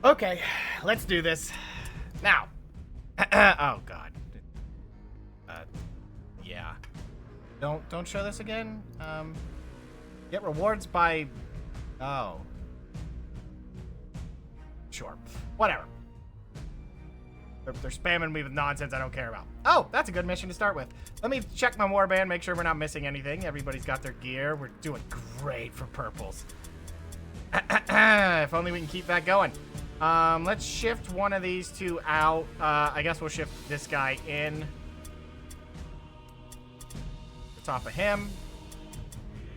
Okay, let's do this. Now. Oh, God. Yeah. Don't show this again. Get rewards by... Oh. Sure. Whatever. They're spamming me with nonsense I don't care about. Oh, that's a good mission to start with. Let me check my warband, make sure we're not missing anything. Everybody's got their gear. We're doing great for purples. If only we can keep that going. Let's shift one of these two out. I guess we'll shift this guy in. The top of him.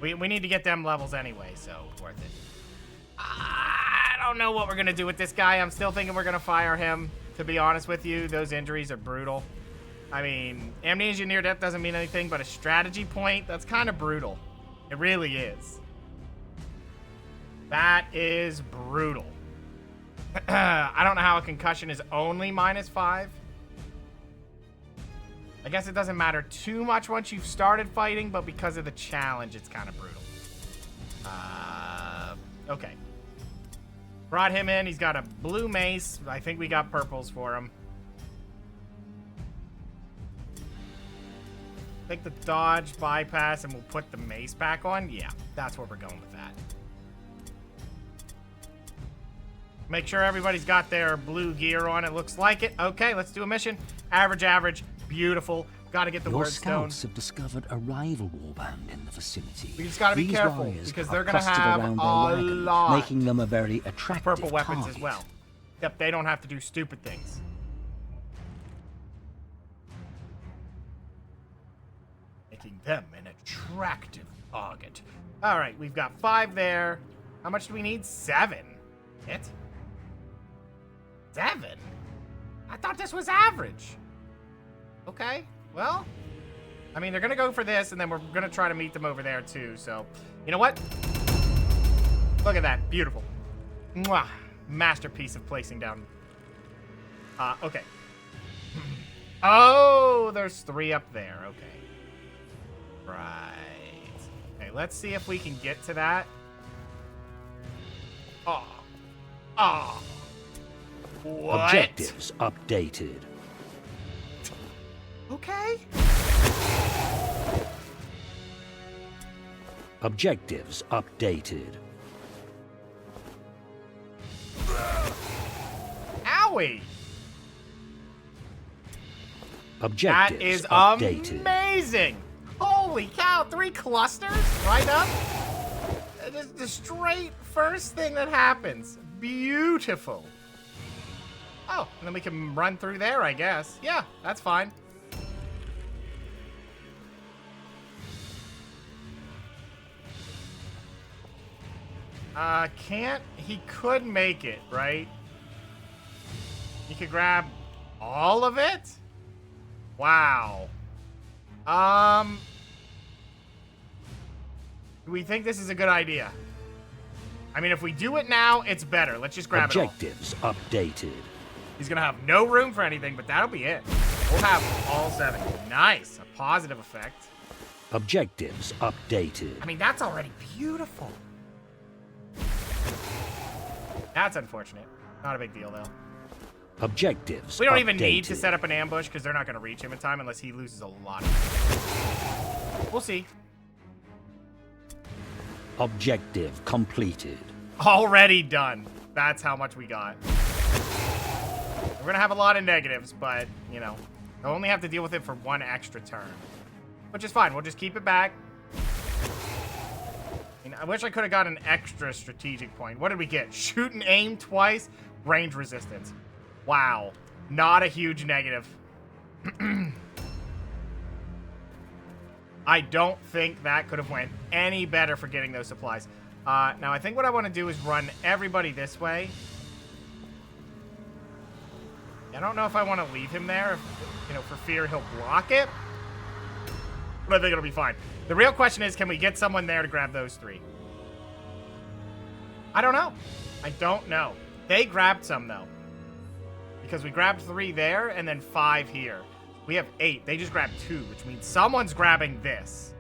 We need to get them levels anyway, so worth it. I don't know what we're going to do with this guy. I'm still thinking we're going to fire him. To be honest with you, those injuries are brutal. I mean, amnesia near death doesn't mean anything, but a strategy point, that's kind of brutal. It really is. That is brutal. I don't know how a concussion is only -5. I guess it doesn't matter too much once you've started fighting, but because of the challenge, it's kind of brutal. Okay. Brought him in. He's got a blue mace. I think we got purples for him. Take the dodge, bypass, and we'll put the mace back on. Yeah, that's where we're going with that. Make sure everybody's got their blue gear on. It looks like it. Okay, let's do a mission. Average. Beautiful. Got to get the word stone. Your scouts have discovered a rival warband in the vicinity. We just got to be careful because they're going to have a lot, making them a very attractive purple weapons target. as well. Yep, they don't have to do stupid things. Making them an attractive target. All right, we've got 5 there. How much do we need? 7. Hit? 7? I thought this was average. Okay, well, I mean, they're going to go for this, and then we're going to try to meet them over there, too. So, you know what? Look at that. Beautiful. Mwah. Masterpiece of placing down. Okay. Oh, there's 3 up there. Okay. Right. Okay, let's see if we can get to that. Oh. What? Objectives updated. Okay. Objectives updated. Owie. Objectives that is updated. Amazing. Holy cow, 3 clusters right up. It is the straight first thing that happens. Beautiful. Oh, and then we can run through there, I guess. Yeah, that's fine. He could make it, right? He could grab all of it? Wow. Do we think this is a good idea? I mean, if we do it now, it's better. Let's just grab Objectives it all. updated. He's gonna have no room for anything, but that'll be it. We'll have all 7. Nice. A positive effect. Objectives updated. I mean, that's already beautiful. That's unfortunate. Not a big deal, though. Objectives We don't updated. even need to set up an ambush because they're not going to reach him in time unless he loses a lot of... We'll see. Objective completed. Already done. That's how much we got. We're going to have a lot of negatives, but, you know, I only have to deal with it for 1 extra turn. Which is fine. We'll just keep it back. I wish I could have got an extra strategic point. What did we get? Shoot and aim twice. Range resistance. Wow. Not a huge negative. I don't think that could have went any better for getting those supplies. Now, I think what I want to do is run everybody this way. I don't know if I want to leave him there, you know, for fear he'll block it. But I think it'll be fine. The real question is, can we get someone there to grab those 3? I don't know. I don't know. They grabbed some, though. Because we grabbed 3 there and then 5 here. We have 8. They just grabbed 2, which means someone's grabbing this.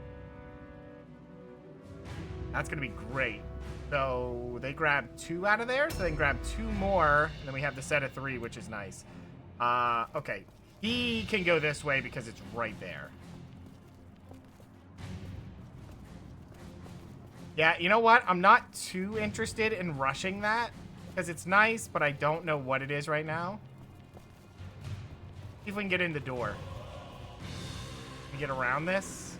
That's going to be great. So they grab 2 out of there, so they can grab 2 more, and then we have the set of 3, which is nice. Okay. He can go this way because it's right there. Yeah, you know what? I'm not too interested in rushing that because it's nice, but I don't know what it is right now. See if we can get in the door. Can we get around this?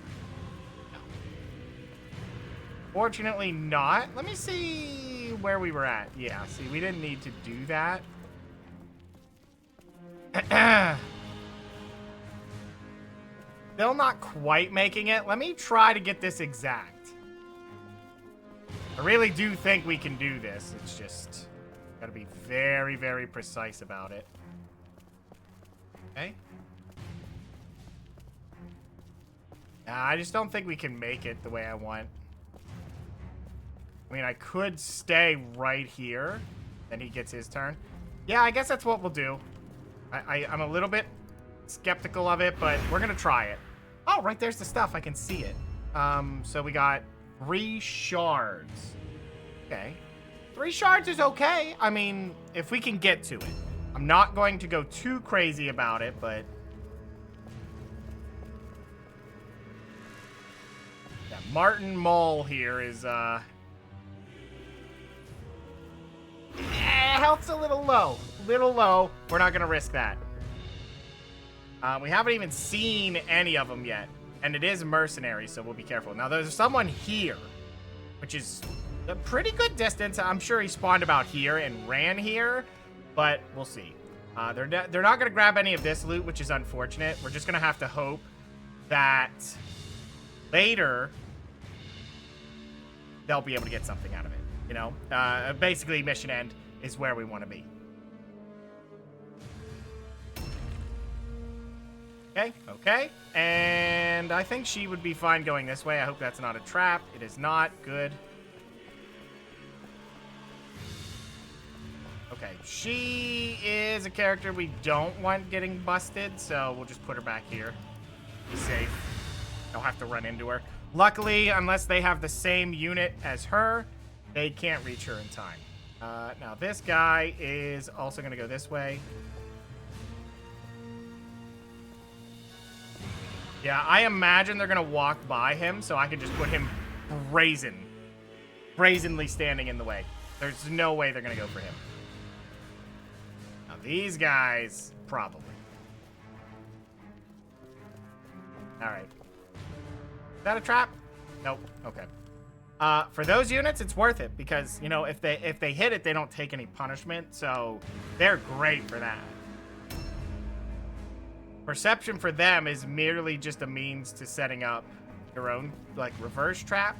Fortunately not. Let me see where we were at. Yeah, see, we didn't need to do that. Still not quite making it. Let me try to get this exact. I really do think we can do this. It's just gotta be very, very precise about it. Okay. I just don't think we can make it the way I want. I mean, I could stay right here, then he gets his turn. Yeah, I guess that's what we'll do. I'm a little bit skeptical of it, but we're gonna try it. Oh, right there's the stuff. I can see it. So we got 3 shards. Okay. 3 shards is okay. I mean, if we can get to it. I'm not going to go too crazy about it, but... yeah, Martin Maul here is, health's a little low. Little low. We're not going to risk that. We haven't even seen any of them yet. And it is mercenary, so we'll be careful. Now, there's someone here, which is a pretty good distance. I'm sure he spawned about here and ran here, but we'll see. They're not going to grab any of this loot, which is unfortunate. We're just going to have to hope that later they'll be able to get something out of it. You know, basically mission end is where we want to be. Okay, okay. And I think she would be fine going this way. I hope that's not a trap. It is not. Good. Okay, she is a character we don't want getting busted, so we'll just put her back here. Be safe. Don't have to run into her. Luckily, unless they have the same unit as her, they can't reach her in time. Now, this guy is also going to go this way. Yeah, I imagine they're going to walk by him, so I can just put him brazenly standing in the way. There's no way they're going to go for him. Now, these guys, probably. All right. Is that a trap? Nope. Okay. For those units, it's worth it because, you know, if they hit it, they don't take any punishment, so they're great for that. Perception for them is merely just a means to setting up your own, like, reverse trap,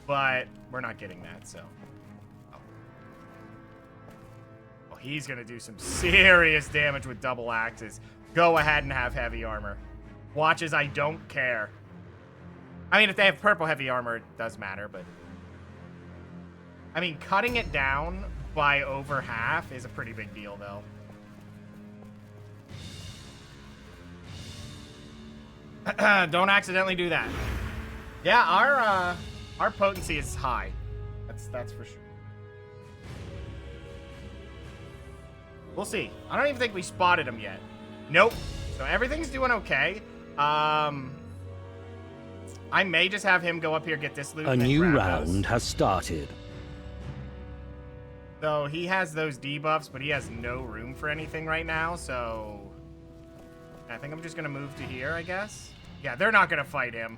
but we're not getting that, so. Oh. Well, he's going to do some serious damage with double axes. Go ahead and have heavy armor. Watch as I don't care. I mean, if they have purple heavy armor, it does matter, but... I mean, cutting it down by over half is a pretty big deal, though. Don't accidentally do that. Yeah, our potency is high. That's for sure. We'll see. I don't even think we spotted him yet. Nope. So everything's doing okay. I may just have him go up here, get this loot. A new round has started. So he has those debuffs, but he has no room for anything right now, so... I think I'm just going to move to here, I guess. Yeah, they're not going to fight him.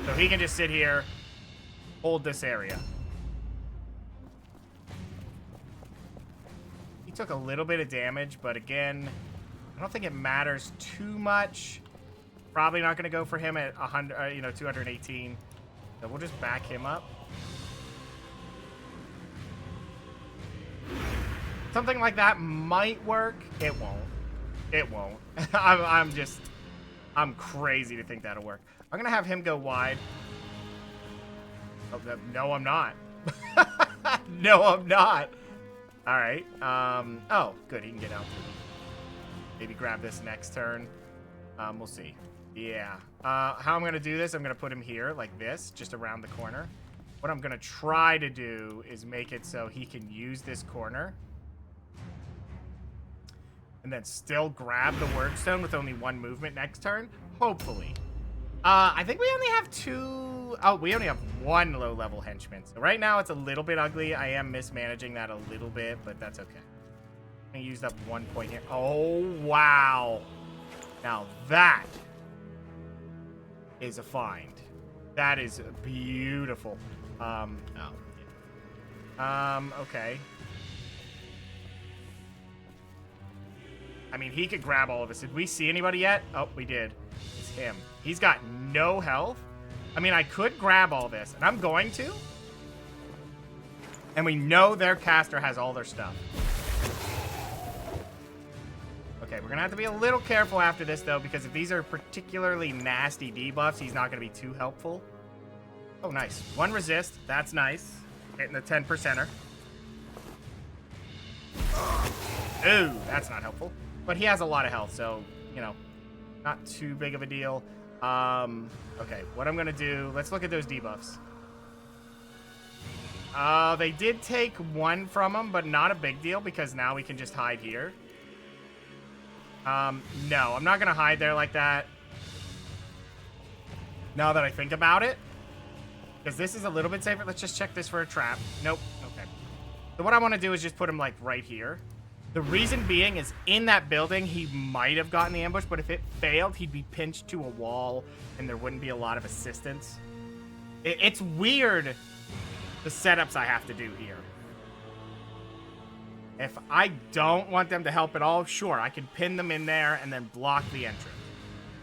So he can just sit here, hold this area. He took a little bit of damage, but again, I don't think it matters too much. Probably not going to go for him at 100, 218. So we'll just back him up. Something like that might work. It won't. It won't. I'm crazy to think that'll work. I'm going to have him go wide. Oh, no, I'm not. No, I'm not. All right. Oh, good. He can get out. Maybe grab this next turn. We'll see. Yeah. How I'm going to do this, I'm going to put him here like this, just around the corner. What I'm going to try to do is make it so he can use this corner. And then still grab the word stone with only one movement next turn. Hopefully. I think we only have 2... Oh, we only have 1 low-level henchman. So right now it's a little bit ugly. I am mismanaging that a little bit, but that's okay. I used up 1 point here. Oh, wow. Now that is a find. That is beautiful. Okay. I mean, he could grab all of us. Did we see anybody yet? Oh, we did. It's him. He's got no health. I mean, I could grab all this, and I'm going to. And we know their caster has all their stuff. Okay, we're going to have to be a little careful after this, though, because if these are particularly nasty debuffs, he's not going to be too helpful. Oh, nice. 1 resist. That's nice. Hitting the 10%er. Ooh, that's not helpful. But he has a lot of health, so, you know, not too big of a deal. Okay, what I'm going to do... Let's look at those debuffs. They did take 1 from him, but not a big deal, because now we can just hide here. No, I'm not going to hide there like that. Now that I think about it. Because this is a little bit safer. Let's just check this for a trap. Nope. Okay. So what I want to do is just put him, like, right here. The reason being is in that building, he might have gotten the ambush, but if it failed, he'd be pinched to a wall, and there wouldn't be a lot of assistance. It's weird, the setups I have to do here. If I don't want them to help at all, sure, I can pin them in there and then block the entrance.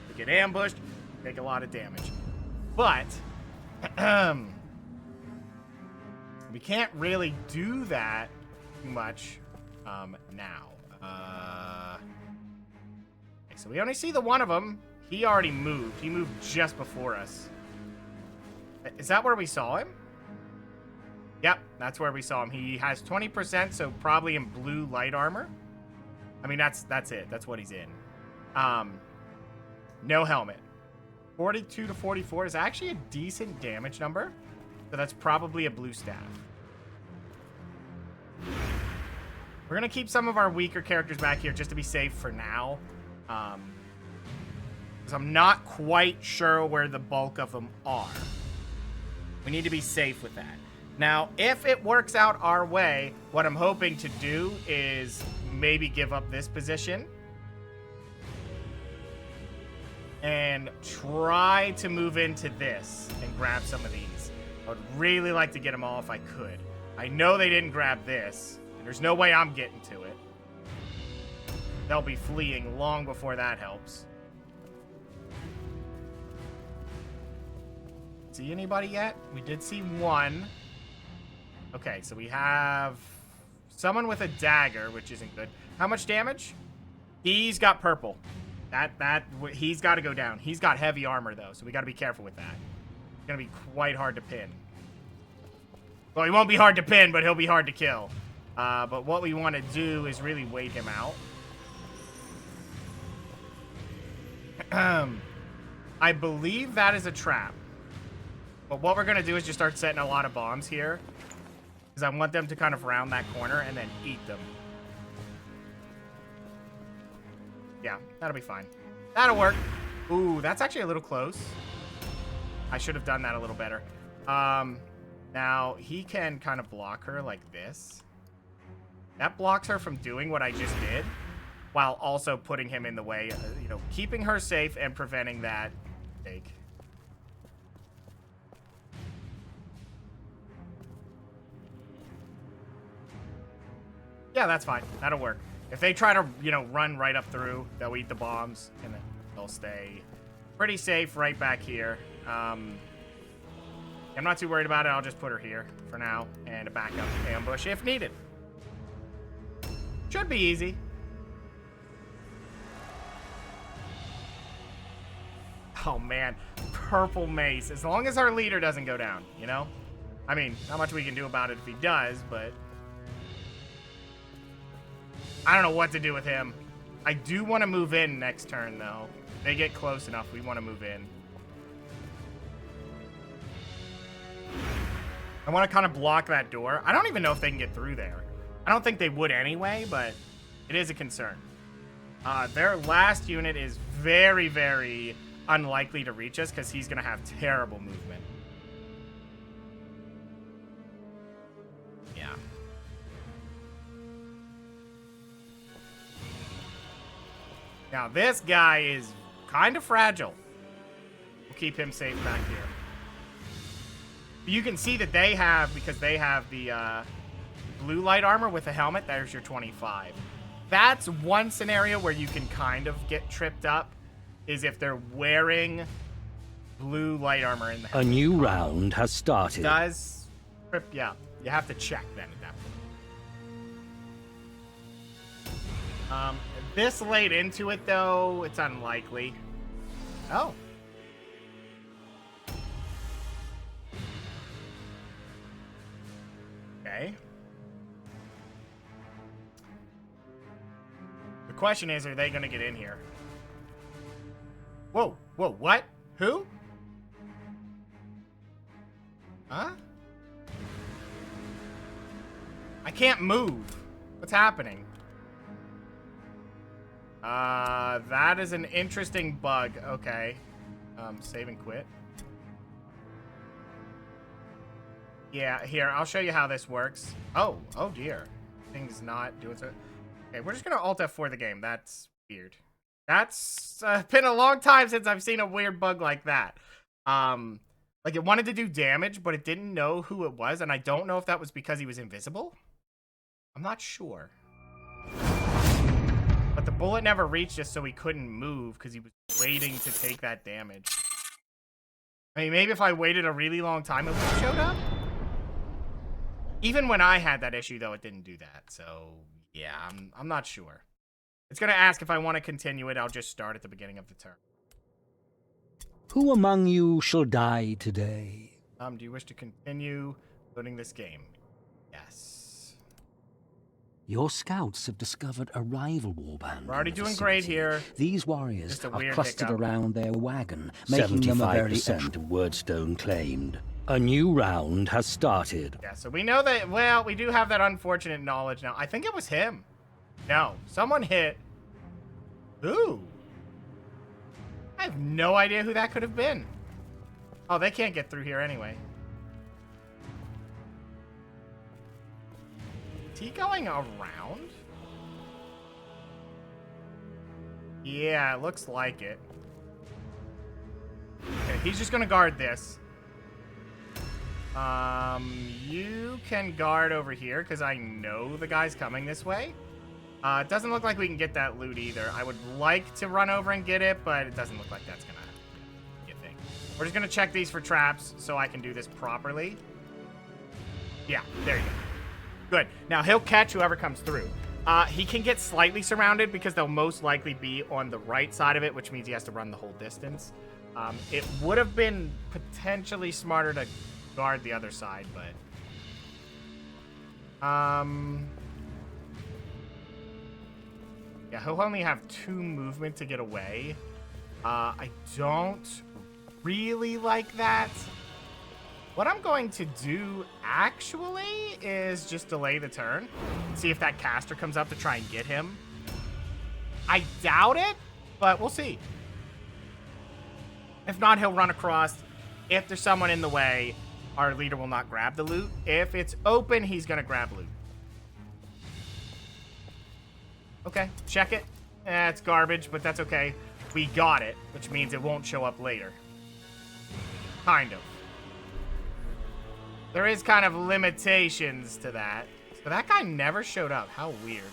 They get ambushed, take a lot of damage. But, we can't really do that too much now. Okay, so we only see the one of them. He already moved. He moved just before us. Is that where we saw him? Yep, that's where we saw him. He has 20%, so probably in blue light armor. I mean, that's it. That's what he's in. No helmet. 42 to 44 is actually a decent damage number. So that's probably a blue staff. We're going to keep some of our weaker characters back here just to be safe for now. Because I'm not quite sure where the bulk of them are. We need to be safe with that. Now, if it works out our way, what I'm hoping to do is maybe give up this position. And try to move into this and grab some of these. I would really like to get them all if I could. I know they didn't grab this. And there's no way I'm getting to it. They'll be fleeing long before that helps. See anybody yet? We did see one. Okay, so we have someone with a dagger, which isn't good. How much damage? He's got purple. He's got to go down. He's got heavy armor, though, so we got to be careful with that. It's going to be quite hard to pin. Well, he won't be hard to pin, but he'll be hard to kill. But what we want to do is really wait him out. I believe that is a trap. But what we're going to do is just start setting a lot of bombs here. Because I want them to kind of round that corner and then eat them. Yeah, that'll be fine. That'll work. Ooh, that's actually a little close. I should have done that a little better. Now, he can kind of block her like this. That blocks her from doing what I just did, while also putting him in the way, you know, keeping her safe and preventing that take. Yeah, that's fine. That'll work. If they try to, you know, run right up through, they'll eat the bombs, and then they'll stay pretty safe right back here. I'm not too worried about it. I'll just put her here for now, and a backup ambush if needed. Should be easy. Oh, man. Purple mace. As long as our leader doesn't go down, you know? I mean, not much we can do about it if he does, but... I don't know what to do with him. I do want to move in next turn, though. If they get close enough, we want to move in. I want to kind of block that door. I don't even know if they can get through there. I don't think they would anyway, but it is a concern. Their last unit is very, very unlikely to reach us because he's going to have terrible movement. Yeah. Now, this guy is kind of fragile. We'll keep him safe back here. You can see that they have, because they have the blue light armor with a helmet, there's your 25. That's one scenario where you can kind of get tripped up, is if they're wearing blue light armor in the helmet. A new round has started. Does trip you up. You have to check then at that point. This late into it, though, it's unlikely. Oh. Okay. The question is, are they going to get in here? Whoa, whoa, what? Who? Huh? I can't move. What's happening? That is an interesting bug. Okay. Save and quit. Yeah, here, I'll show you how this works. Oh dear. Thing's not doing so. Okay, we're just gonna Alt F4 the game. That's weird. That's been a long time since I've seen a weird bug like that. Like it wanted to do damage, but it didn't know who it was, and I don't know if that was because he was invisible. I'm not sure. But the bullet never reached us, so he couldn't move because he was waiting to take that damage. I mean, maybe if I waited a really long time, it would have showed up. Even when I had that issue, though, it didn't do that. So, yeah, I'm not sure. It's going to ask if I want to continue it. I'll just start at the beginning of the turn. Who among you shall die today? Do you wish to continue loading this game? Yes. Your scouts have discovered a rival warband. We're already doing great here. These warriors Just a are weird clustered hiccup. around their wagon, making them a very 75% of Wordstone claimed. A new round has started. Yeah, so we know that, well, we do have that unfortunate knowledge now. I think it was him. No, someone hit. Ooh. I have no idea who that could have been. Oh, they can't get through here anyway. Is he going around? Yeah, it looks like it. Okay, he's just gonna guard this. You can guard over here, because I know the guy's coming this way. It doesn't look like we can get that loot either. I would like to run over and get it, but it doesn't look like that's gonna be a thing. We're just gonna check these for traps so I can do this properly. Yeah, there you go. Good. Now, he'll catch whoever comes through. He can get slightly surrounded because they'll most likely be on the right side of it, which means he has to run the whole distance. It would have been potentially smarter to guard the other side, but... yeah, he'll only have 2 movement to get away. I don't really like that. What I'm going to do, actually, is just delay the turn. See if that caster comes up to try and get him. I doubt it, but we'll see. If not, he'll run across. If there's someone in the way, our leader will not grab the loot. If it's open, he's going to grab loot. Okay, check it. It's garbage, but that's okay. We got it, which means it won't show up later. Kind of. There is kind of limitations to that. So that guy never showed up. How weird.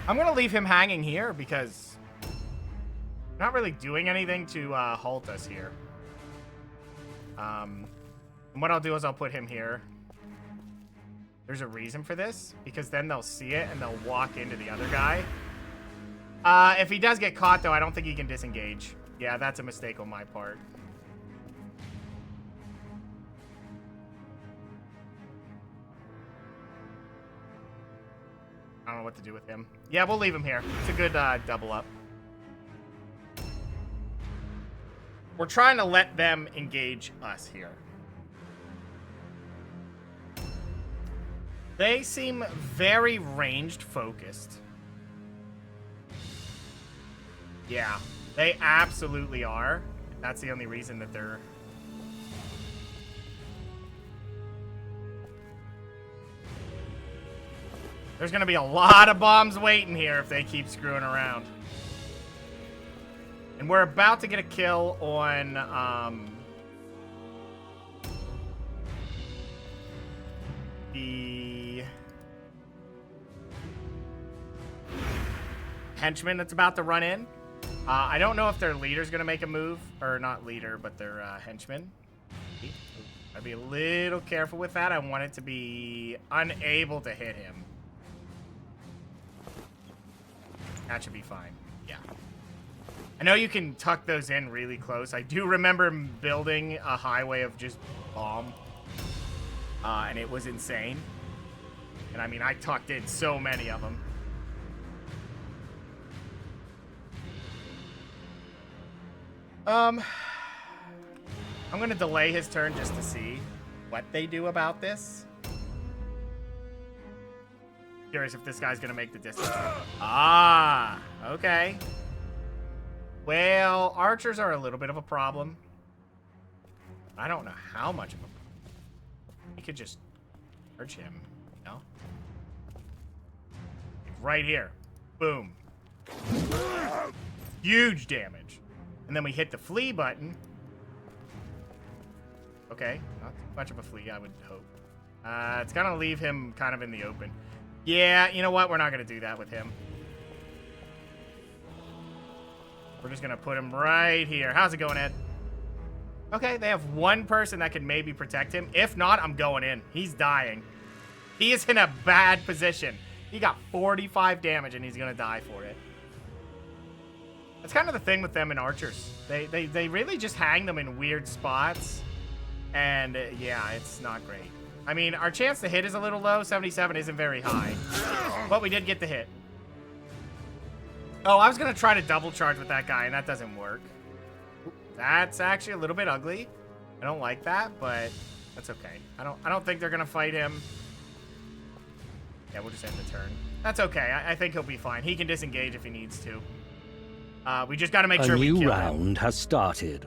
I'm going to leave him hanging here because we're not really doing anything to halt us here. And what I'll do is I'll put him here. There's a reason for this, because then they'll see it and they'll walk into the other guy. If he does get caught, though, I don't think he can disengage. Yeah, that's a mistake on my part. I don't know what to do with him. Yeah, we'll leave him here. It's a good double up. We're trying to let them engage us here. They seem very ranged focused. Yeah, they absolutely are. That's the only reason that they're... There's going to be a lot of bombs waiting here if they keep screwing around. And we're about to get a kill on... the henchman that's about to run in. I don't know if their leader's going to make a move. Or not leader, but their henchman. I'd be a little careful with that. I want it to be unable to hit him. That should be fine. Yeah. I know you can tuck those in really close. I do remember building a highway of just bomb. And it was insane. And I mean, I tucked in so many of them. I'm going to delay his turn just to see what they do about this. Curious if this guy's going to make the distance. Ah, okay. Well, archers are a little bit of a problem. I don't know how much of a problem. You could just charge him, you know? Right here. Boom. Huge damage. And then we hit the flee button. Okay, not too much of a flee, I would hope. It's gonna leave him kind of in the open. Yeah, you know what? We're not gonna do that with him. We're just gonna put him right here. How's it going, Ed? Okay, they have one person that can maybe protect him. If not, I'm going in. He's dying. He is in a bad position. He got 45 damage and he's gonna die for it. That's kind of the thing with them in archers. They really just hang them in weird spots. And yeah, it's not great. I mean, our chance to hit is a little low. 77 isn't very high. But we did get the hit. Oh, I was going to try to double charge with that guy, and that doesn't work. That's actually a little bit ugly. I don't like that, but that's okay. I don't think they're going to fight him. Yeah, we'll just end the turn. That's okay. I think he'll be fine. He can disengage if he needs to. We just got to make sure we kill him. A new round has started.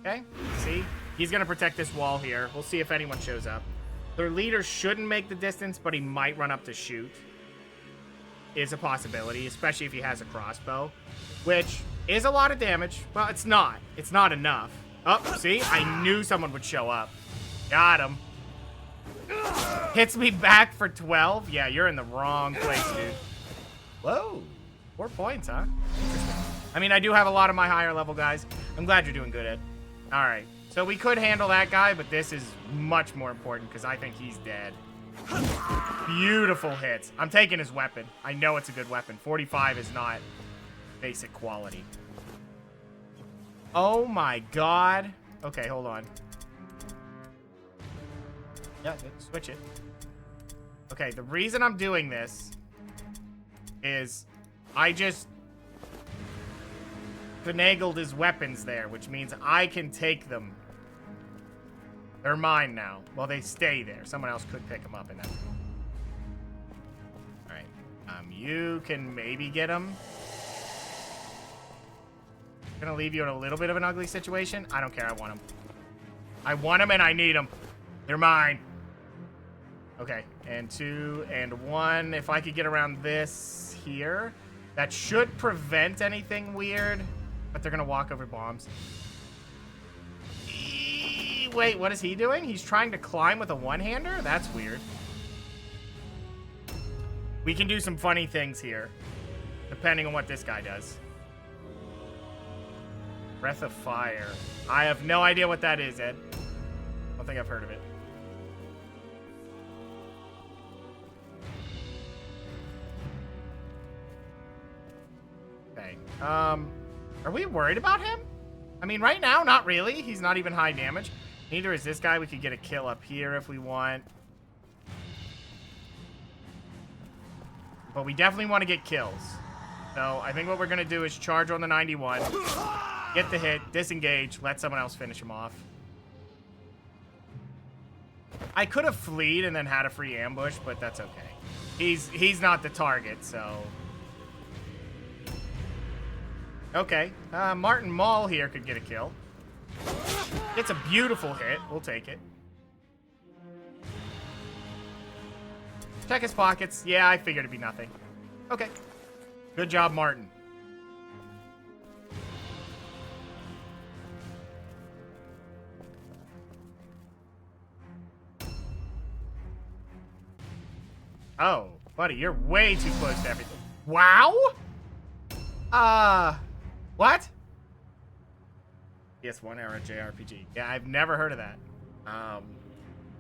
Okay, see? He's going to protect this wall here. We'll see if anyone shows up. Their leader shouldn't make the distance, but he might run up to shoot. Is a possibility, especially if he has a crossbow, which is a lot of damage. Well, it's not. It's not enough. Oh, see? I knew someone would show up. Got him. Hits me back for 12? Yeah, you're in the wrong place, dude. Whoa. 4 points, huh? Interesting. I mean, I do have a lot of my higher level guys. I'm glad you're doing good, Ed. All right. So we could handle that guy, but this is much more important because I think he's dead. Beautiful hits. I'm taking his weapon. I know it's a good weapon. 45 is not basic quality. Oh my god. Okay, hold on. Yeah, switch it. Okay, the reason I'm doing this is I just finagled his weapons there, which means I can take them. They're mine now. Well, they stay there. Someone else could pick them up in that. All right. You can maybe get them. Gonna leave you in a little bit of an ugly situation. I don't care. I want them. I want them and I need them. They're mine. Okay. And 2 and 1. If I could get around this here, that should prevent anything weird. But they're gonna walk over bombs. Wait, what is he doing? He's trying to climb with a one-hander? That's weird. We can do some funny things here, depending on what this guy does. Breath of Fire. I have no idea what that is, Ed. I don't think I've heard of it. Okay. Are we worried about him? I mean, right now, not really. He's not even high damage. Neither is this guy. We could get a kill up here if we want. But we definitely want to get kills. So I think what we're going to do is charge on the 91, get the hit, disengage, let someone else finish him off. I could have fleed and then had a free ambush, but that's okay. He's not the target, so... Okay, Martin Maul here could get a kill. It's a beautiful hit. We'll take it. Check his pockets. Yeah, I figured it'd be nothing. Okay. Good job, Martin. Oh, buddy, you're way too close to everything. Wow? What? PS1 era JRPG. Yeah, I've never heard of that.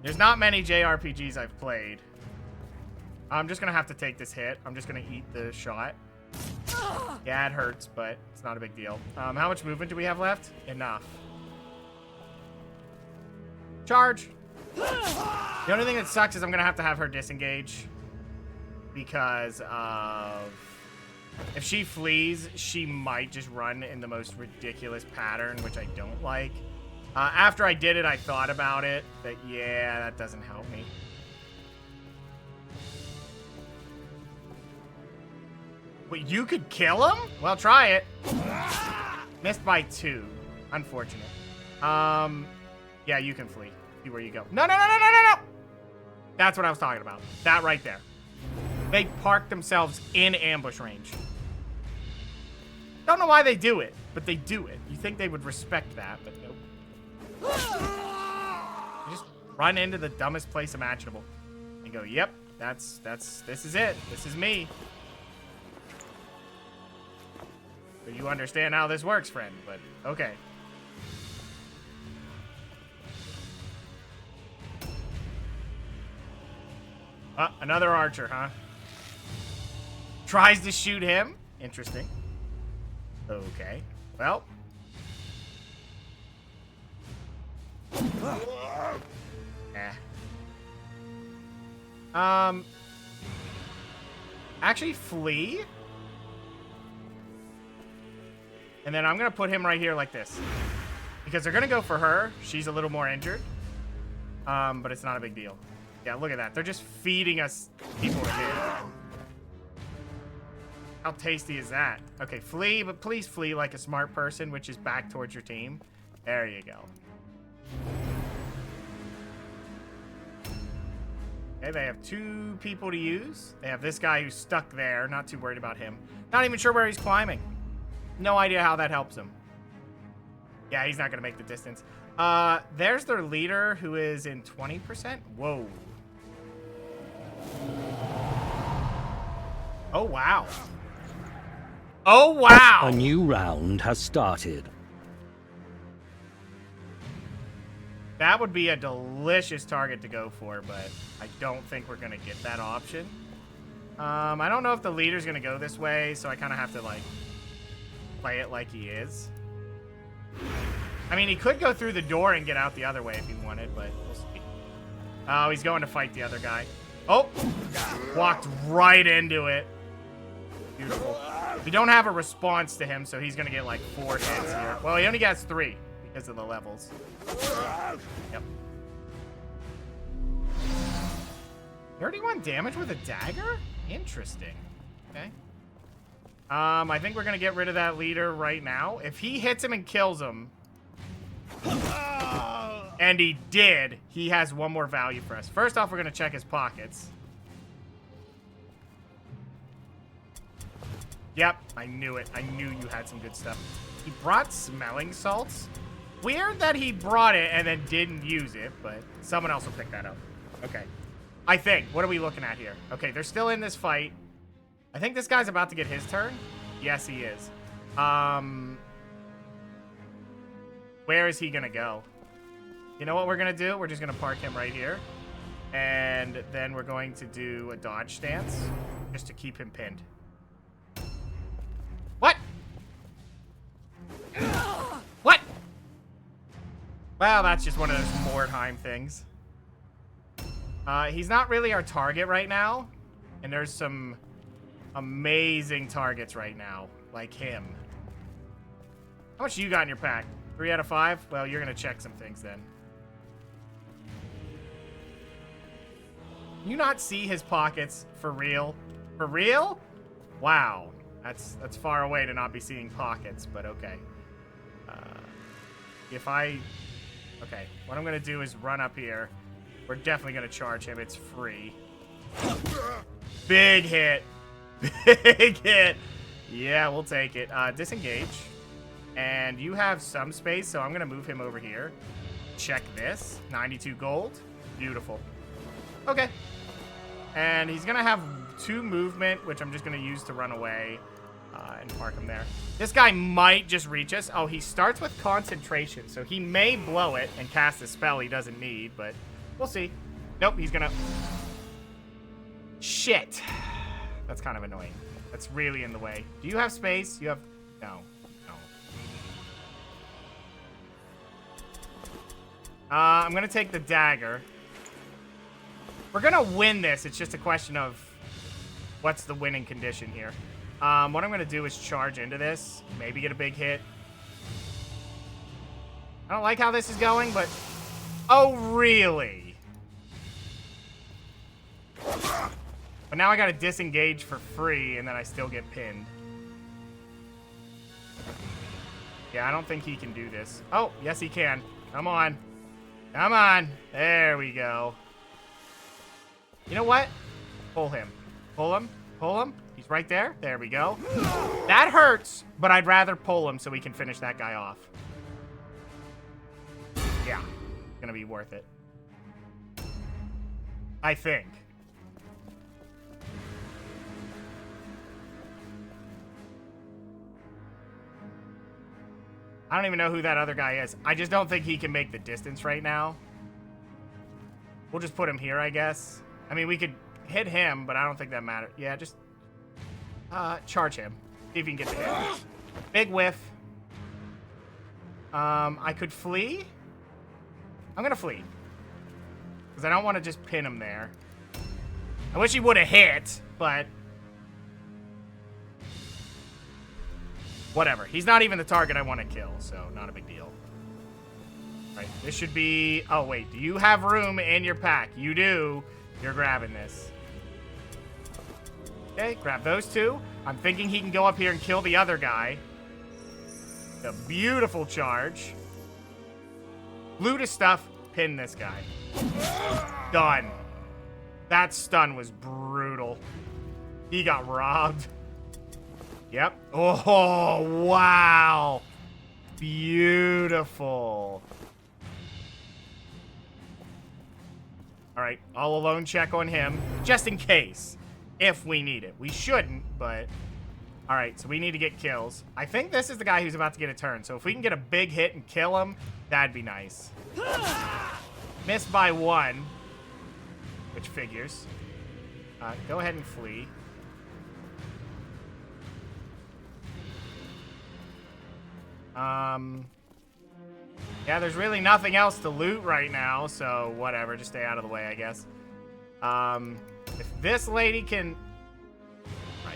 There's not many JRPGs I've played. I'm just gonna have to take this hit. I'm just gonna eat the shot. Yeah, it hurts, but it's not a big deal. How much movement do we have left? Enough. Charge. The only thing that sucks is I'm gonna have to have her disengage because of... If she flees, she might just run in the most ridiculous pattern, which I don't like. After I did it, I thought about it, but yeah, that doesn't help me. Wait, you could kill him? Well, try it. Missed by 2. Unfortunate. Yeah, you can flee. See where you go. No, no, no, no, no, no, no! That's what I was talking about. That right there. They park themselves in ambush range. Don't know why they do it, but they do it. You think they would respect that, but nope. You just run into the dumbest place imaginable and go, yep, this is it. This is me. So you understand how this works, friend, but okay. Another archer, huh? Tries to shoot him. Interesting. Okay. Well. Actually, flee. And then I'm going to put him right here like this. Because they're going to go for her. She's a little more injured. But it's not a big deal. Yeah, look at that. They're just feeding us people in here. How tasty is that? Okay, flee, but please flee like a smart person, which is back towards your team. There you go. Okay, they have 2 people to use. They have this guy who's stuck there. Not too worried about him. Not even sure where he's climbing. No idea how that helps him. Yeah, he's not going to make the distance. There's their leader who is in 20%. Whoa. Oh, wow. Oh, wow. A new round has started. That would be a delicious target to go for, but I don't think we're going to get that option. I don't know if the leader's going to go this way, so I kind of have to, like, play it like he is. I mean, he could go through the door and get out the other way if he wanted, but we'll see. Oh, he's going to fight the other guy. Oh! Walked right into it. Beautiful. We don't have a response to him, so he's going to get, like, 4 hits here. Well, he only gets 3 because of the levels. Yep. 31 damage with a dagger? Interesting. Okay. I think we're going to get rid of that leader right now. If he hits him and kills him... And he did. He has 1 more value for us. First off, we're going to check his pockets. Yep, I knew it. I knew you had some good stuff. He brought smelling salts. Weird that he brought it and then didn't use it, but someone else will pick that up. Okay. I think. What are we looking at here? Okay, they're still in this fight. I think this guy's about to get his turn. Yes, he is. Where is he going to go? You know what we're going to do? We're just going to park him right here. And then we're going to do a dodge stance just to keep him pinned. What? What? Well, that's just one of those Mordheim things. He's not really our target right now. And there's some amazing targets right now, like him. How much you got in your pack? 3 out of 5? Well, you're gonna check some things then. Can you not see his pockets for real? For real? Wow. That's far away to not be seeing pockets, but okay. Okay, what I'm gonna do is run up here. We're definitely gonna charge him. It's free. Big hit. Big hit. Yeah, we'll take it. Disengage. And you have some space, so I'm gonna move him over here. Check this. 92 gold. Beautiful. Okay. And he's gonna have 2 movement, which I'm just gonna use to run away. And park him there. This guy might just reach us. Oh, he starts with concentration, so he may blow it and cast a spell he doesn't need, but we'll see. Nope, he's gonna... Shit. That's kind of annoying. That's really in the way. Do you have space? You have... No. I'm gonna take the dagger. We're gonna win this. It's just a question of what's the winning condition here. What I'm gonna do is charge into this. Maybe get a big hit. I don't like how this is going, but... Oh, really? But now I gotta disengage for free, and then I still get pinned. Yeah, I don't think he can do this. Oh, yes he can. Come on. Come on. There we go. You know what? Pull him. Pull him. Pull him. He's right there. There we go. That hurts, but I'd rather pull him so we can finish that guy off. Yeah. Gonna be worth it. I think. I don't even know who that other guy is. I just don't think he can make the distance right now. We'll just put him here, I guess. I mean, we could hit him, but I don't think that matters. Yeah, just charge him. See if you can get the hit. Big whiff. I could flee. I'm gonna flee. Because I don't want to just pin him there. I wish he would have hit, but... Whatever. He's not even the target I want to kill, so not a big deal. Right, this should be... Oh, wait. Do you have room in your pack? You do. You're grabbing this. Okay, grab those 2. I'm thinking he can go up here and kill the other guy. The beautiful charge. Loot his stuff. Pin this guy. Done. That stun was brutal. He got robbed. Yep. Oh, wow. Beautiful. All right, all alone check on him, just in case, if we need it. We shouldn't, but... All right, so we need to get kills. I think this is the guy who's about to get a turn, so if we can get a big hit and kill him, that'd be nice. Missed by 1, which figures. Go ahead and flee. Yeah, there's really nothing else to loot right now, so whatever. Just stay out of the way, I guess. If this lady can... Right.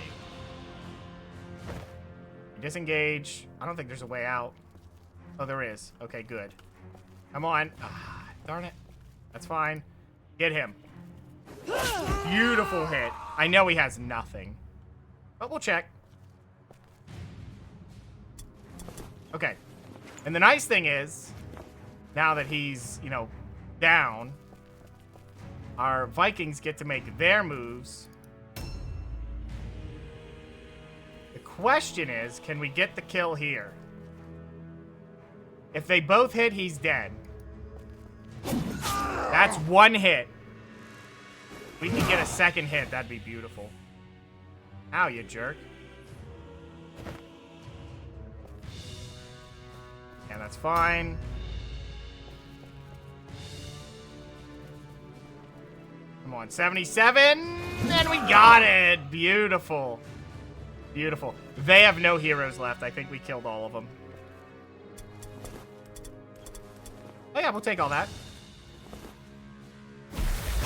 Disengage. I don't think there's a way out. Oh, there is. Okay, good. Come on. Ah, darn it. That's fine. Get him. Beautiful hit. I know he has nothing, but we'll check. Okay. And the nice thing is, now that he's, you know, down, our Vikings get to make their moves. The question is, can we get the kill here? If they both hit, he's dead. That's 1 hit. We can get a second hit. That'd be beautiful. Ow, you jerk. Yeah, that's fine. Come on, 77. And we got it. Beautiful. Beautiful. They have no heroes left. I think we killed all of them. Oh, yeah, we'll take all that.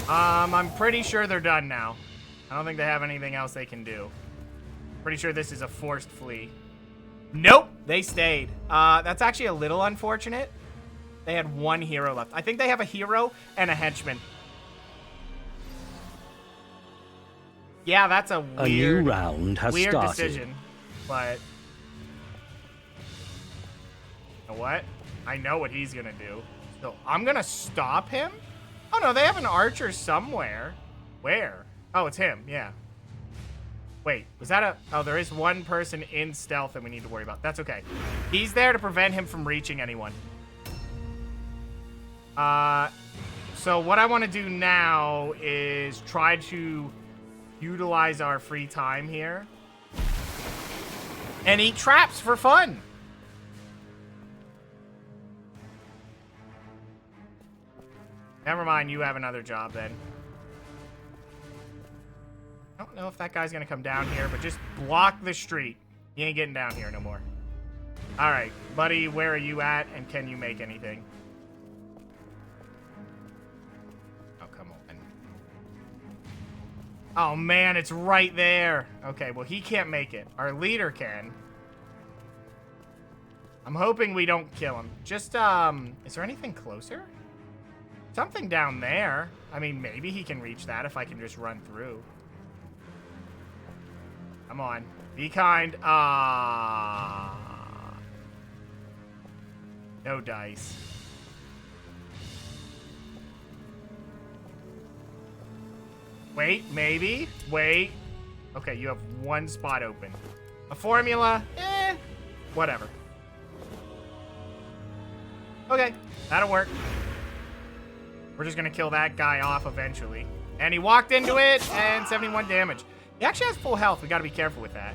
I'm pretty sure they're done now. I don't think they have anything else they can do. Pretty sure this is a forced flee. Nope, they stayed. That's actually a little unfortunate. They had one hero left. I think they have a hero and a henchman. Yeah, that's a weird, A new round has weird started. decision. But you know what? I know what he's gonna do. So I'm gonna stop him. Oh no, they have an archer somewhere. Where? Oh, it's him. Yeah. Wait, was that a... Oh, there is one person in stealth that we need to worry about. That's okay. He's there to prevent him from reaching anyone. So what I want to do now is try to utilize our free time here and eat traps for fun. Never mind, you have another job then. I don't know if that guy's gonna come down here, but just block the street. He ain't getting down here no more. All right, buddy, where are you at, and can you make anything? Oh, come on. Oh, man, it's right there. Okay, well, he can't make it. Our leader can. I'm hoping we don't kill him. Just, is there anything closer? Something down there. I mean, maybe he can reach that if I can just run through. Come on. Be kind. No dice. Wait, maybe. Wait. Okay, you have one spot open. A formula? Whatever. Okay, that'll work. We're just gonna kill that guy off eventually. And he walked into it, and 71 damage. He actually has full health. We gotta be careful with that.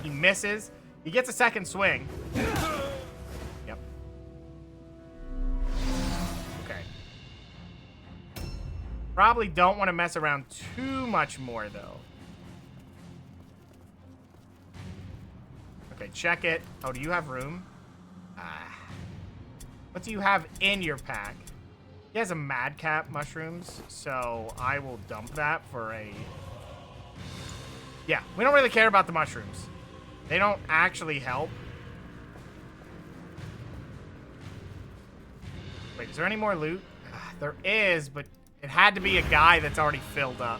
He misses. He gets a second swing. Yep. Okay. Probably don't want to mess around too much more, though. Okay, check it. Oh, do you have room? What do you have in your pack? He has a madcap mushrooms, so I will dump that for a... Yeah, we don't really care about the mushrooms. They don't actually help. Wait, is there any more loot? There is, but it had to be a guy that's already filled up.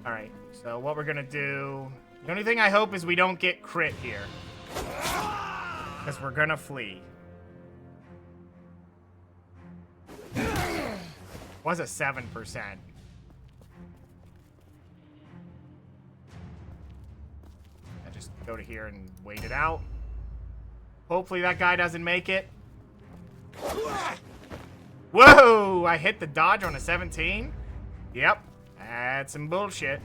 All right, so what we're gonna do... The only thing I hope is we don't get crit here. Because we're gonna flee. Was a 7%. I just go to here and wait it out. Hopefully that guy doesn't make it. Whoa! I hit the dodge on a 17? Yep. That's some bullshit.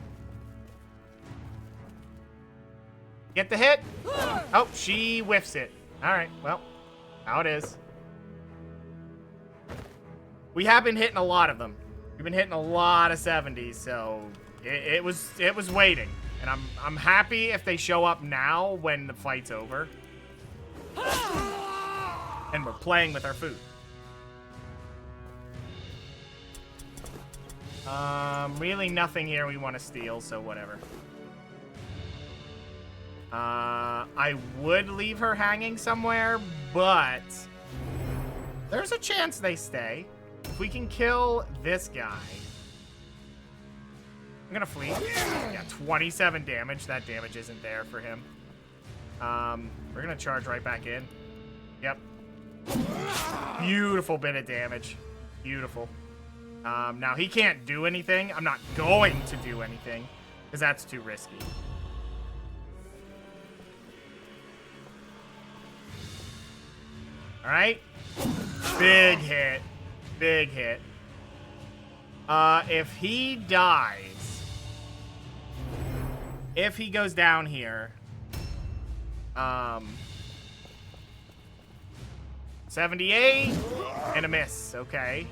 Get the hit? Oh, she whiffs it. Alright, well, how it is. We have been hitting a lot of them. We've been hitting a lot of 70s, so it was waiting. And I'm happy if they show up now when the fight's over. And we're playing with our food. Really nothing here we want to steal, so whatever. I would leave her hanging somewhere, but there's a chance they stay. If we can kill this guy. I'm gonna flee. Yeah, 27 damage. That damage isn't there for him. We're gonna charge right back in. Yep. Beautiful bit of damage. Beautiful. Now he can't do anything. I'm not going to do anything because that's too risky. All right. Big hit. Big hit. If he dies, if he goes down here, 78 and a miss. Okay.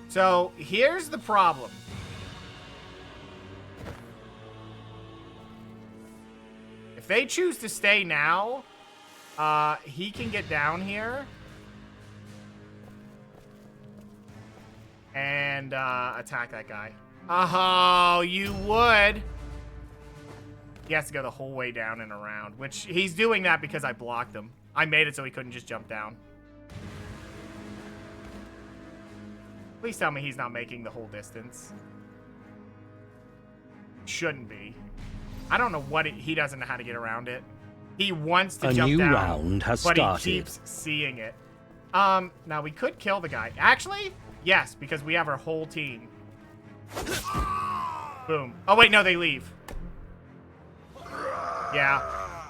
So here's the problem. If they choose to stay now, he can get down here and attack that guy. Oh, you would. He has to go the whole way down and around, which he's doing that because I blocked him. I made it so he couldn't just jump down. Please tell me he's not making the whole distance. Shouldn't be. I don't know what he doesn't know how to get around it. He wants to jump down, A new round has but started. he keeps seeing it. Now we could kill the guy. Actually, yes, because we have our whole team. Boom. Oh, wait, no, they leave. Yeah.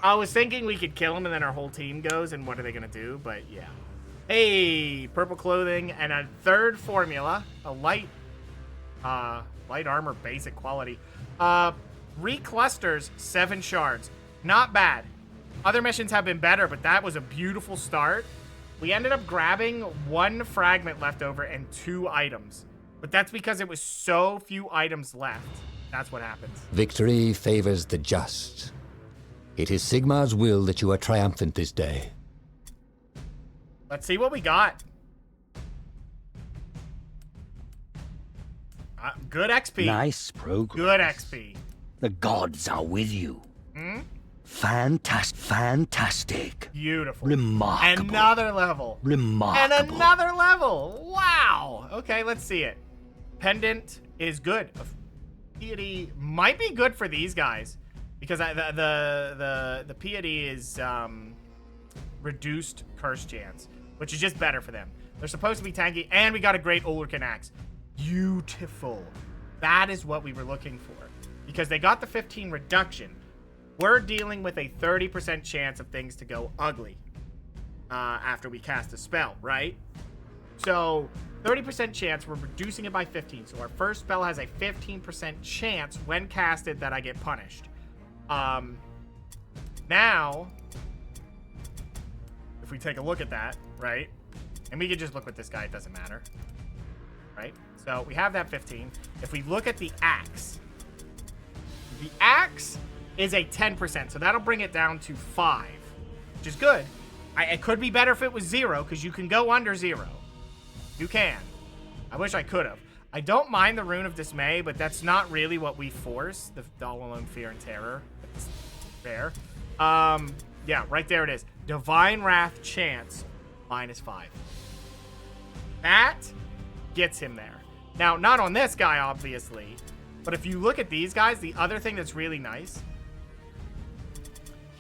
I was thinking we could kill him and then our whole team goes, and what are they going to do? But, yeah. Hey, purple clothing and a third formula. A light armor, basic quality. Reclusters 7 shards. Not bad. Other missions have been better, but that was a beautiful start. We ended up grabbing 1 fragment left over and 2 items. But that's because it was so few items left. That's what happens. Victory favors the just. It is Sigmar's will that you are triumphant this day. Let's see what we got. Good XP. Nice progress. Good XP. The gods are with you. Hmm? Fantastic. Beautiful. Remarkable. Another level. Remarkable. And another level. Wow. Okay, let's see it. Pendant is good. Piety might be good for these guys because the piety is reduced curse chance, which is just better for them. They're supposed to be tanky, and we got a great Olurken axe. Beautiful. That is what we were looking for because they got the 15 reduction. We're dealing with a 30% chance of things to go ugly after we cast a spell, right? So 30% chance, we're reducing it by 15. So our first spell has a 15% chance when casted that I get punished. Now, if we take a look at that, right? And we can just look with this guy, it doesn't matter. Right? So we have that 15. If we look at the axe is a 10%, so that'll bring it down to 5, which is good. It could be better if it was 0, because you can go under 0. You can. I wish I could have. I don't mind the Rune of Dismay, but that's not really what we force. The All Alone Fear and Terror. That's fair. Yeah, right there it is. Divine Wrath Chance, -5. That gets him there. Now, not on this guy, obviously, but if you look at these guys, the other thing that's really nice,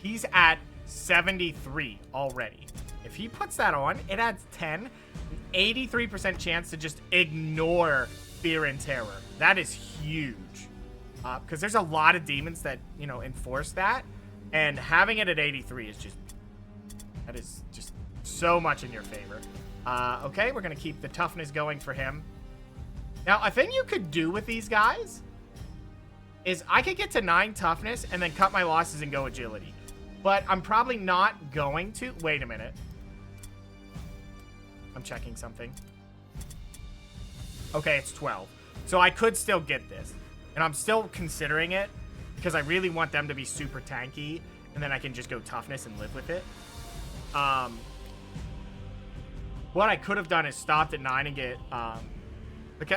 he's at 73 already. If he puts that on, it adds 10, 83% chance to just ignore Fear and Terror. That is huge. Because there's a lot of demons that, you know, enforce that. And having it at 83 is just, that is just so much in your favor. Okay, we're going to keep the toughness going for him. Now, a thing you could do with these guys is I could get to 9 toughness and then cut my losses and go agility. But I'm probably not going to. Wait a minute. I'm checking something. Okay, it's 12. So I could still get this. And I'm still considering it because I really want them to be super tanky. And then I can just go toughness and live with it. What I could have done is stopped at 9 and get...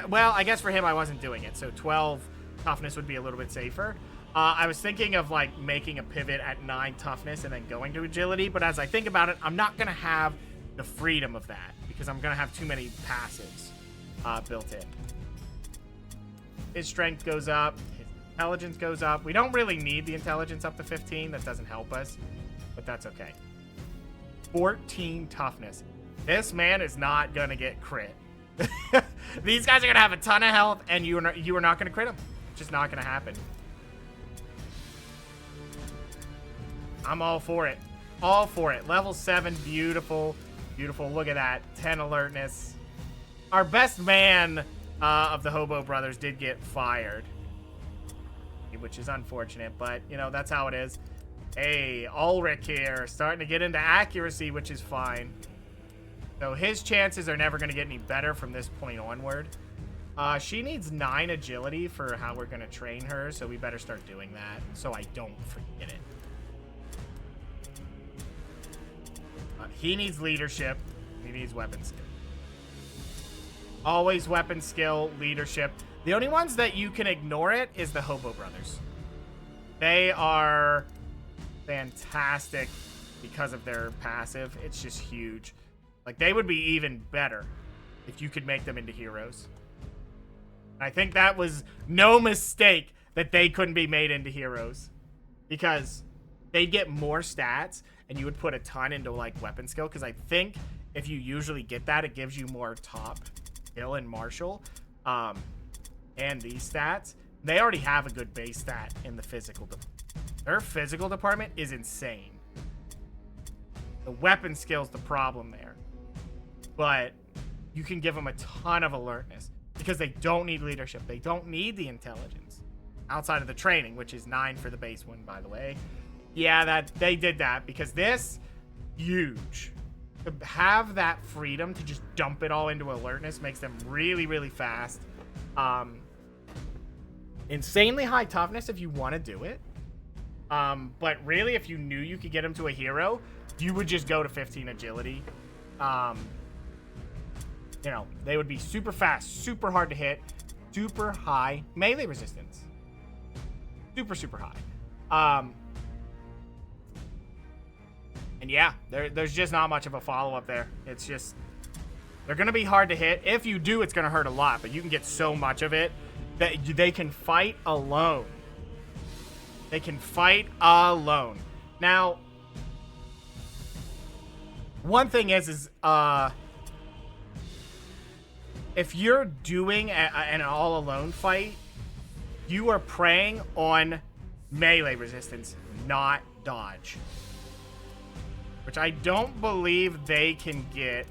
well, I guess for him I wasn't doing it. So 12 toughness would be a little bit safer. I was thinking of like making a pivot at 9 toughness and then going to agility. But as I think about it, I'm not going to have the freedom of that because I'm going to have too many passives built in. His strength goes up. His intelligence goes up. We don't really need the intelligence up to 15. That doesn't help us, but that's okay. 14 toughness. This man is not going to get crit. These guys are going to have a ton of health, and you are not going to crit them. It's just not going to happen. I'm all for it. All for it. Level 7, beautiful. Beautiful. Look at that. 10 alertness. Our best man of the Hobo Brothers did get fired, which is unfortunate, but, you know, that's how it is. Hey, Ulrich here, starting to get into accuracy, which is fine. So his chances are never going to get any better from this point onward. She needs 9 agility for how we're going to train her, so we better start doing that so I don't forget it. He needs leadership. He needs weapon skill. Always weapon skill, leadership. The only ones that you can ignore it is the Hobo Brothers. They are fantastic because of their passive. It's just huge. Like, they would be even better if you could make them into heroes. I think that was no mistake that they couldn't be made into heroes. Because they'd get more stats, and you would put a ton into, like, weapon skill. Because I think if you usually get that, it gives you more top skill and martial. And these stats, they already have a good base stat in the physical. Their physical department is insane. The weapon skill's the problem there. But you can give them a ton of alertness because they don't need leadership. They don't need the intelligence outside of the training, which is 9 for the base one, by the way. Yeah, that they did that because this, huge. To have that freedom to just dump it all into alertness makes them really, really fast. Insanely high toughness if you want to do it. But really, if you knew you could get them to a hero, you would just go to 15 agility. You know, they would be super fast, super hard to hit, super high melee resistance. Super, super high. And yeah, there's just not much of a follow-up there. It's just, they're going to be hard to hit. If you do, it's going to hurt a lot, but you can get so much of it that they can fight alone. They can fight alone. Now, one thing is if you're doing an all-alone fight, you are preying on melee resistance, not dodge. Which I don't believe they can get.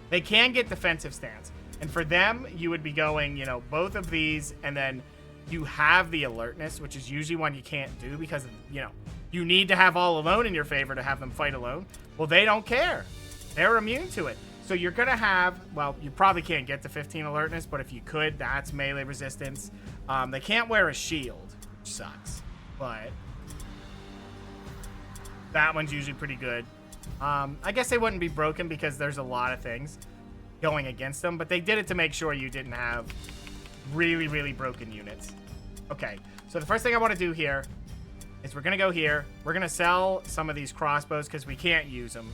They can get defensive stance. And for them, you would be going, you know, both of these, and then you have the alertness, which is usually one you can't do because, you know, you need to have all alone in your favor to have them fight alone. Well, they don't care. They're immune to it. So you're going to have, well, you probably can't get to 15 alertness, but if you could, that's melee resistance. They can't wear a shield, which sucks, but that one's usually pretty good. I guess they wouldn't be broken because there's a lot of things going against them, but they did it to make sure you didn't have really, really broken units. Okay, so the first thing I want to do here is we're going to go here. We're going to sell some of these crossbows because we can't use them.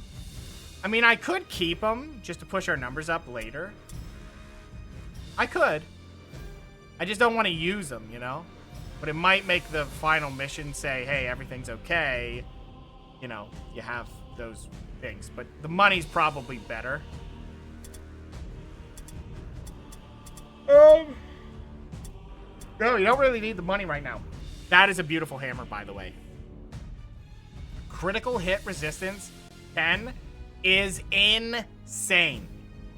I mean, I could keep them just to push our numbers up later. I could. I just don't want to use them, you know? But it might make the final mission say, hey, everything's okay. You know, you have those things. But the money's probably better. No, you don't really need the money right now. That is a beautiful hammer, by the way. Critical hit resistance 10 is insane.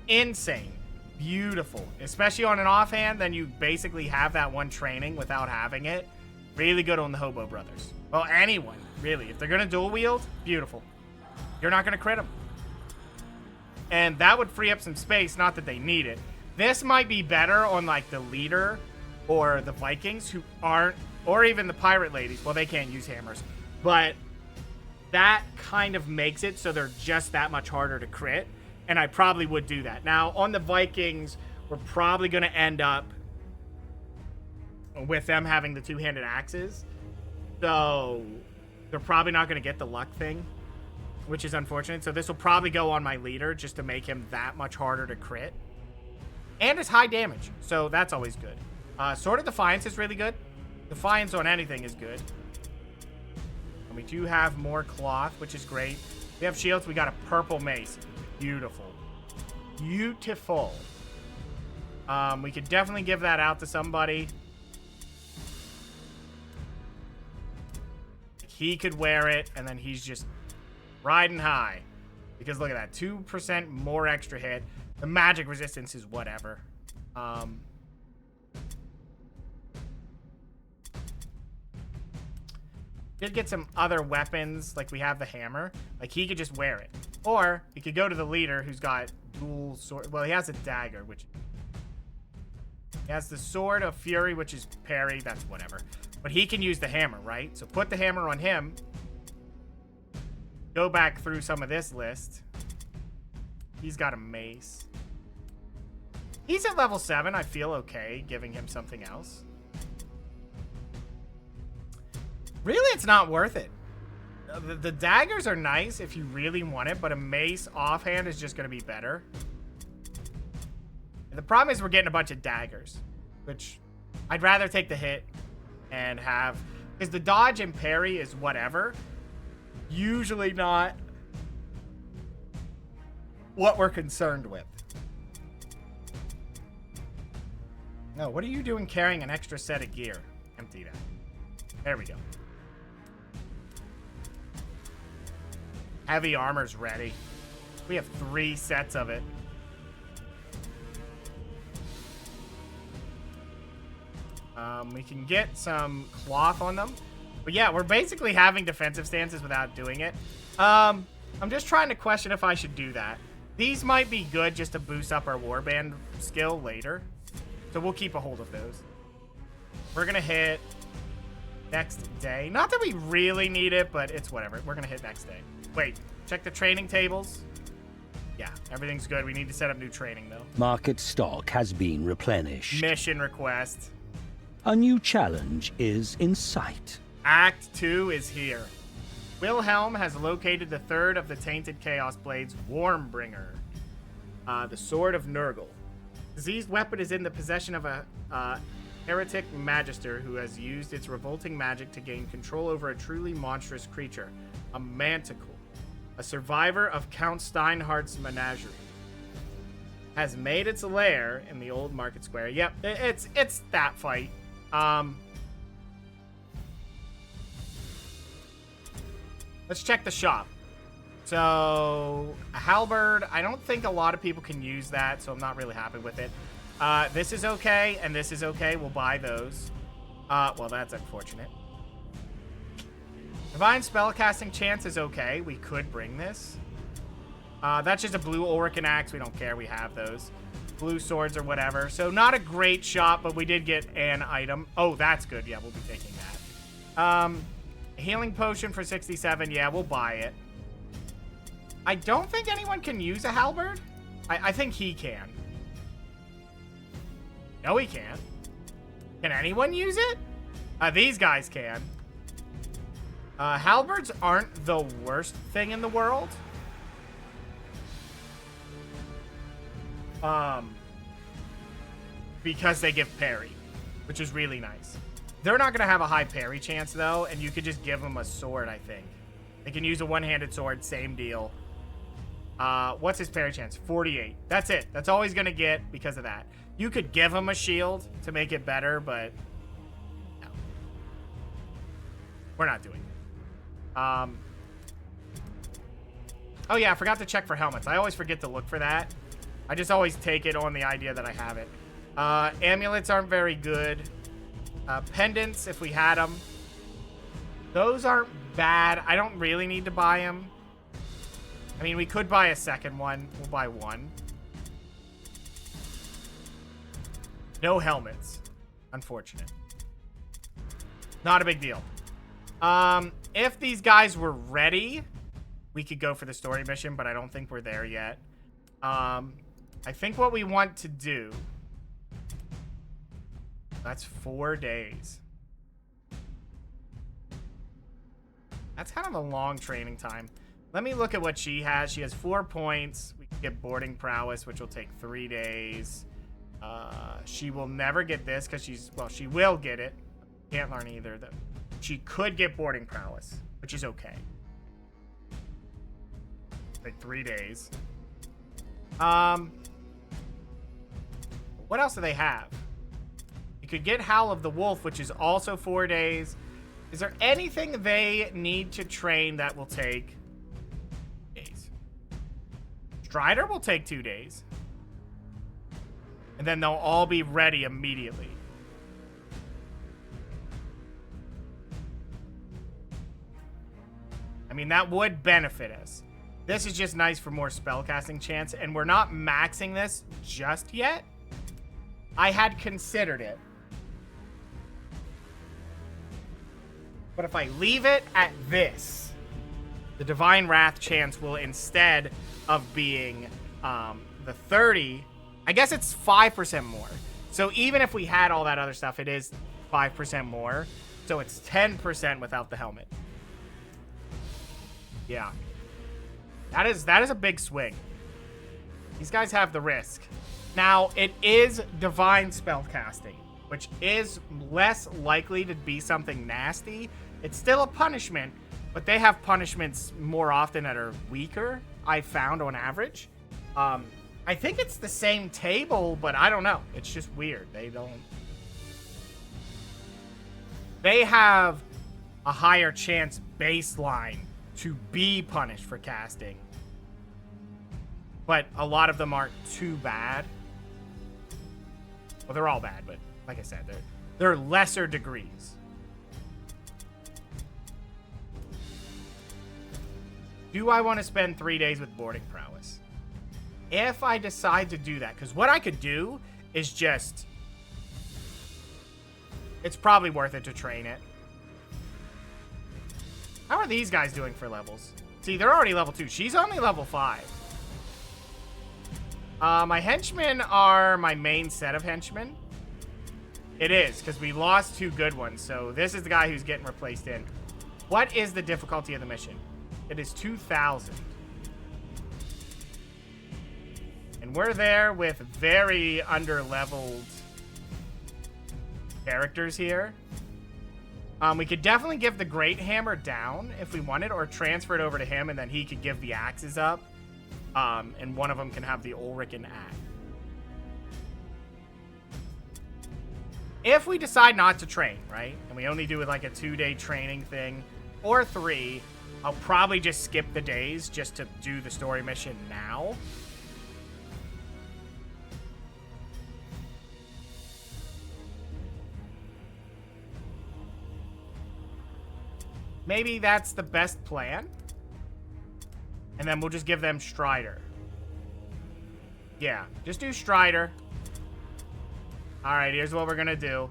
Insane. Beautiful. Especially on an offhand, then you basically have that one training without having it. Really good on the Hobo Brothers. Well, anyone, really. If they're going to dual wield, beautiful. You're not going to crit them. And that would free up some space, not that they need it. This might be better on, like, the leader or the Vikings who aren't, or even the pirate ladies. Well, they can't use hammers. But that kind of makes it so they're just that much harder to crit. And I probably would do that. Now, on the Vikings, we're probably going to end up with them having the two-handed axes. So they're probably not going to get the luck thing, which is unfortunate. So this will probably go on my leader just to make him that much harder to crit. And it's high damage, so that's always good. Sword of Defiance is really good. Defiance on anything is good. And we do have more cloth, which is great. We have shields. We got a purple mace. Beautiful. Beautiful. We could definitely give that out to somebody. He could wear it, and then he's just riding high. Because look at that. 2% more extra hit. The magic resistance is whatever. Did get some other weapons, like we have the hammer. Like, he could just wear it. Or, he could go to the leader who's got dual sword. Well, he has a dagger, which... He has the Sword of Fury, which is parry. That's whatever. But he can use the hammer, right? So put the hammer on him. Go back through some of this list. He's got a mace. He's at level 7. I feel okay giving him something else. Really, it's not worth it. The daggers are nice if you really want it, but a mace offhand is just going to be better. And the problem is we're getting a bunch of daggers, which I'd rather take the hit and have... Because the dodge and parry is whatever. Usually not what we're concerned with. No, what are you doing carrying an extra set of gear? Empty that. There we go. Heavy armor's ready. We have 3 sets of it. We can get some cloth on them. But yeah, we're basically having defensive stances without doing it. I'm just trying to question if I should do that. These might be good just to boost up our warband skill later. So we'll keep a hold of those. We're going to hit next day. Not that we really need it, but it's whatever. We're going to hit next day. Wait, check the training tables. Yeah, everything's good. We need to set up new training, though. Market stock has been replenished. Mission request. A new challenge is in sight. Act 2 is here. Wilhelm has located the third of the Tainted Chaos Blades, Wormbringer, the Sword of Nurgle. Diseased weapon is in the possession of a heretic magister who has used its revolting magic to gain control over a truly monstrous creature, a Manticore, a survivor of Count Steinhardt's menagerie. Has made its lair in the old market square. Yep, it's that fight. Let's check the shop. So, a halberd, I don't think a lot of people can use that, so I'm not really happy with it. This is okay, and this is okay. We'll buy those. Well, that's unfortunate. Divine spellcasting chance is okay. We could bring this. That's just a blue Orican axe. We don't care. We have those. Blue swords or whatever. So, not a great shop, but we did get an item. Oh, that's good. Yeah, we'll be taking that. Healing potion for 67. Yeah, we'll buy it. I don't think anyone can use a halberd. I think he can. No, he can't. Can anyone use it? These guys can. Halberds aren't the worst thing in the world. Because they give parry, which is really nice. They're not going to have a high parry chance, though, and you could just give them a sword, I think. They can use a one-handed sword, same deal. What's his parry chance? 48. That's it. That's all he's going to get because of that. You could give him a shield to make it better, but no. We're not doing it. Oh, yeah, I forgot to check for helmets. I always forget to look for that. I just always take it on the idea that I have it. Amulets aren't very good. Pendants, if we had them. Those aren't bad. I don't really need to buy them. I mean, we could buy a second one. We'll buy one. No helmets. Unfortunate. Not a big deal. If these guys were ready, we could go for the story mission, but I don't think we're there yet. I think what we want to do... That's 4 days. That's kind of a long training time. Let me look at what she has. She has 4 points. We can get boarding prowess, which will take 3 days. She will never get this because she's... Well, she will get it. Can't learn either, though. She could get boarding prowess, which is okay. Like 3 days. What else do they have? You could get Howl of the Wolf, which is also 4 days. Is there anything they need to train that will take days? Strider will take 2 days. And then they'll all be ready immediately. I mean, that would benefit us. This is just nice for more spellcasting chance, and we're not maxing this just yet. I had considered it. But if I leave it at this, the Divine Wrath chance will, instead of being the 30, I guess it's 5% more. So even if we had all that other stuff, it is 5% more. So it's 10% without the helmet. Yeah. That is a big swing. These guys have the risk. Now, it is divine spellcasting, which is less likely to be something nasty. It's still a punishment, but they have punishments more often that are weaker, I found on average. I think it's the same table, but I don't know. It's just weird. They have a higher chance baseline to be punished for casting. But a lot of them aren't too bad. Well, they're all bad, but like I said, they're lesser degrees. Do I want to spend 3 days with boarding prowess? If I decide to do that, because what I could do is just... It's probably worth it to train it. How are these guys doing for levels? See, they're already level 2. She's only level 5. My henchmen are my main set of henchmen. It is, because we lost 2 good ones. So this is the guy who's getting replaced in. What is the difficulty of the mission? It is 2,000. And we're there with very under-leveled characters here. We could definitely give the Great Hammer down if we wanted, or transfer it over to him, and then he could give the axes up. And one of them can have the Ulrican axe. If we decide not to train, right, and we only do it like a 2-day training thing, or 3, I'll probably just skip the days just to do the story mission now. Maybe that's the best plan. And then we'll just give them Strider. Yeah, just do Strider. Alright, here's what we're gonna do.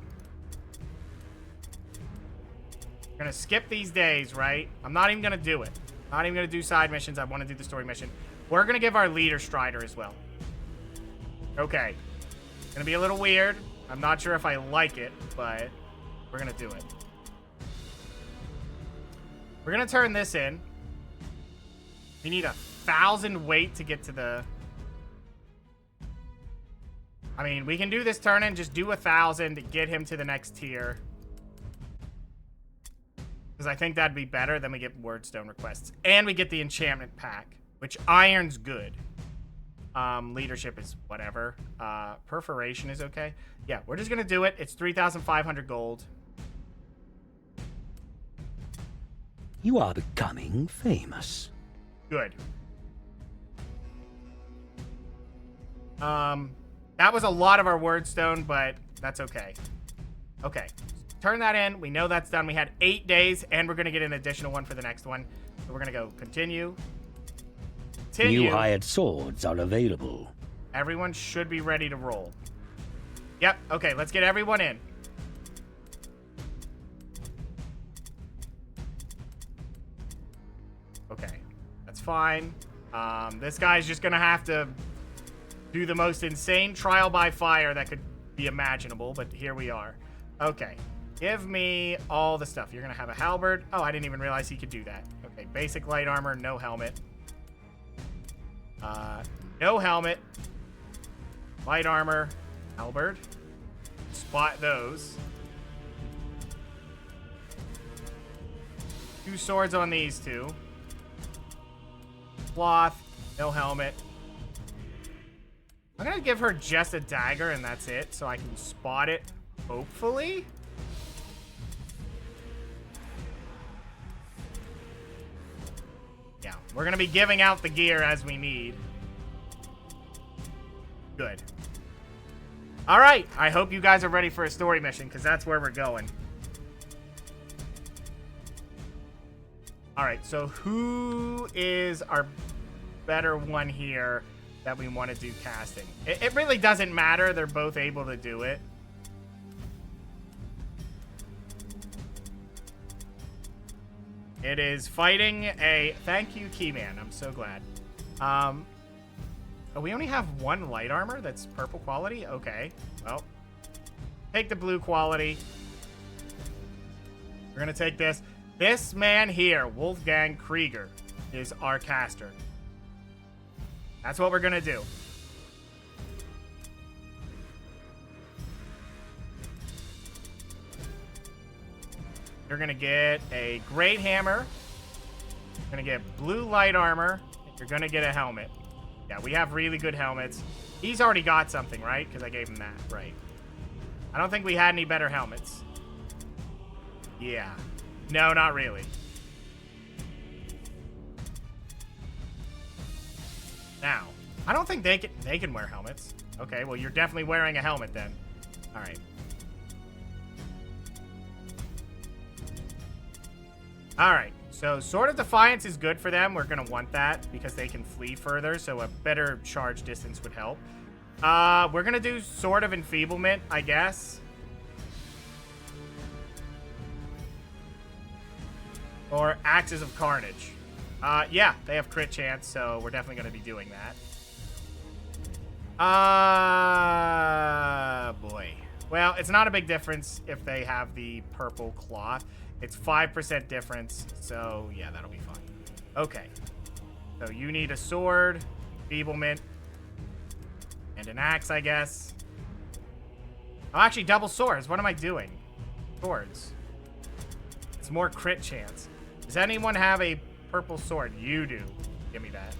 We're gonna skip these days, right? I'm not even gonna do it. Not even gonna do side missions. I want to do the story mission. We're gonna give our leader Strider as well. Okay. It's gonna be a little weird. I'm not sure if I like it, but we're gonna do it. We're gonna turn this in. We need 1,000 weight to get to the... I mean, we can do this turn in, just do 1,000 to get him to the next tier. Because I think that'd be better. Then we get Wordstone requests. And we get the enchantment pack, which Iron's good. Leadership is whatever. Perforation is okay. Yeah, we're just gonna do it. It's 3,500 gold. You are becoming famous. Good. That was a lot of our Wordstone, but that's okay. Okay. Turn that in. We know that's done. We had 8 days, and we're going to get an additional one for the next one. So we're going to go continue. Continue. New hired swords are available. Everyone should be ready to roll. Yep. Okay, let's get everyone in. Okay. That's fine. This guy's just going to have to do the most insane trial by fire that could be imaginable, but here we are. Okay. Give me all the stuff. You're going to have a halberd. Oh, I didn't even realize he could do that. Okay, basic light armor, no helmet. No helmet. Light armor, halberd. Spot those. 2 swords on these 2. Cloth, no helmet. I'm gonna give her just a dagger and that's it, so I can spot it, hopefully. Yeah, we're gonna be giving out the gear as we need. Good. All right, I hope you guys are ready for a story mission, because that's where we're going. All right, so who is our better one here that we want to do casting? It really doesn't matter. They're both able to do it. It is fighting a... Thank you, Keyman. I'm so glad. Oh, we only have one light armor that's purple quality? Okay. Well, take the blue quality. We're going to take this. This man here, Wolfgang Krieger, is our caster. That's what we're going to do. You're going to get a great hammer. You're going to get blue light armor. You're going to get a helmet. Yeah, we have really good helmets. He's already got something, right? Because I gave him that, right? I don't think we had any better helmets. Yeah. No, not really. Now, I don't think they can wear helmets. Okay, well, you're definitely wearing a helmet then. All right. All right. So, Sword of Defiance is good for them. We're going to want that because they can flee further, so a better charge distance would help. We're going to do Sword of Enfeeblement, I guess. Or Axes of Carnage. Yeah, they have crit chance, so we're definitely going to be doing that. Boy. Well, it's not a big difference if they have the purple cloth. It's 5% difference, so yeah, that'll be fine. Okay. So you need a sword, enfeeblement, and an axe, I guess. Oh, actually, double swords. What am I doing? Swords. It's more crit chance. Does anyone have a purple sword? You do. Give me that.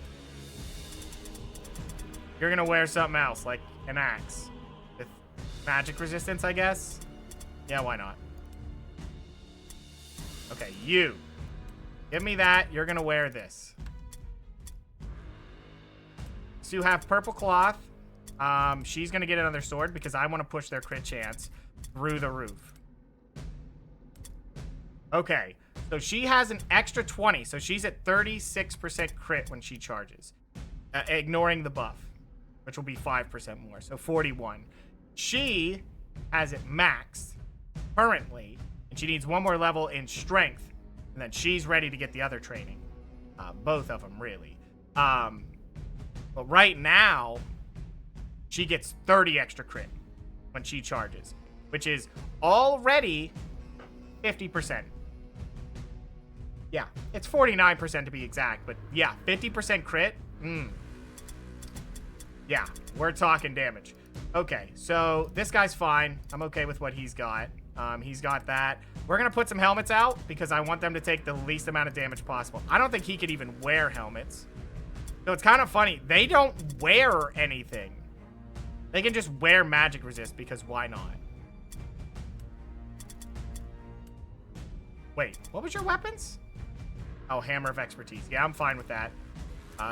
You're gonna wear something else, like an axe. With magic resistance, I guess? Yeah, why not? Okay, you. Give me that. You're gonna wear this. So you have purple cloth. She's gonna get another sword because I want to push their crit chance through the roof. Okay. So she has an extra 20, so she's at 36% crit when she charges, ignoring the buff, which will be 5% more, so 41. She has it maxed currently, and she needs one more level in strength, and then she's ready to get the other training. Both of them, really. But right now, she gets 30 extra crit when she charges, which is already 50%. Yeah, it's 49% to be exact, but yeah, 50% crit. Yeah, we're talking damage. Okay, so this guy's fine. I'm okay with what he's got. He's got that. We're going to put some helmets out because I want them to take the least amount of damage possible. I don't think he could even wear helmets. So it's kind of funny. They don't wear anything. They can just wear magic resist because why not? Wait, what was your weapons? Oh, Hammer of Expertise. Yeah, I'm fine with that.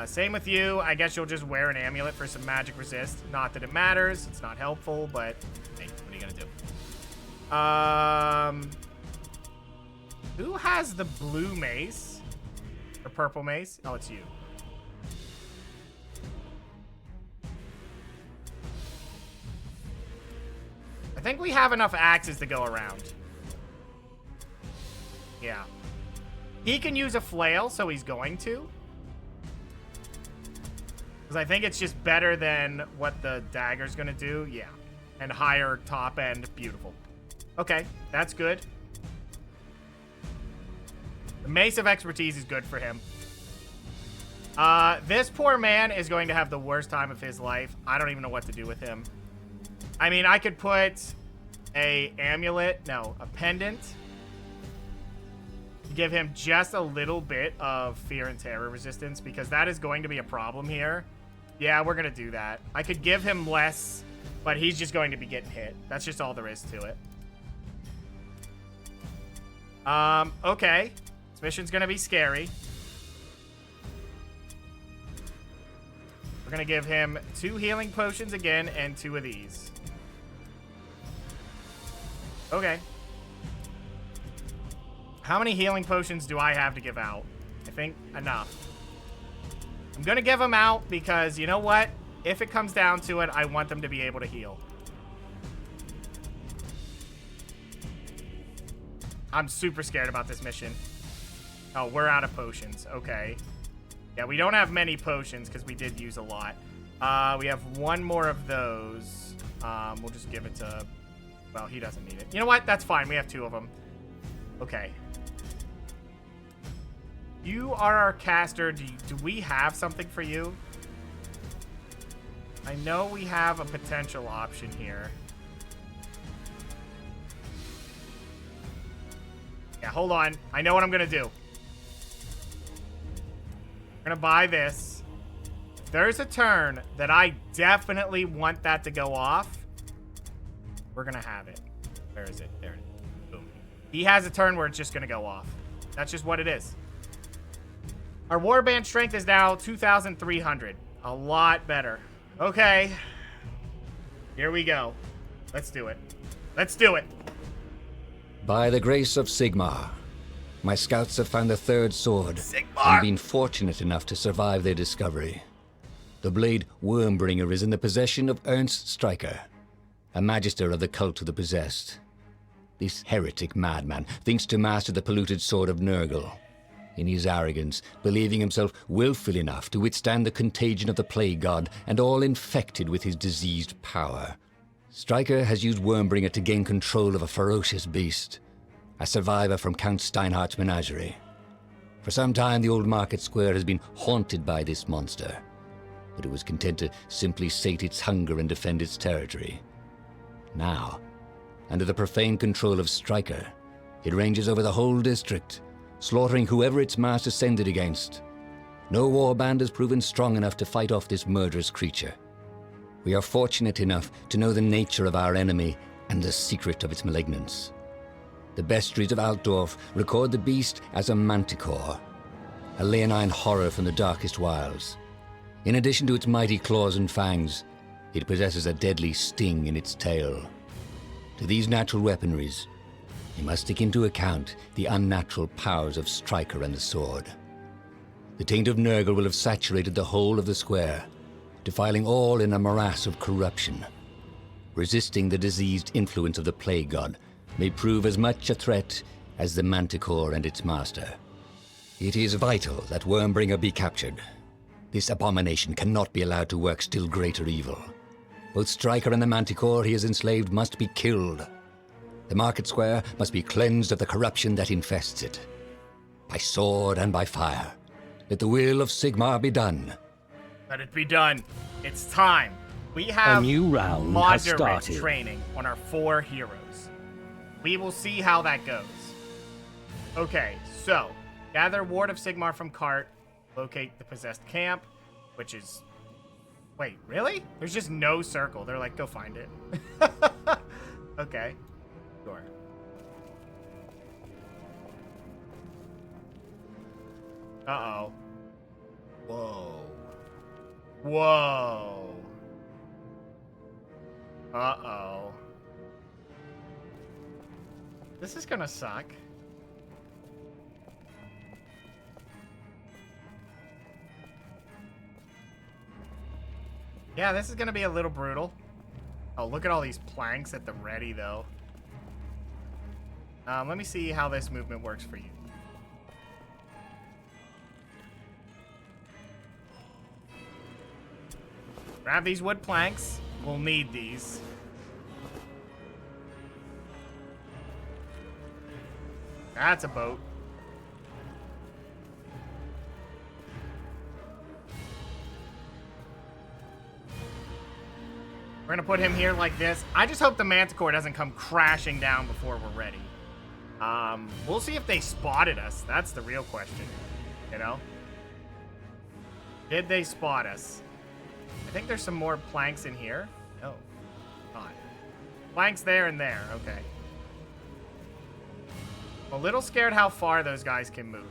Same with you. I guess you'll just wear an amulet for some magic resist. Not that it matters. It's not helpful, but hey, what are you gonna do? Who has the blue mace? Or purple mace? Oh, it's you. I think we have enough axes to go around. Yeah. He can use a flail, so he's going to. Because I think it's just better than what the dagger's going to do. Yeah. And higher top end. Beautiful. Okay, that's good. The Mace of Expertise is good for him. This poor man is going to have the worst time of his life. I don't even know what to do with him. I mean, I could put a amulet. No, a pendant. Give him just a little bit of fear and terror resistance because that is going to be a problem here. Yeah, we're going to do that. I could give him less, but he's just going to be getting hit. That's just all there is to it. Okay. This mission's going to be scary. We're going to give him 2 healing potions again and 2 of these. Okay. How many healing potions do I have to give out? I think enough. I'm going to give them out because, you know what? If it comes down to it, I want them to be able to heal. I'm super scared about this mission. Oh, we're out of potions. Okay. Yeah, we don't have many potions because we did use a lot. We have one more of those. We'll just give it to... Well, he doesn't need it. You know what? That's fine. We have 2 of them. Okay. You are our caster. Do we have something for you? I know we have a potential option here. Yeah, hold on. I know what I'm going to do. I'm going to buy this. There's a turn that I definitely want that to go off. We're going to have it. Where is it? There it is. Boom. He has a turn where it's just going to go off. That's just what it is. Our warband strength is now 2,300. A lot better. Okay. Here we go. Let's do it. Let's do it. By the grace of Sigmar, my scouts have found the 3rd sword and been fortunate enough to survive their discovery. The blade Wormbringer is in the possession of Ernst Stryker, a magister of the cult of the possessed. This heretic madman thinks to master the polluted sword of Nurgle. In his arrogance, believing himself willful enough to withstand the contagion of the plague god and all infected with his diseased power. Stryker has used Wormbringer to gain control of a ferocious beast, a survivor from Count Steinhardt's menagerie. For some time, the old market square has been haunted by this monster, but it was content to simply sate its hunger and defend its territory. Now, under the profane control of Stryker, it ranges over the whole district, slaughtering whoever its master sends it against. No warband has proven strong enough to fight off this murderous creature. We are fortunate enough to know the nature of our enemy and the secret of its malignance. The bestiaries of Altdorf record the beast as a Manticore, a leonine horror from the darkest wilds. In addition to its mighty claws and fangs, it possesses a deadly sting in its tail. To these natural weaponries, you must take into account the unnatural powers of Stryker and the sword. The taint of Nurgle will have saturated the whole of the square, defiling all in a morass of corruption. Resisting the diseased influence of the plague god may prove as much a threat as the Manticore and its master. It is vital that Wormbringer be captured. This abomination cannot be allowed to work still greater evil. Both Stryker and the Manticore he has enslaved must be killed. The market square must be cleansed of the corruption that infests it. By sword and by fire, let the will of Sigmar be done. Let it be done. It's time. We have A new round has moderate started. training on our 4 heroes. We will see how that goes. Okay, so gather Ward of Sigmar from cart, locate the possessed camp, which is... Wait, really? There's just no circle. They're like, go find it. Okay, sure. Uh-oh. Whoa. Whoa. Uh-oh. This is gonna suck. Yeah, this is gonna be a little brutal. Oh, look at all these planks at the ready, though. Let me see how this movement works for you. Grab these wood planks. We'll need these. That's a boat. We're gonna put him here like this. I just hope the Manticore doesn't come crashing down before we're ready. We'll see if they spotted us. That's the real question, you know? Did they spot us? I think there's some more planks in here. No, not. Planks there and there, okay. I'm a little scared how far those guys can move.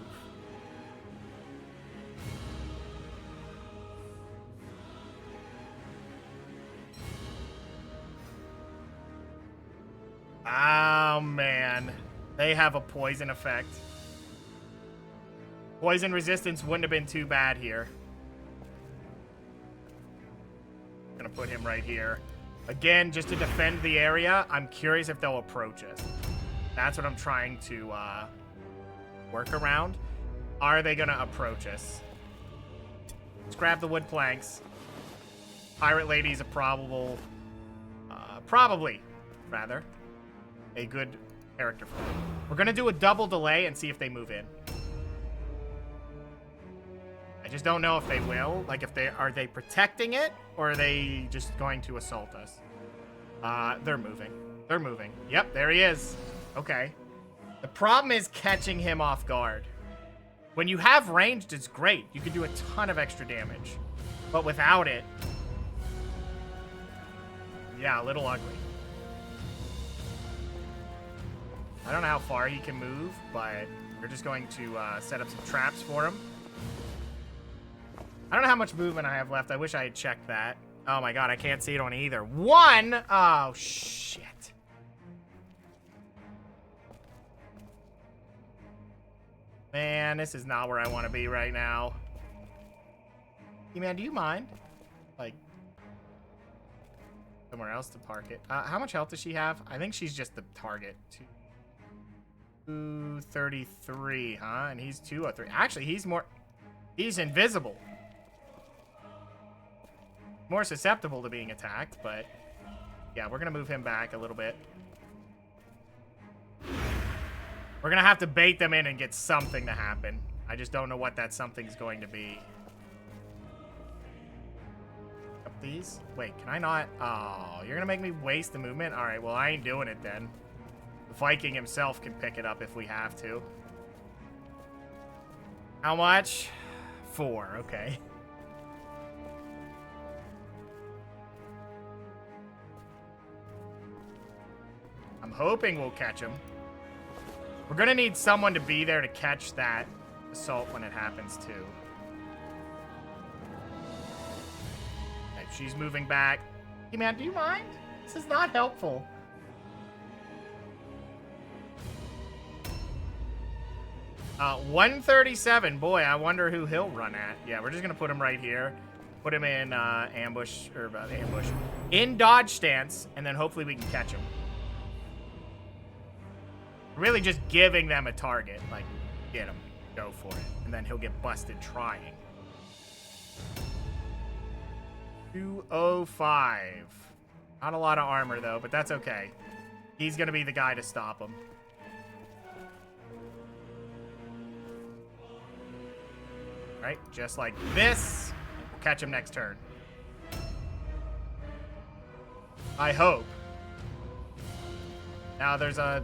Oh, man. They have a poison effect. Poison resistance wouldn't have been too bad here. Gonna put him right here. Again, just to defend the area, I'm curious if they'll approach us. That's what I'm trying to work around. Are they gonna approach us? Let's grab the wood planks. Pirate Lady's a probably, rather, a good character for them. We're gonna do a double delay and see if they move in. I just don't know if they will. Like, if are they protecting it, or are they just going to assault us? They're moving. They're moving. Yep, there he is. Okay. The problem is catching him off guard. When you have ranged, it's great. You can do a ton of extra damage. But without it, yeah, a little ugly. I don't know how far he can move, but we're just going to set up some traps for him. I don't know how much movement I have left. I wish I had checked that. Oh my god, I can't see it on either. One! Oh, shit. Man, this is not where I want to be right now. Hey, man, do you mind? Like, somewhere else to park it. How much health does she have? I think she's just the target. 233, huh? And he's 203. Actually, he's invisible. More susceptible to being attacked, but yeah, we're gonna move him back a little bit. We're gonna have to bait them in and get something to happen. I just don't know what that something's going to be. Up these? Wait, can I not? Oh, you're gonna make me waste the movement? All right, well, I ain't doing it then. The Viking himself can pick it up if we have to. How much? 4, okay. I'm hoping we'll catch him. We're gonna need someone to be there to catch that assault when it happens too. Okay, she's moving back. Hey man, do you mind? This is not helpful. Uh, 137. Boy, I wonder who he'll run at. Yeah, we're just gonna put him right here. Put him in ambush, or ambush. In dodge stance, and then hopefully we can catch him. Really just giving them a target. Like, get him. Go for it. And then he'll get busted trying. 205. Not a lot of armor, though, but that's okay. He's going to be the guy to stop him. Right? Just like this. We'll catch him next turn. I hope. Now, there's a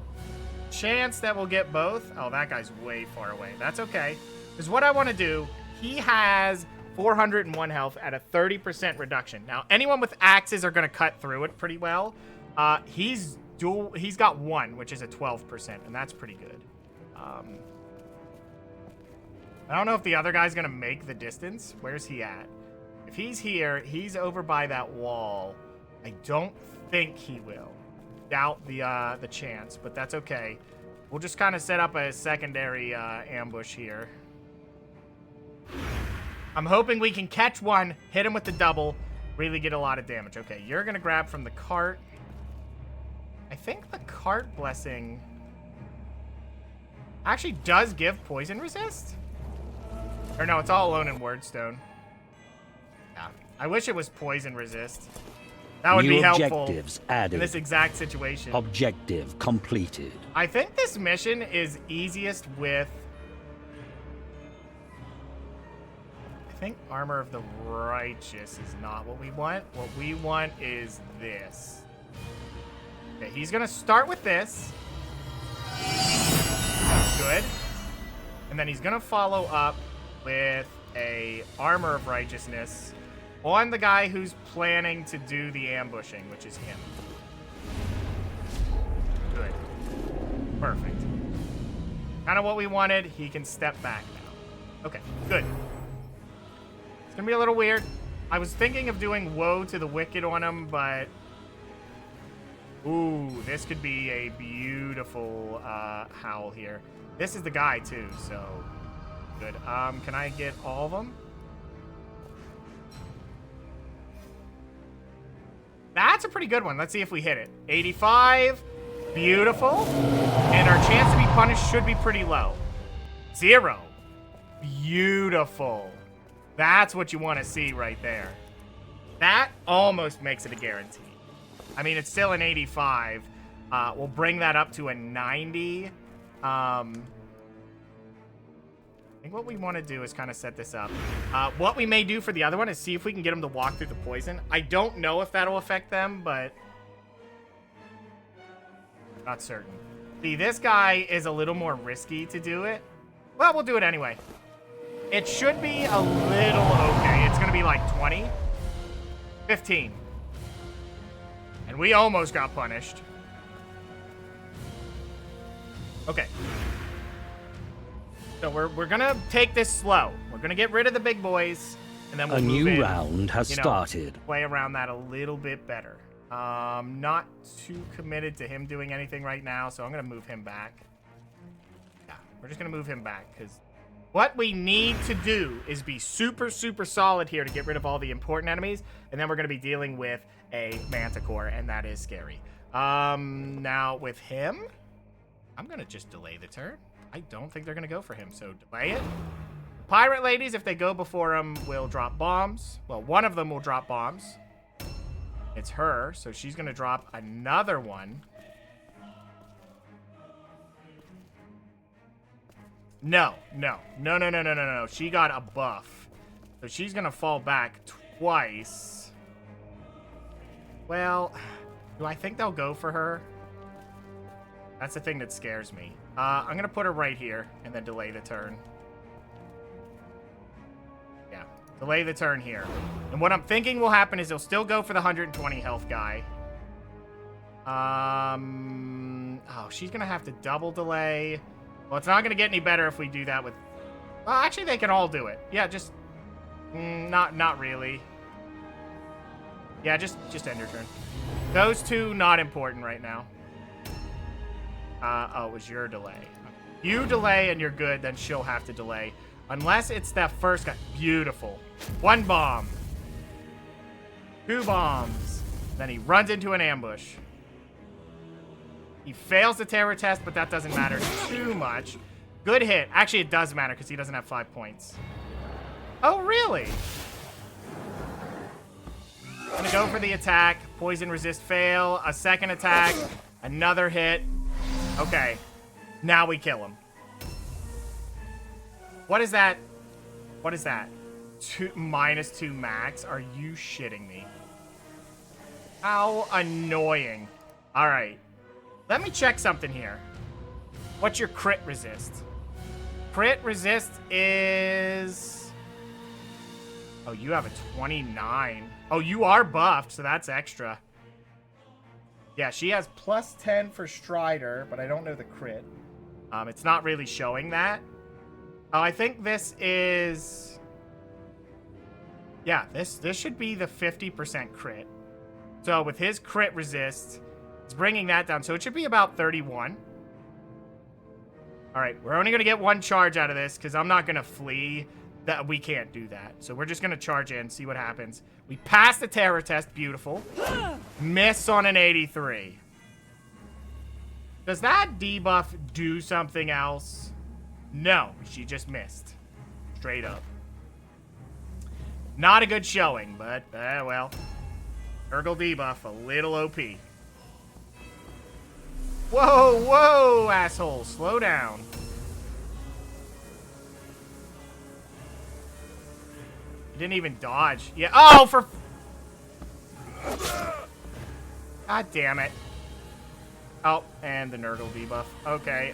chance that we'll get both. Oh, that guy's way far away. That's okay. Because what I want to do, he has 401 health at a 30% reduction. Now, anyone with axes are going to cut through it pretty well. He's got 1, which is a 12%, and that's pretty good. I don't know if the other guy's going to make the distance. Where's he at? If he's here, he's over by that wall. I don't think he will. Doubt the chance, but that's okay. We'll just kind of set up a secondary ambush here. I'm hoping we can catch one, hit him with the double, really get a lot of damage. Okay, you're gonna grab from the cart. I think the cart blessing actually does give poison resist. Or no, it's all alone in Wordstone. Yeah, I wish it was poison resist. That would be helpful objectives added. in this exact situation. Objective completed. I think this mission is easiest with... I think Armor of the Righteous is not what we want. What we want is this. Okay, he's going to start with this. Good. And then he's going to follow up with a Armor of Righteousness on the guy who's planning to do the ambushing, which is him. Good. Perfect. Kind of what we wanted. He can step back now. Okay, good. It's gonna be a little weird. I was thinking of doing Woe to the Wicked on him, but... Ooh, this could be a beautiful howl here. This is the guy, too, so... Good. Can I get all of them? That's a pretty good one. Let's see if we hit it. 85. Beautiful. And our chance to be punished should be pretty low. 0. Beautiful. That's what you want to see right there. That almost makes it a guarantee. I mean, it's still an 85. We'll bring that up to a 90. I think what we want to do is kind of set this up. What we may do for the other one is see if we can get them to walk through the poison. I don't know if that'll affect them, but not certain. See, this guy is a little more risky to do it. Well, we'll do it anyway. It should be a little okay. It's going to be like 20. 15. And we almost got punished. Okay. So we're going to take this slow. We're going to get rid of the big boys. And then we'll A move new in, round has started. play around that a little bit better. Not too committed to him doing anything right now, so I'm going to move him back. Yeah, we're just going to move him back, because what we need to do is be super, super solid here to get rid of all the important enemies, and then we're going to be dealing with a Manticore, and that is scary. Now, with him, I'm going to just delay the turn. I don't think they're going to go for him, so delay it. Pirate ladies, if they go before him, will drop bombs. Well, one of them will drop bombs. It's her, so she's going to drop another one. No. She got a buff. So she's going to fall back twice. Well, do I think they'll go for her? That's the thing that scares me. I'm going to put her right here and then delay the turn. Yeah, delay the turn here. And what I'm thinking will happen is they'll still go for the 120 health guy. Oh, she's going to have to double delay. Well, it's not going to get any better if we do that with... Well, actually, they can all do it. Yeah, just... Not really. Yeah, just end your turn. Those two, not important right now. Oh, it was your delay. You delay and you're good, then she'll have to delay. Unless it's that first guy. Beautiful. 1 bomb. 2 bombs. Then he runs into an ambush. He fails the terror test, but that doesn't matter too much. Good hit. Actually, it does matter because he doesn't have 5 points. Oh, really? Gonna go for the attack. Poison resist fail. A second attack. Another hit. Okay. Now we kill him. What is that? What is that? -2 max? Are you shitting me? How annoying. All right. Let me check something here. What's your crit resist? Crit resist is... Oh, you have a 29. Oh, you are buffed, so that's extra. Yeah, she has +10 for Strider, but I don't know the crit. It's not really showing that. Oh, I think this is... Yeah, this should be the 50% crit. So with his crit resist, it's bringing that down. So it should be about 31. All right, we're only going to get 1 charge out of this because I'm not going to flee. That we can't do that. So we're just going to charge in, see what happens. We pass the terror test. Beautiful. Miss on an 83. Does that debuff do something else? No, she just missed. Straight up. Not a good showing, but, well. Urgle debuff, a little OP. Whoa, asshole. Slow down. He didn't even dodge. Yeah. Oh, for... God damn it. Oh, and the Nurgle debuff. Okay,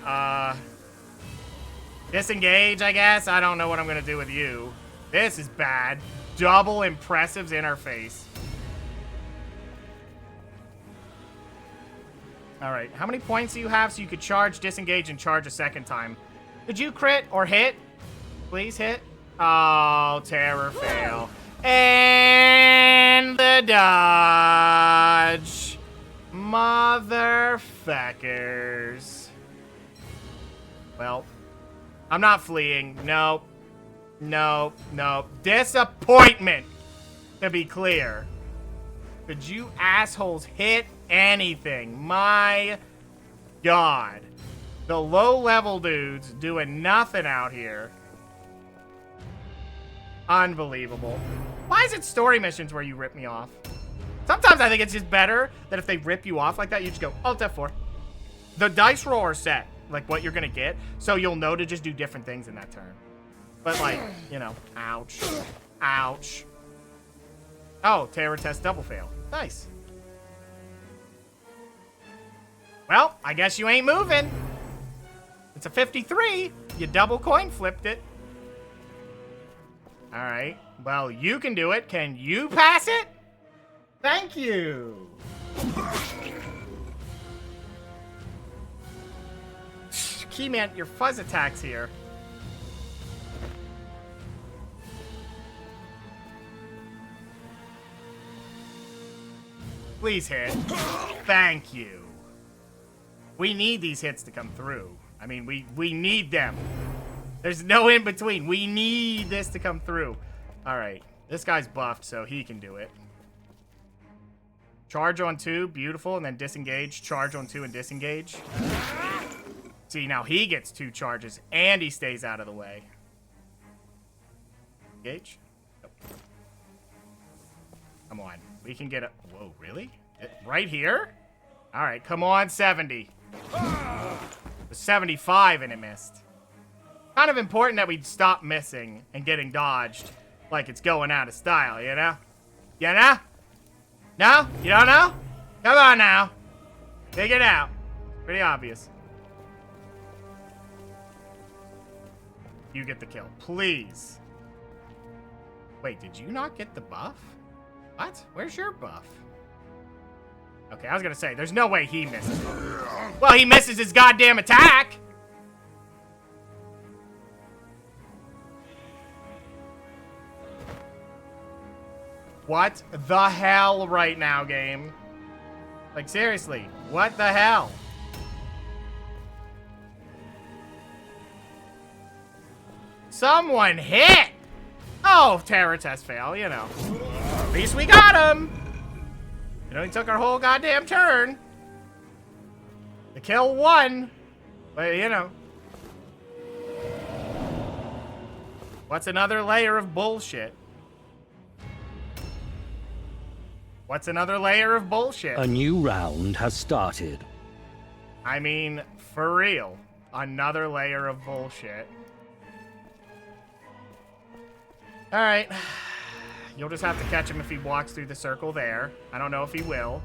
disengage, I guess. I don't know what I'm going to do with you. This is bad. Double impressives in our face. All right, how many points do you have so you could charge, disengage, and charge a second time? Could you crit or hit? Please hit. Oh, terror fail. And the dodge. Motherfuckers. Well, I'm not fleeing. Nope. Nope. Nope. Disappointment, to be clear. Could you assholes hit anything? My God. The low-level dudes doing nothing out here. Unbelievable. Why is it story missions where you rip me off? Sometimes I think it's just better that if they rip you off like that, you just go Alt F4. The dice roll are set, like what you're gonna get, so you'll know to just do different things in that turn. But like, you know, ouch. Ouch. Oh, terror test double fail. Nice. Well, I guess you ain't moving. It's a 53. You double coin flipped it. All right. Well, you can do it. Can you pass it? Thank you. Keyman, your fuzz attacks here. Please hit. Thank you. We need these hits to come through. I mean, we need them. There's no in between. We need this to come through. All right. This guy's buffed, so he can do it. Charge on 2, beautiful, and then disengage. Charge on 2 and disengage. See, now he gets 2 charges, and he stays out of the way. Engage. Nope. Come on. We can get a... Whoa, really? Right here? All right, come on, 70. The 75, and it missed. Kind of important that we stop missing and getting dodged like it's going out of style, you know? You know? No? You don't know? Come on now. Figure it out. Pretty obvious. You get the kill, please. Wait, did you not get the buff? What? Where's your buff? Okay, I was gonna say, there's no way he misses. Well, he misses his goddamn attack! What the hell right now, game? Like, seriously, what the hell? Someone hit! Oh, terror test fail, you know. At least we got him! It only took our whole goddamn turn. The kill won. But, you know. What's another layer of bullshit? What's another layer of bullshit? A new round has started. I mean, for real. Another layer of bullshit. Alright. You'll just have to catch him if he walks through the circle there. I don't know if he will.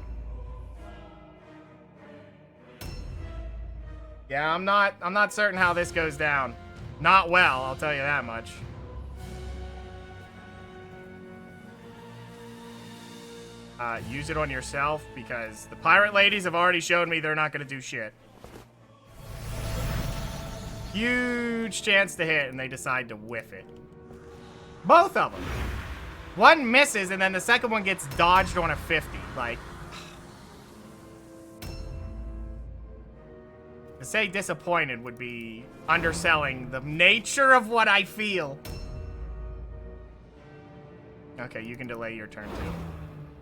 Yeah, I'm not certain how this goes down. Not well, I'll tell you that much. Use it on yourself because the pirate ladies have already shown me they're not going to do shit. Huge chance to hit, and they decide to whiff it. Both of them. One misses, and then the second one gets dodged on a 50. Like, to say disappointed would be underselling the nature of what I feel. Okay, you can delay your turn too.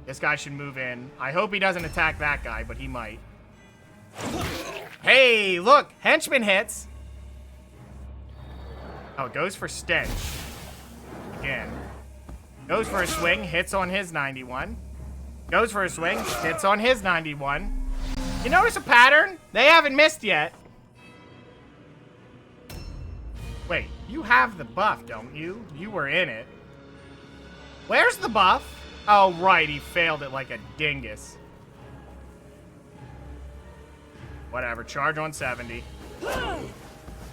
This guy should move in. I hope he doesn't attack that guy, but he might. Hey, look! Henchman hits! Oh, it goes for Stench. Again. Goes for a swing, hits on his 91. Goes for a swing, hits on his 91. You notice a pattern? They haven't missed yet. Wait, you have the buff, don't you? You were in it. Where's the buff? Oh, right, he failed it like a dingus. Whatever, charge on 70. Well,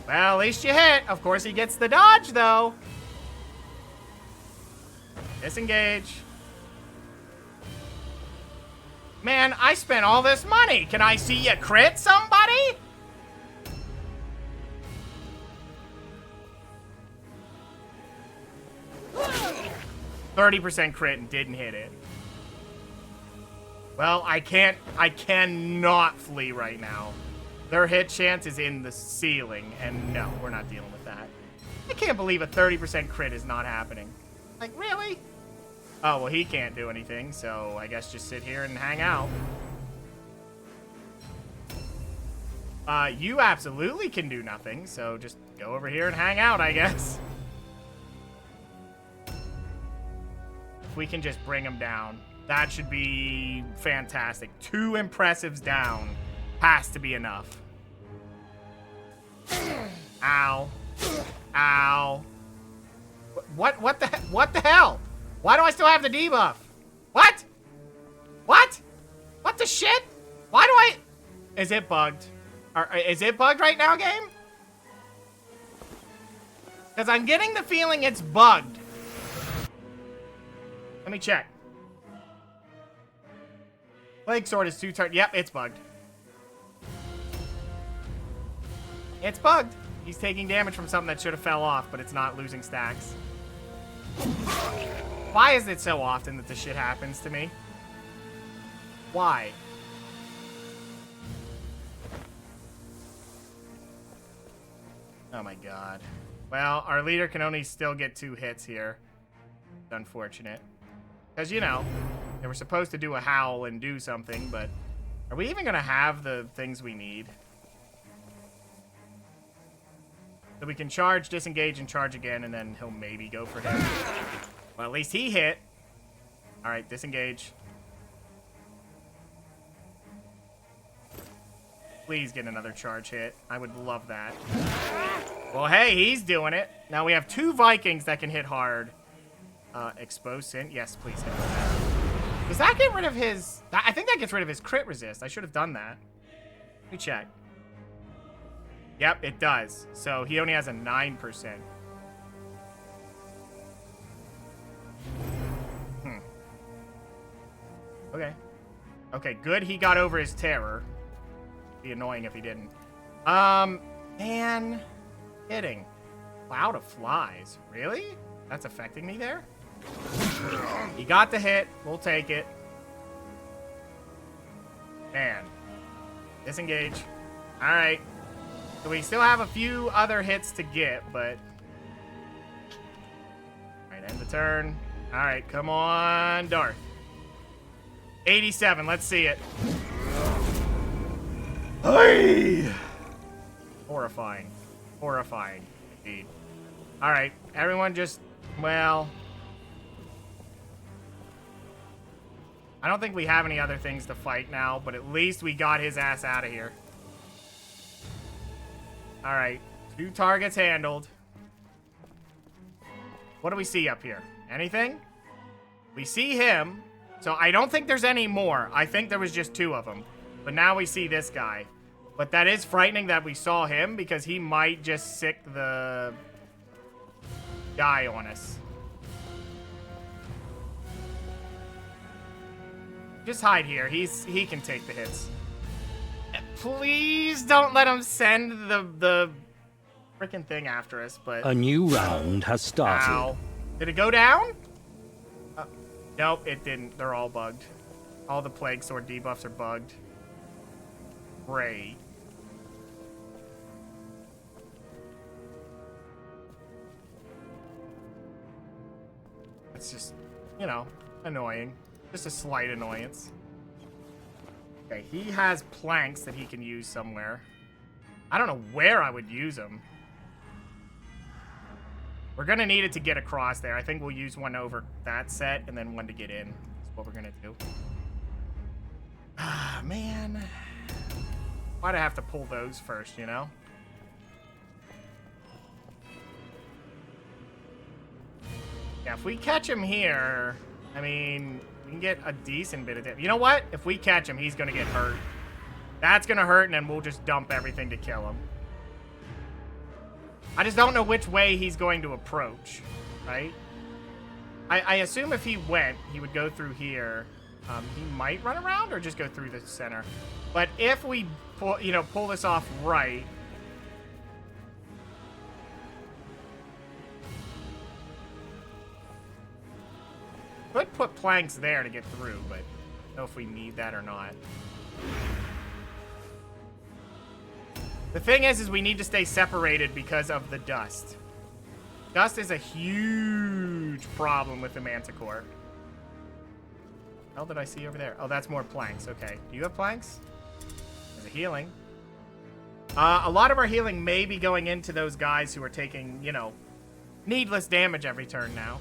at least you hit. Of course, he gets the dodge, though. Disengage. Man, I spent all this money. Can I see you crit somebody? %30 crit and didn't hit it. Well, I cannot flee right now. Their hit chance is in the ceiling, and no, we're not dealing with that. I can't believe a 30% crit is not happening. Like, really? Oh, well, he can't do anything, so I guess just sit here and hang out. You absolutely can do nothing, so just go over here and hang out, I guess. If we can just bring him down, that should be fantastic. 2 impressives down has to be enough. Ow. Ow. What the hell? Why do I still have the debuff? What? What? What the shit? Why do I... Is it bugged? Is it bugged right now, game? Because I'm getting the feeling it's bugged. Let me check. Plague Sword is 2 turns. Yep, it's bugged. It's bugged. He's taking damage from something that should have fell off, but it's not losing stacks. Why is it so often that this shit happens to me? Why? Oh my god. Well, our leader can only still get 2 hits here. It's unfortunate. Because, you know, they were supposed to do a howl and do something, but are we even going to have the things we need? So we can charge, disengage, and charge again, and then he'll maybe go for him. Well, at least he hit. All right, disengage. Please get another charge hit. I would love that. Well, hey, he's doing it. Now we have 2 Vikings that can hit hard. Expose Sin. Yes, please hit that. Does that get rid of his... I think that gets rid of his crit resist. I should have done that. Let me check. Yep, it does. So he only has a 9%. Okay. Okay, good. He got over his terror. Be annoying if he didn't. Man. Hitting. Cloud of flies. Really? That's affecting me there? He got the hit. We'll take it. Man. Disengage. Alright. So we still have a few other hits to get, but... Alright, end the turn. Alright, come on, Darth. 87, let's see it. Hey! Horrifying. Horrifying, indeed. Alright, everyone just... Well... I don't think we have any other things to fight now, but at least we got his ass out of here. Alright, 2 targets handled. What do we see up here? Anything? We see him, so I don't think there's any more. I think there was just 2 of them. But now we see this guy. But that is frightening that we saw him, because he might just sick the guy on us. Just hide here. He can take the hits. Please don't let him send the freaking thing after us, but... A new round has started. Ow. Did it go down? Nope, it didn't. They're all bugged. All the Plague Sword debuffs are bugged. Great. It's just, you know, annoying. Just a slight annoyance. Okay, he has planks that he can use somewhere. I don't know where I would use them. We're gonna need it to get across there. I think we'll use one over that set and then one to get in. That's what we're gonna do. Ah, man. Why'd I have to pull those first, you know? Yeah, if we catch him here, I mean, we can get a decent bit of damage. You know what? If we catch him, he's gonna get hurt. That's gonna hurt, and then we'll just dump everything to kill him. I just don't know which way he's going to approach, right? I assume if he went, he would go through here. He might run around or just go through the center. But if we pull this off right... Could put planks there to get through, but I don't know if we need that or not. The thing is we need to stay separated because of the dust. Dust is a huge problem with the Manticore. What the hell did I see over there? Oh, that's more planks. Okay. Do you have planks? There's a healing. A lot of our healing may be going into those guys who are taking, you know, needless damage every turn now.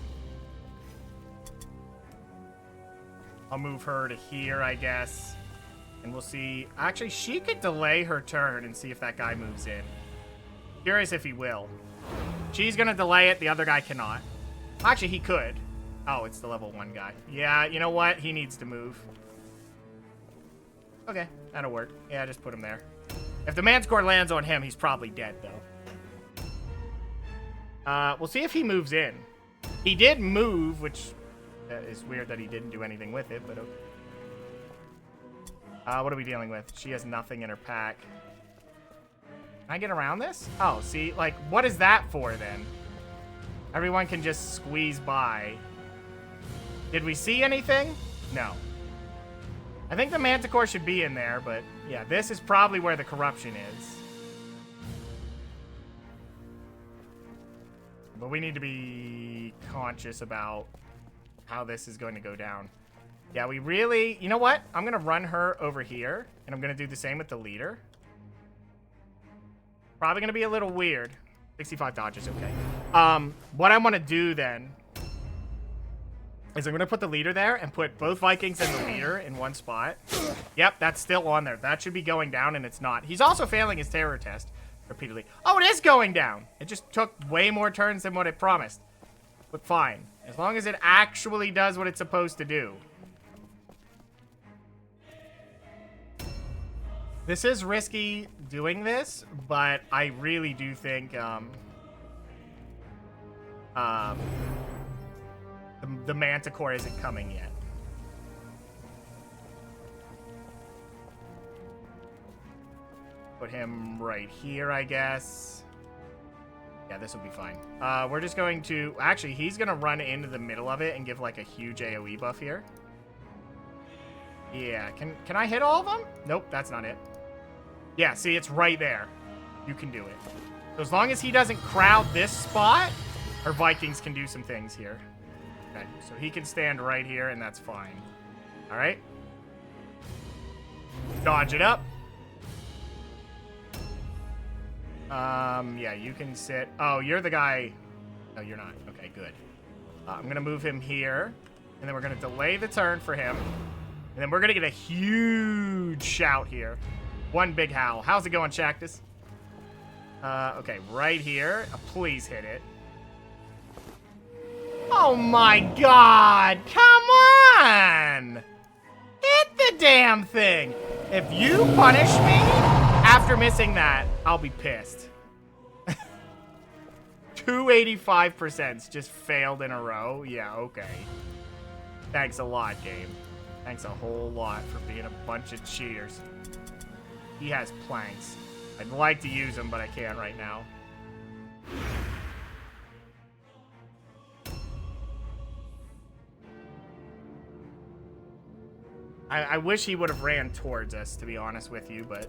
I'll move her to here, I guess. And we'll see. Actually, she could delay her turn and see if that guy moves in. Curious if he will. She's going to delay it. The other guy cannot. Actually, he could. Oh, it's the level 1 guy. Yeah, you know what? He needs to move. Okay, that'll work. Yeah, just put him there. If the Manticore lands on him, he's probably dead, though. We'll see if he moves in. He did move, which is weird that he didn't do anything with it, but okay. What are we dealing with? She has nothing in her pack. Can I get around this? Oh, see, like, what is that for, then? Everyone can just squeeze by. Did we see anything? No. I think the Manticore should be in there, but yeah, this is probably where the corruption is. But we need to be conscious about how this is going to go down. Yeah, we really... You know what? I'm going to run her over here, and I'm going to do the same with the leader. Probably going to be a little weird. 65 dodge is okay. What I want to do then is I'm going to put the leader there and put both Vikings and the leader in one spot. Yep, that's still on there. That should be going down, and it's not. He's also failing his terror test repeatedly. Oh, it is going down. It just took way more turns than what it promised. But fine. As long as it actually does what it's supposed to do. This is risky doing this, but I really do think the Manticore isn't coming yet. Put him right here, I guess. Yeah, this will be fine. We're just going to... Actually, he's going to run into the middle of it and give, like, a huge AoE buff here. Yeah, can I hit all of them? Nope, that's not it. Yeah, see, it's right there. You can do it. So as long as he doesn't crowd this spot, our Vikings can do some things here. Okay, so he can stand right here, and that's fine. All right. Dodge it up. Yeah, you can sit. Oh, you're the guy. No, you're not. Okay, good. I'm going to move him here, and then we're going to delay the turn for him. And then we're going to get a huge shout here. One big howl. How's it going, Shactus? Okay, right here. Please hit it. Oh my god! Come on! Hit the damn thing! If you punish me after missing that, I'll be pissed. 285% just failed in a row? Yeah, okay. Thanks a lot, game. Thanks a whole lot for being a bunch of cheaters. He has planks. I'd like to use them, but I can't right now. I wish he would have ran towards us, to be honest with you, but...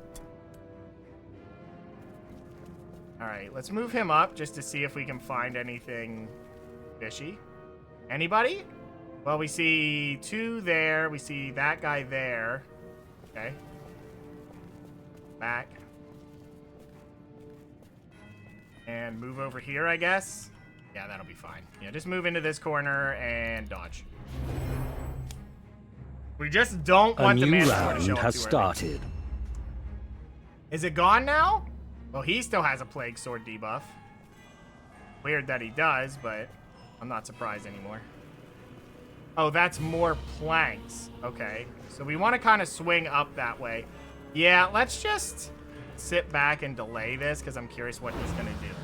Alright, let's move him up just to see if we can find anything fishy. Anybody? Well, we see 2 there. We see that guy there. Okay. Back. And move over here, I guess. Yeah, that'll be fine. Yeah, just move into this corner and dodge. We just don't want the Manticore to show up. A new round has started. Is it gone now? Well, he still has a Plague Sword debuff. Weird that he does, but I'm not surprised anymore. Oh, that's more planks. Okay, so we want to kind of swing up that way. Yeah, let's just sit back and delay this because I'm curious what he's going to do.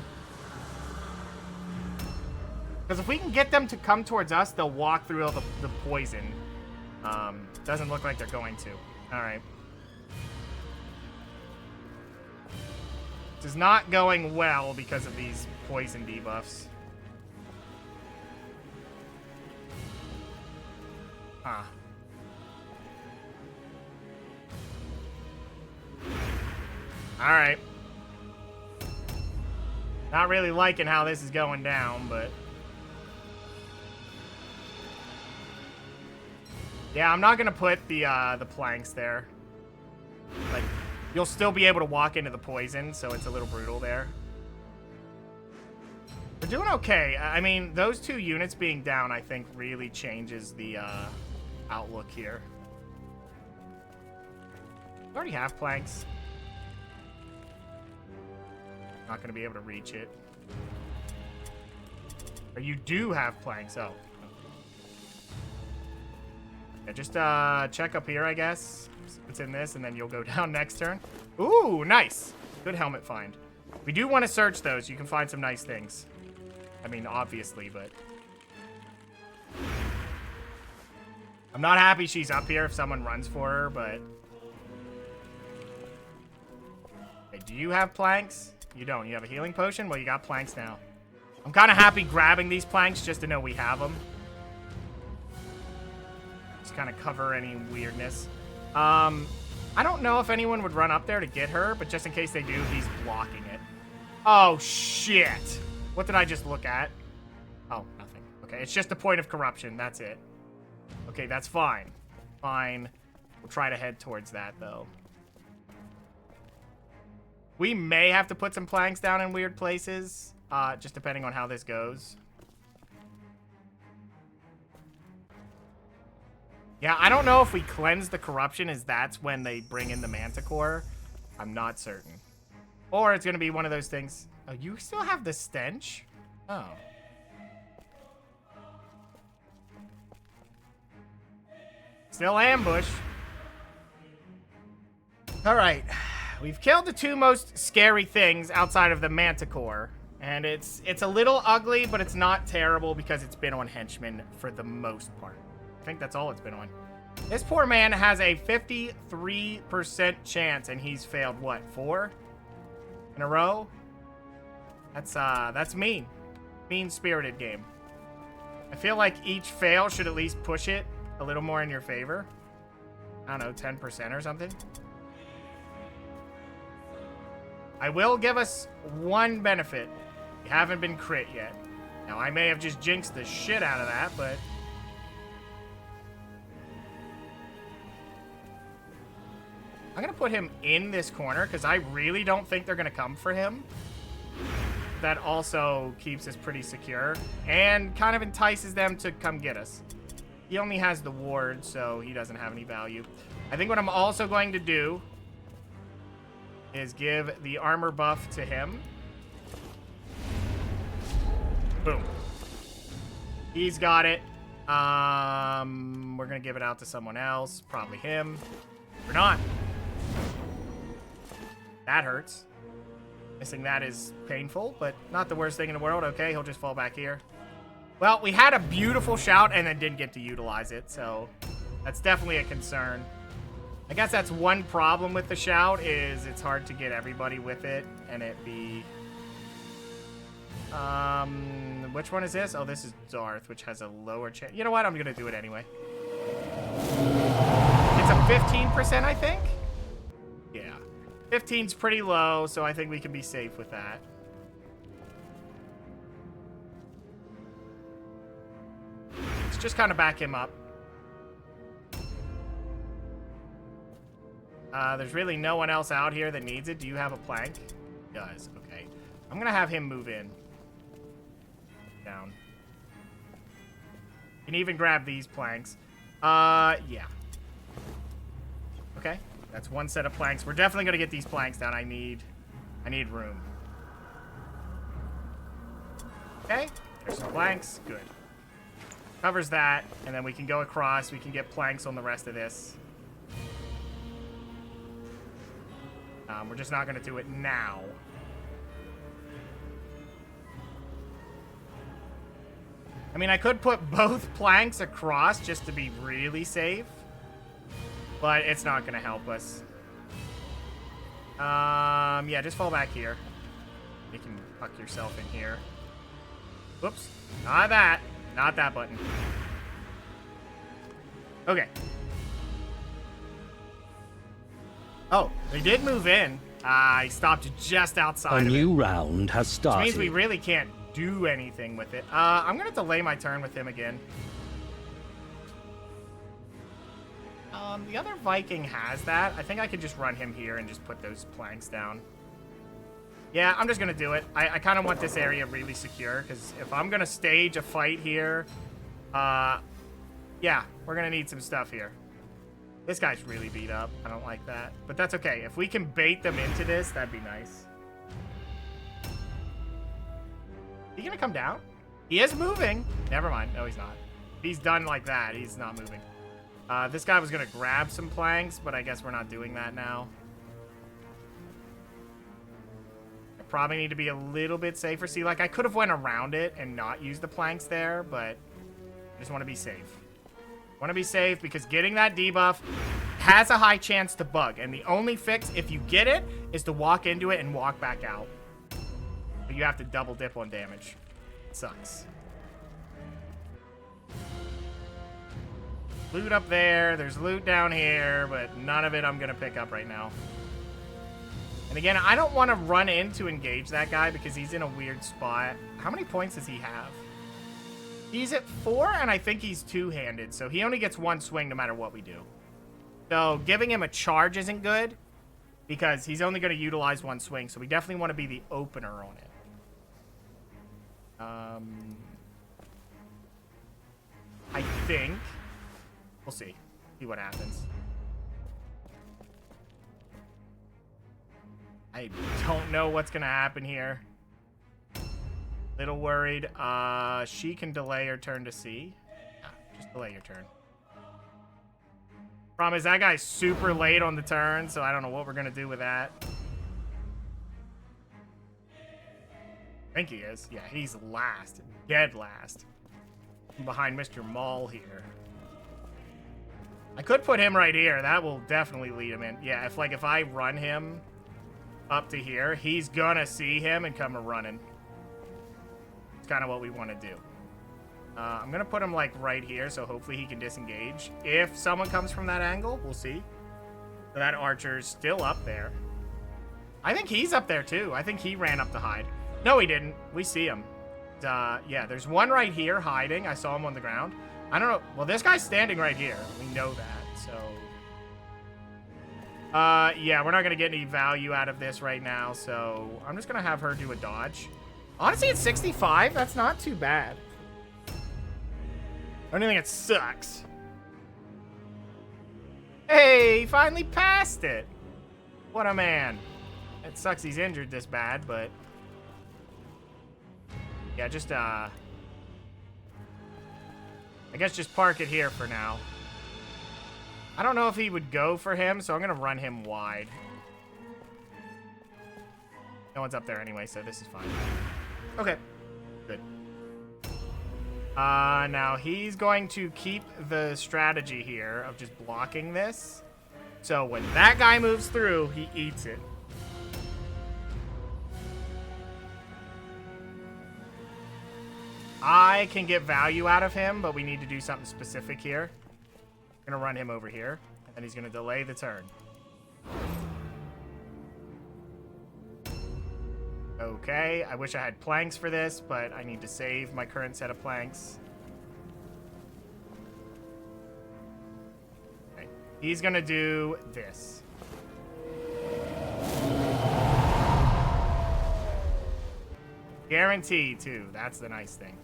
Because if we can get them to come towards us, they'll walk through all the poison. Doesn't look like they're going to. All right. This is not going well because of these poison debuffs. Huh. Alright. Not really liking how this is going down, but... Yeah, I'm not gonna put the planks there. Like, you'll still be able to walk into the poison, so it's a little brutal there. We're doing okay. I mean, those 2 units being down, I think, really changes the outlook here. We already have planks. Not going to be able to reach it. Or you do have planks. Oh. Yeah, just check up here, I guess. It's in this, and then you'll go down next turn. Ooh, nice. Good helmet find. We do want to search those. You can find some nice things. I mean, obviously, but... I'm not happy she's up here if someone runs for her, but... Hey, do you have planks? You don't. You have a healing potion? Well, you got planks now. I'm kind of happy grabbing these planks just to know we have them. Just kind of cover any weirdness. I don't know if anyone would run up there to get her, but just in case they do, he's blocking it. Oh, shit. What did I just look at? Oh, nothing. Okay, it's just a point of corruption. That's it. Okay, that's fine. Fine. We'll try to head towards that, though. We may have to put some planks down in weird places, just depending on how this goes. Yeah, I don't know if we cleanse the corruption, as that's when they bring in the Manticore. I'm not certain. Or it's going to be one of those things. Oh, you still have the stench? Oh. Still ambush. All right. We've killed the two most scary things outside of the Manticore. And it's a little ugly, but it's not terrible because it's been on henchmen for the most part. I think that's all it's been on. This poor man has a 53% chance, and he's failed, what, 4 in a row? That's mean. Mean-spirited game. I feel like each fail should at least push it a little more in your favor. I don't know, 10% or something. I will give us one benefit. We haven't been crit yet. Now, I may have just jinxed the shit out of that, but... I'm going to put him in this corner, because I really don't think they're going to come for him. That also keeps us pretty secure, and kind of entices them to come get us. He only has the ward, so he doesn't have any value. I think what I'm also going to do is give the armor buff to him. Boom. He's got it. We're going to give it out to someone else. Probably him. Or not. That hurts. Missing that is painful, but not the worst thing in the world. Okay, he'll just fall back here. Well, we had a beautiful shout and then didn't get to utilize it, so that's definitely a concern. I guess that's one problem with the shout, is it's hard to get everybody with it, and it be... which one is this? Oh, this is Darth, which has a lower chance. You know what? I'm going to do it anyway. It's a 15%, I think? Yeah. 15's pretty low, so I think we can be safe with that. Let's just kind of back him up. There's really no one else out here that needs it. Do you have a plank? He does. Okay. I'm going to have him move in. Down. You can even grab these planks. Yeah. Okay. That's one set of planks. We're definitely going to get these planks down. I need room. Okay. There's some planks. Good. Covers that. And then we can go across. We can get planks on the rest of this. We're just not going to do it now. I mean, I could put both planks across just to be really safe. But it's not going to help us. Yeah, just fall back here. You can tuck yourself in here. Whoops. Not that. Not that button. Okay. Oh, they did move in. I stopped just outside A of new it. round has Which started. means we really can't do anything with it. I'm going to delay my turn with him again. The other Viking has that. I think I could just run him here and just put those planks down. Yeah, I'm just going to do it. I kind of want this area really secure, because if I'm going to stage a fight here, Yeah, we're gonna need some stuff here. This guy's really beat up. I don't like that. But that's okay. If we can bait them into this, that'd be nice. He gonna come down? He is moving. Never mind. No, he's not. He's done like that. He's not moving. This guy was gonna grab some planks, but I guess we're not doing that now. I probably need to be a little bit safer. See, like, I could have went around it and not used the planks there, but I just want to be safe. Want to be safe because getting that debuff has a high chance to bug. And the only fix, if you get it, is to walk into it and walk back out. But you have to double dip on damage. It sucks. Loot up there. There's loot down here, but none of it I'm going to pick up right now. And again, I don't want to run in to engage that guy because he's in a weird spot. How many points does he have? He's at 4, and I think he's two-handed, so he only gets one swing no matter what we do. So giving him a charge isn't good because he's only going to utilize one swing, so we definitely want to be the opener on it. I think. We'll see. See what happens. I don't know what's going to happen here. Little worried. She can delay her turn to C. Yeah, just delay your turn. Problem is that guy's super late on the turn, so I don't know what we're going to do with that. I think he is. Yeah, he's last. Dead last. I'm behind Mr. Maul here. I could put him right here. That will definitely lead him in. Yeah, if I run him up to here, he's gonna see him and come running. It's kind of what we want to do. I'm gonna put him like right here, so hopefully he can disengage. If someone comes from that angle, we'll see. So that archer's still up there. I think he's up there too. I think he ran up to hide. No, he didn't. We see him. Yeah, there's one right here hiding. I saw him on the ground. I don't know. Well, this guy's standing right here. We know that, so... yeah, we're not going to get any value out of this right now, so I'm just going to have her do a dodge. Honestly, at 65, that's not too bad. I don't think it sucks. Hey, he finally passed it. What a man. It sucks he's injured this bad, but... yeah, just, I guess just park it here for now. I don't know if he would go for him, so I'm going to run him wide. No one's up there anyway, so this is fine. Okay. Good. Now he's going to keep the strategy here of just blocking this. So when that guy moves through, he eats it. I can get value out of him, but we need to do something specific here. I'm going to run him over here, and then he's going to delay the turn. Okay, I wish I had planks for this, but I need to save my current set of planks. Okay, he's going to do this. Guaranteed, too. That's the nice thing.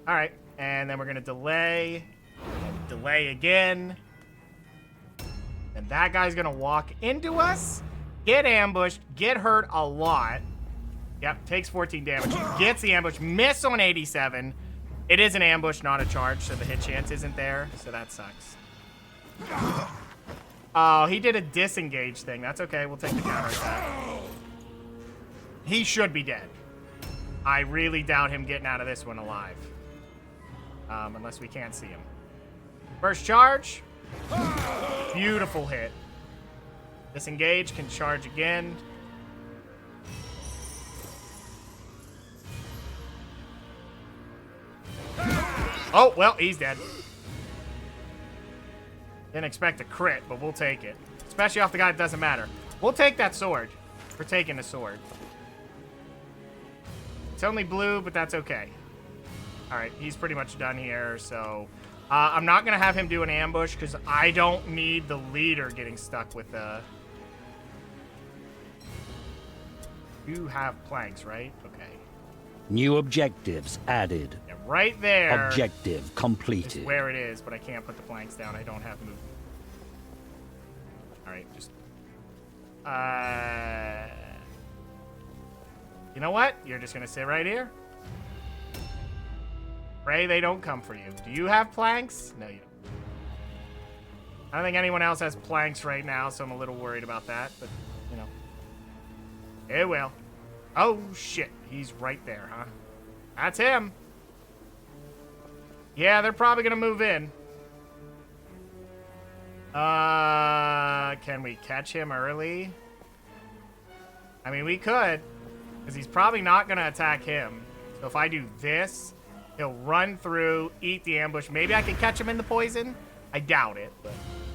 All right, and then we're going to delay, and delay again. And that guy's going to walk into us, get ambushed, get hurt a lot. Yep, takes 14 damage, gets the ambush, miss on 87. It is an ambush, not a charge, so the hit chance isn't there, so that sucks. Oh, he did a disengage thing. That's okay, we'll take the counter attack. He should be dead. I really doubt him getting out of this one alive. Unless we can't see him. First charge. Beautiful hit. Disengage, can charge again. Oh, well, he's dead. Didn't expect a crit, but we'll take it. Especially off the guy that doesn't matter. We'll take that sword. We're taking the sword. It's only blue, but that's okay. Alright, he's pretty much done here, so... I'm not going to have him do an ambush, because I don't need the leader getting stuck with the... You have planks, right? Okay. New objectives added. Yeah, right there. Objective Is completed. where it is, but I can't put the planks down. I don't have movement. Alright, just... You know what? You're just gonna sit right here. Pray they don't come for you. Do you have planks? No, you don't. I don't think anyone else has planks right now, so I'm a little worried about that, but, you know. It will. Oh, shit. He's right there, huh? That's him. Yeah, they're probably gonna move in. Can we catch him early? I mean, we could, because he's probably not gonna attack him. So if I do this, he'll run through, eat the ambush. Maybe I can catch him in the poison? I doubt it, but...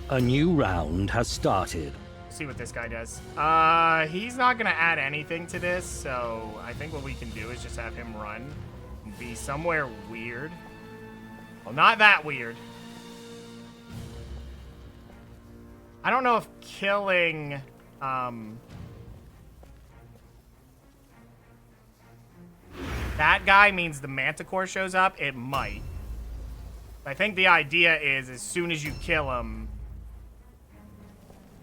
A new round has started. See what this guy does. He's not gonna add anything to this, so I think what we can do is just have him run and be somewhere weird. Well, not that weird. I don't know if killing, that guy means the Manticore shows up. It might. I think the idea is as soon as you kill him,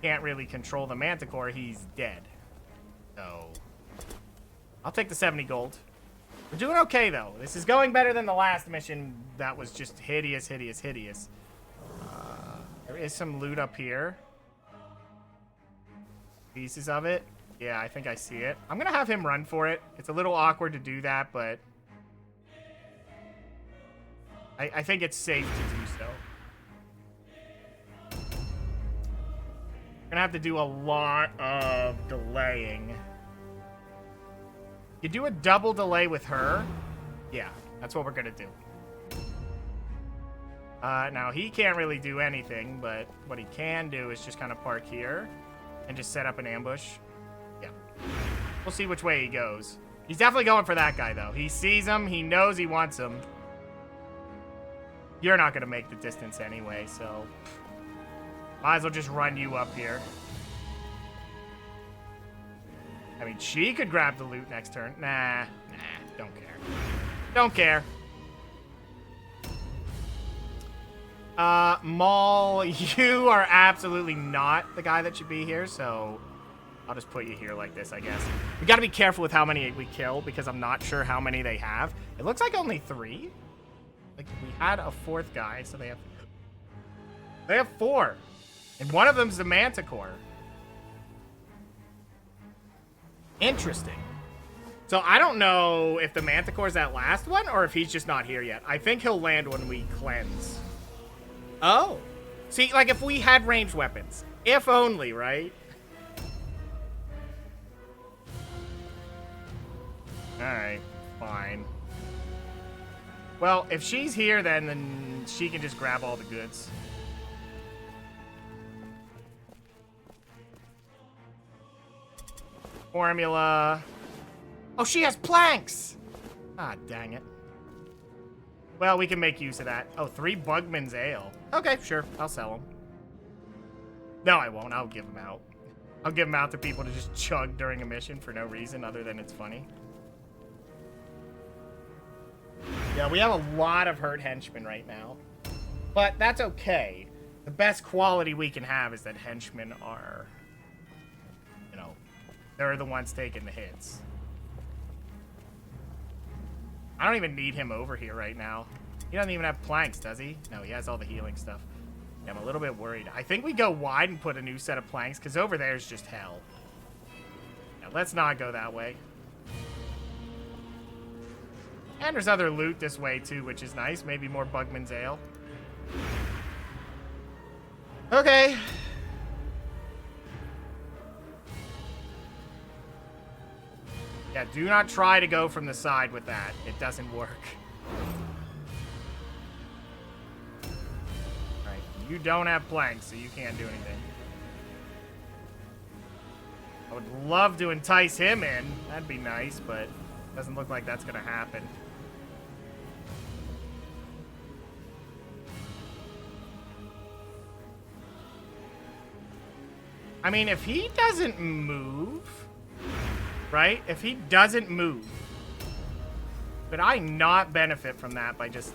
can't really control the Manticore, he's dead. So, I'll take the 70 gold. We're doing okay, though. This is going better than the last mission that was just hideous, hideous, hideous. There is some loot up here. Pieces of it. Yeah, I think I see it. I'm gonna have him run for it. It's a little awkward to do that, but I think it's safe to do so. Gonna have to do a lot of delaying. You do a double delay with her. Yeah, that's what we're gonna do. Now he can't really do anything, but what he can do is just kind of park here and just set up an ambush. Yeah. We'll see which way he goes. He's definitely going for that guy, though. He sees him. He knows he wants him. You're not going to make the distance anyway, so... Might as well just run you up here. I mean, she could grab the loot next turn. Nah, don't care. Don't care. Maul, you are absolutely not the guy that should be here, so I'll just put you here like this, I guess. We gotta be careful with how many we kill, because I'm not sure how many they have. It looks like only 3. Like, we had a 4th guy, so they have 4. And one of them's the Manticore. Interesting. So I don't know if the Manticore's that last one, or if he's just not here yet. I think he'll land when we cleanse. Oh. See, like, if we had ranged weapons. If only, right? Alright, fine. Well, if she's here, then she can just grab all the goods. Formula. Oh, she has planks! Ah, dang it. Well, we can make use of that. Oh, 3 Bugman's Ale. Okay, sure. I'll sell them. No, I won't. I'll give them out. I'll give them out to people to just chug during a mission for no reason other than it's funny. Yeah, we have a lot of hurt henchmen right now. But that's okay. The best quality we can have is that henchmen are, you know, they're the ones taking the hits. I don't even need him over here right now. He doesn't even have planks, does he? No, he has all the healing stuff. Yeah, I'm a little bit worried. I think we go wide and put a new set of planks, because over there is just hell. Yeah, let's not go that way. And there's other loot this way, too, which is nice. Maybe more Bugman's Ale. Okay. Yeah, do not try to go from the side with that. It doesn't work. Alright, you don't have planks, so you can't do anything. I would love to entice him in. That'd be nice, but doesn't look like that's gonna happen. I mean, if he doesn't move... Right? If he doesn't move, Could I not benefit from that by just...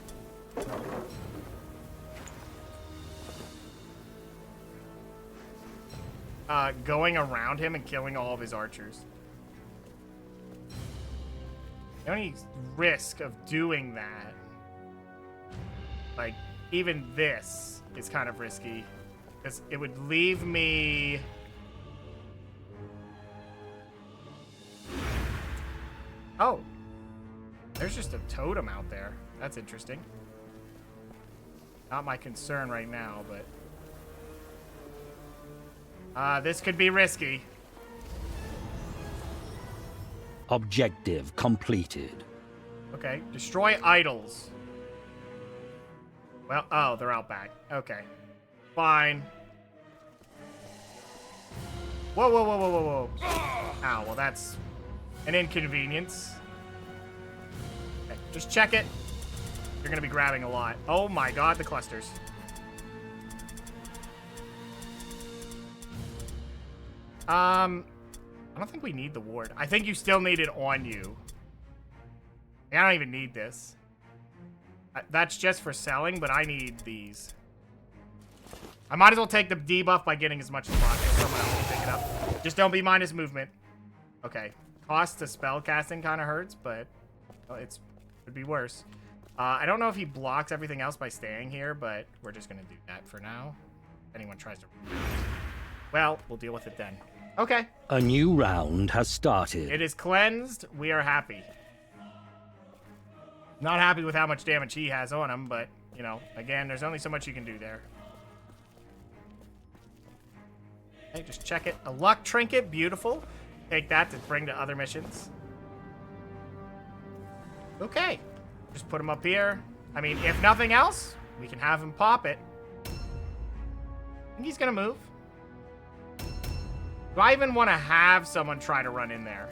going around him and killing all of his archers? The only risk of doing that, like, even this is kind of risky, because it would leave me... Oh. There's just a totem out there. That's interesting. Not my concern right now, but... this could be risky. Objective completed. Okay, destroy idols. Well, oh, they're out back. Okay. Fine. Whoa, whoa, whoa, whoa, whoa, whoa. Ow, well, that's an inconvenience. Okay, just check it. You're gonna be grabbing a lot. Oh my god, the clusters. I don't think we need the ward. I think you still need it on you. I don't even need this. That's just for selling, but I need these. I might as well take the debuff by getting as much as possible. Someone else can pick it up. Just don't be minus movement. Okay. Cost to spell casting kind of hurts, but it would be worse. I don't know if he blocks everything else by staying here, but we're just going to do that for now. If anyone tries to... Well, we'll deal with it then. Okay. A new round has started. It is cleansed. We are happy. Not happy with how much damage he has on him, but, you know, again, there's only so much you can do there. Okay, just check it. A luck trinket. Beautiful. Take that to bring to other missions. Okay. Just put him up here. I mean, if nothing else, we can have him pop it. I think he's going to move. Do I even want to have someone try to run in there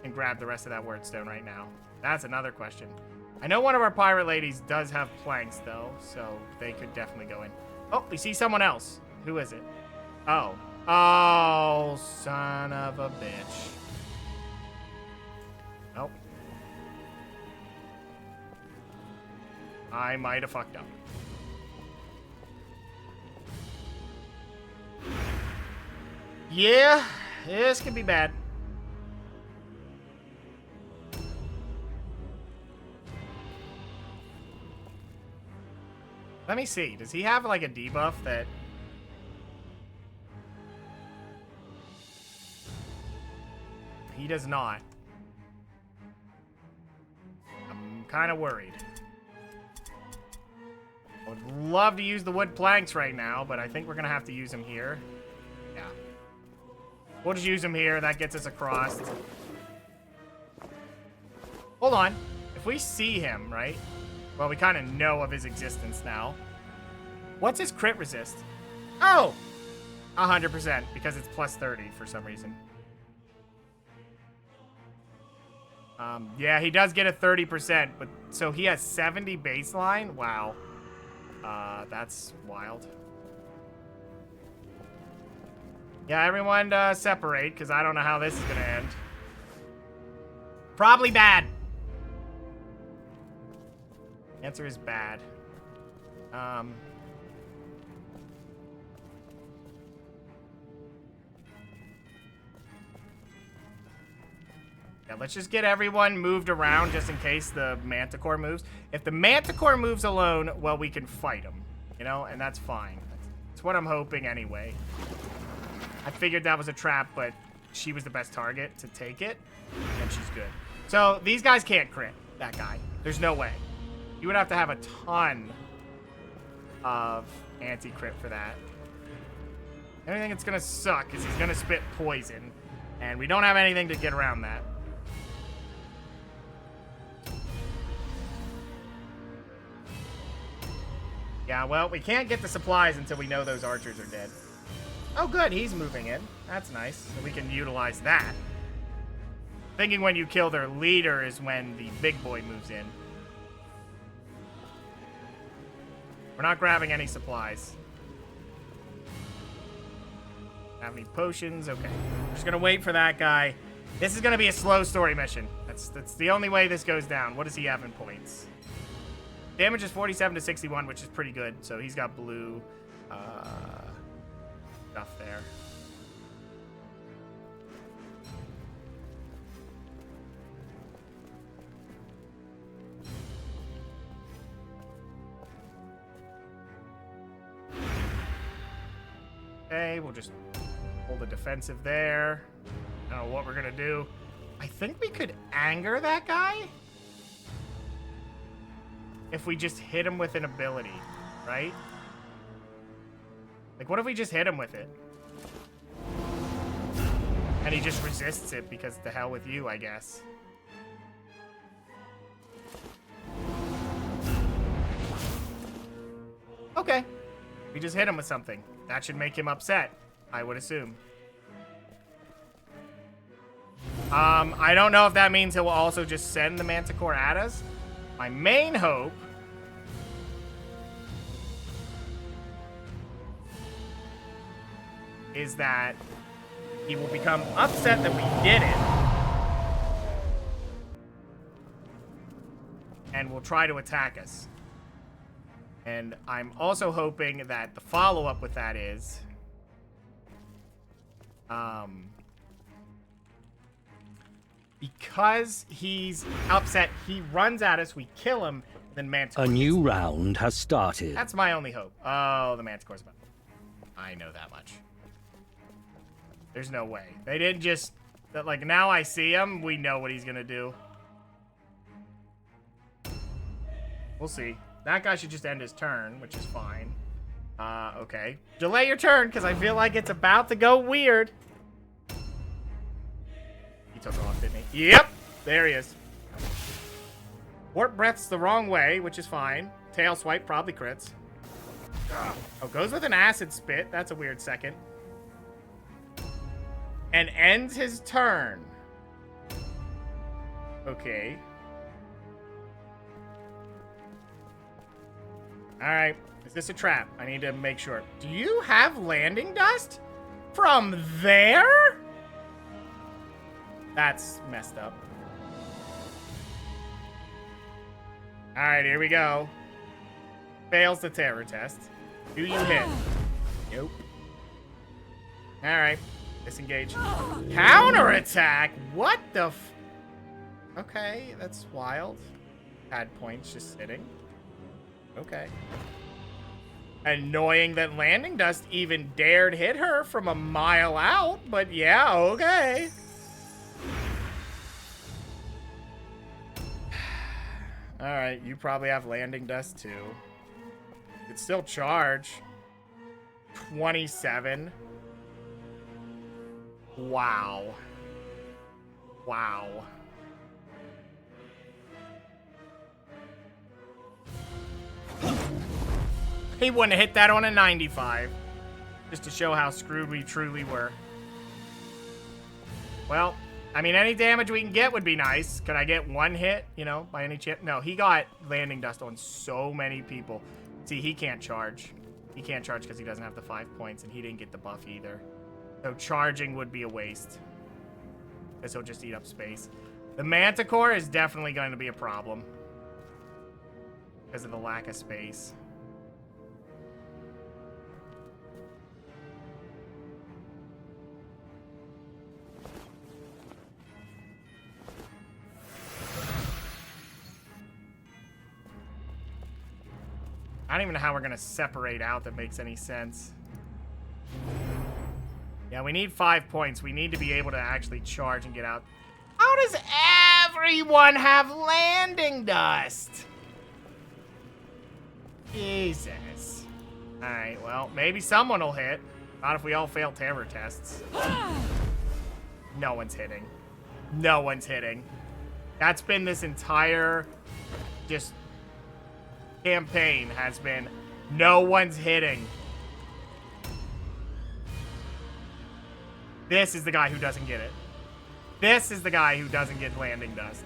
and grab the rest of that wordstone right now? That's another question. I know one of our pirate ladies does have planks, though, so they could definitely go in. Oh, we see someone else. Who is it? Oh. Oh, son of a bitch. Nope. I might have fucked up. Yeah, this could be bad. Let me see. Does he have like a debuff that... He does not. I'm kind of worried. I would love to use the wood planks right now, but I think we're going to have to use them here. Yeah. We'll just use them here. That gets us across. Hold on. If we see him, right? Well, we kind of know of his existence now. What's his crit resist? Oh! 100%, because it's plus 30 for some reason. Yeah, he does get a 30%, but so he has 70 baseline? Wow. That's wild. Yeah, everyone separate, because I don't know how this is going to end. Probably bad. Answer is bad. Yeah, let's just get everyone moved around just in case the Manticore moves. If the Manticore moves alone, well, we can fight him, you know, and that's fine. That's what I'm hoping anyway. I figured that was a trap, but she was the best target to take it, and she's good. So these guys can't crit that guy. There's no way. You would have to have a ton of anti-crit for that. The only thing that's going to suck is he's going to spit poison, and we don't have anything to get around that. Yeah, well, we can't get the supplies until we know those archers are dead. Oh, good, he's moving in. That's nice. So we can utilize that. Thinking when you kill their leader is when the big boy moves in. We're not grabbing any supplies. Have any potions? Okay. We're just gonna wait for that guy. This is gonna be a slow story mission. That's the only way this goes down. What does he have in points? Damage is 47 to 61, which is pretty good. So he's got blue stuff there. Okay, we'll just hold the defensive there. I don't know what we're gonna do. I think we could anger that guy if we just hit him with an ability, right? Like, what if we just hit him with it? And he just resists it because the hell with you, I guess. Okay. We just hit him with something. That should make him upset, I would assume. I don't know if that means he'll also just send the Manticore at us. My main hope is that he will become upset that we did it and will try to attack us. And I'm also hoping that the follow-up with that is because he's upset, he runs at us, we kill him, then Manticore. A new round has started. That's my only hope. Oh, the Manticore's about. I know that much. There's no way. They didn't just... Like, now I see him, we know what he's gonna do. We'll see. That guy should just end his turn, which is fine. Okay. Delay your turn, because I feel like it's about to go weird. He took off, didn't he? Yep! There he is. Warp Breath's the wrong way, which is fine. Tail Swipe probably crits. Oh, goes with an Acid Spit. That's a weird second. And ends his turn. Okay. Alright. Is this a trap? I need to make sure. Do you have landing dust? From there? That's messed up. Alright, here we go. Fails the terror test. Do you hit? Nope. Alright. Disengage. Counterattack? What the f... Okay, that's wild. Had points just sitting. Okay. Annoying that landing dust even dared hit her from a mile out, but yeah, okay. Alright, you probably have landing dust too. You could still charge. 27. Wow. Wow. He wouldn't have hit that on a 95. Just to show how screwed we truly were. Well, I mean, any damage we can get would be nice. Could I get one hit, you know, by any chance? No, he got landing dust on so many people. See, he can't charge. He can't charge because he doesn't have the 5 points, and he didn't get the buff either. So charging would be a waste. Because he'll just eat up space. The Manticore is definitely going to be a problem. Because of the lack of space. I don't even know how we're going to separate out that makes any sense. Yeah, we need 5 points. We need to be able to actually charge and get out. How does everyone have landing dust? Jesus. Alright, well, maybe someone will hit. Not if we all fail terror tests. No one's hitting. No one's hitting. That's been this entire just campaign has been no one's hitting. This is the guy who doesn't get it. This is the guy who doesn't get landing dust.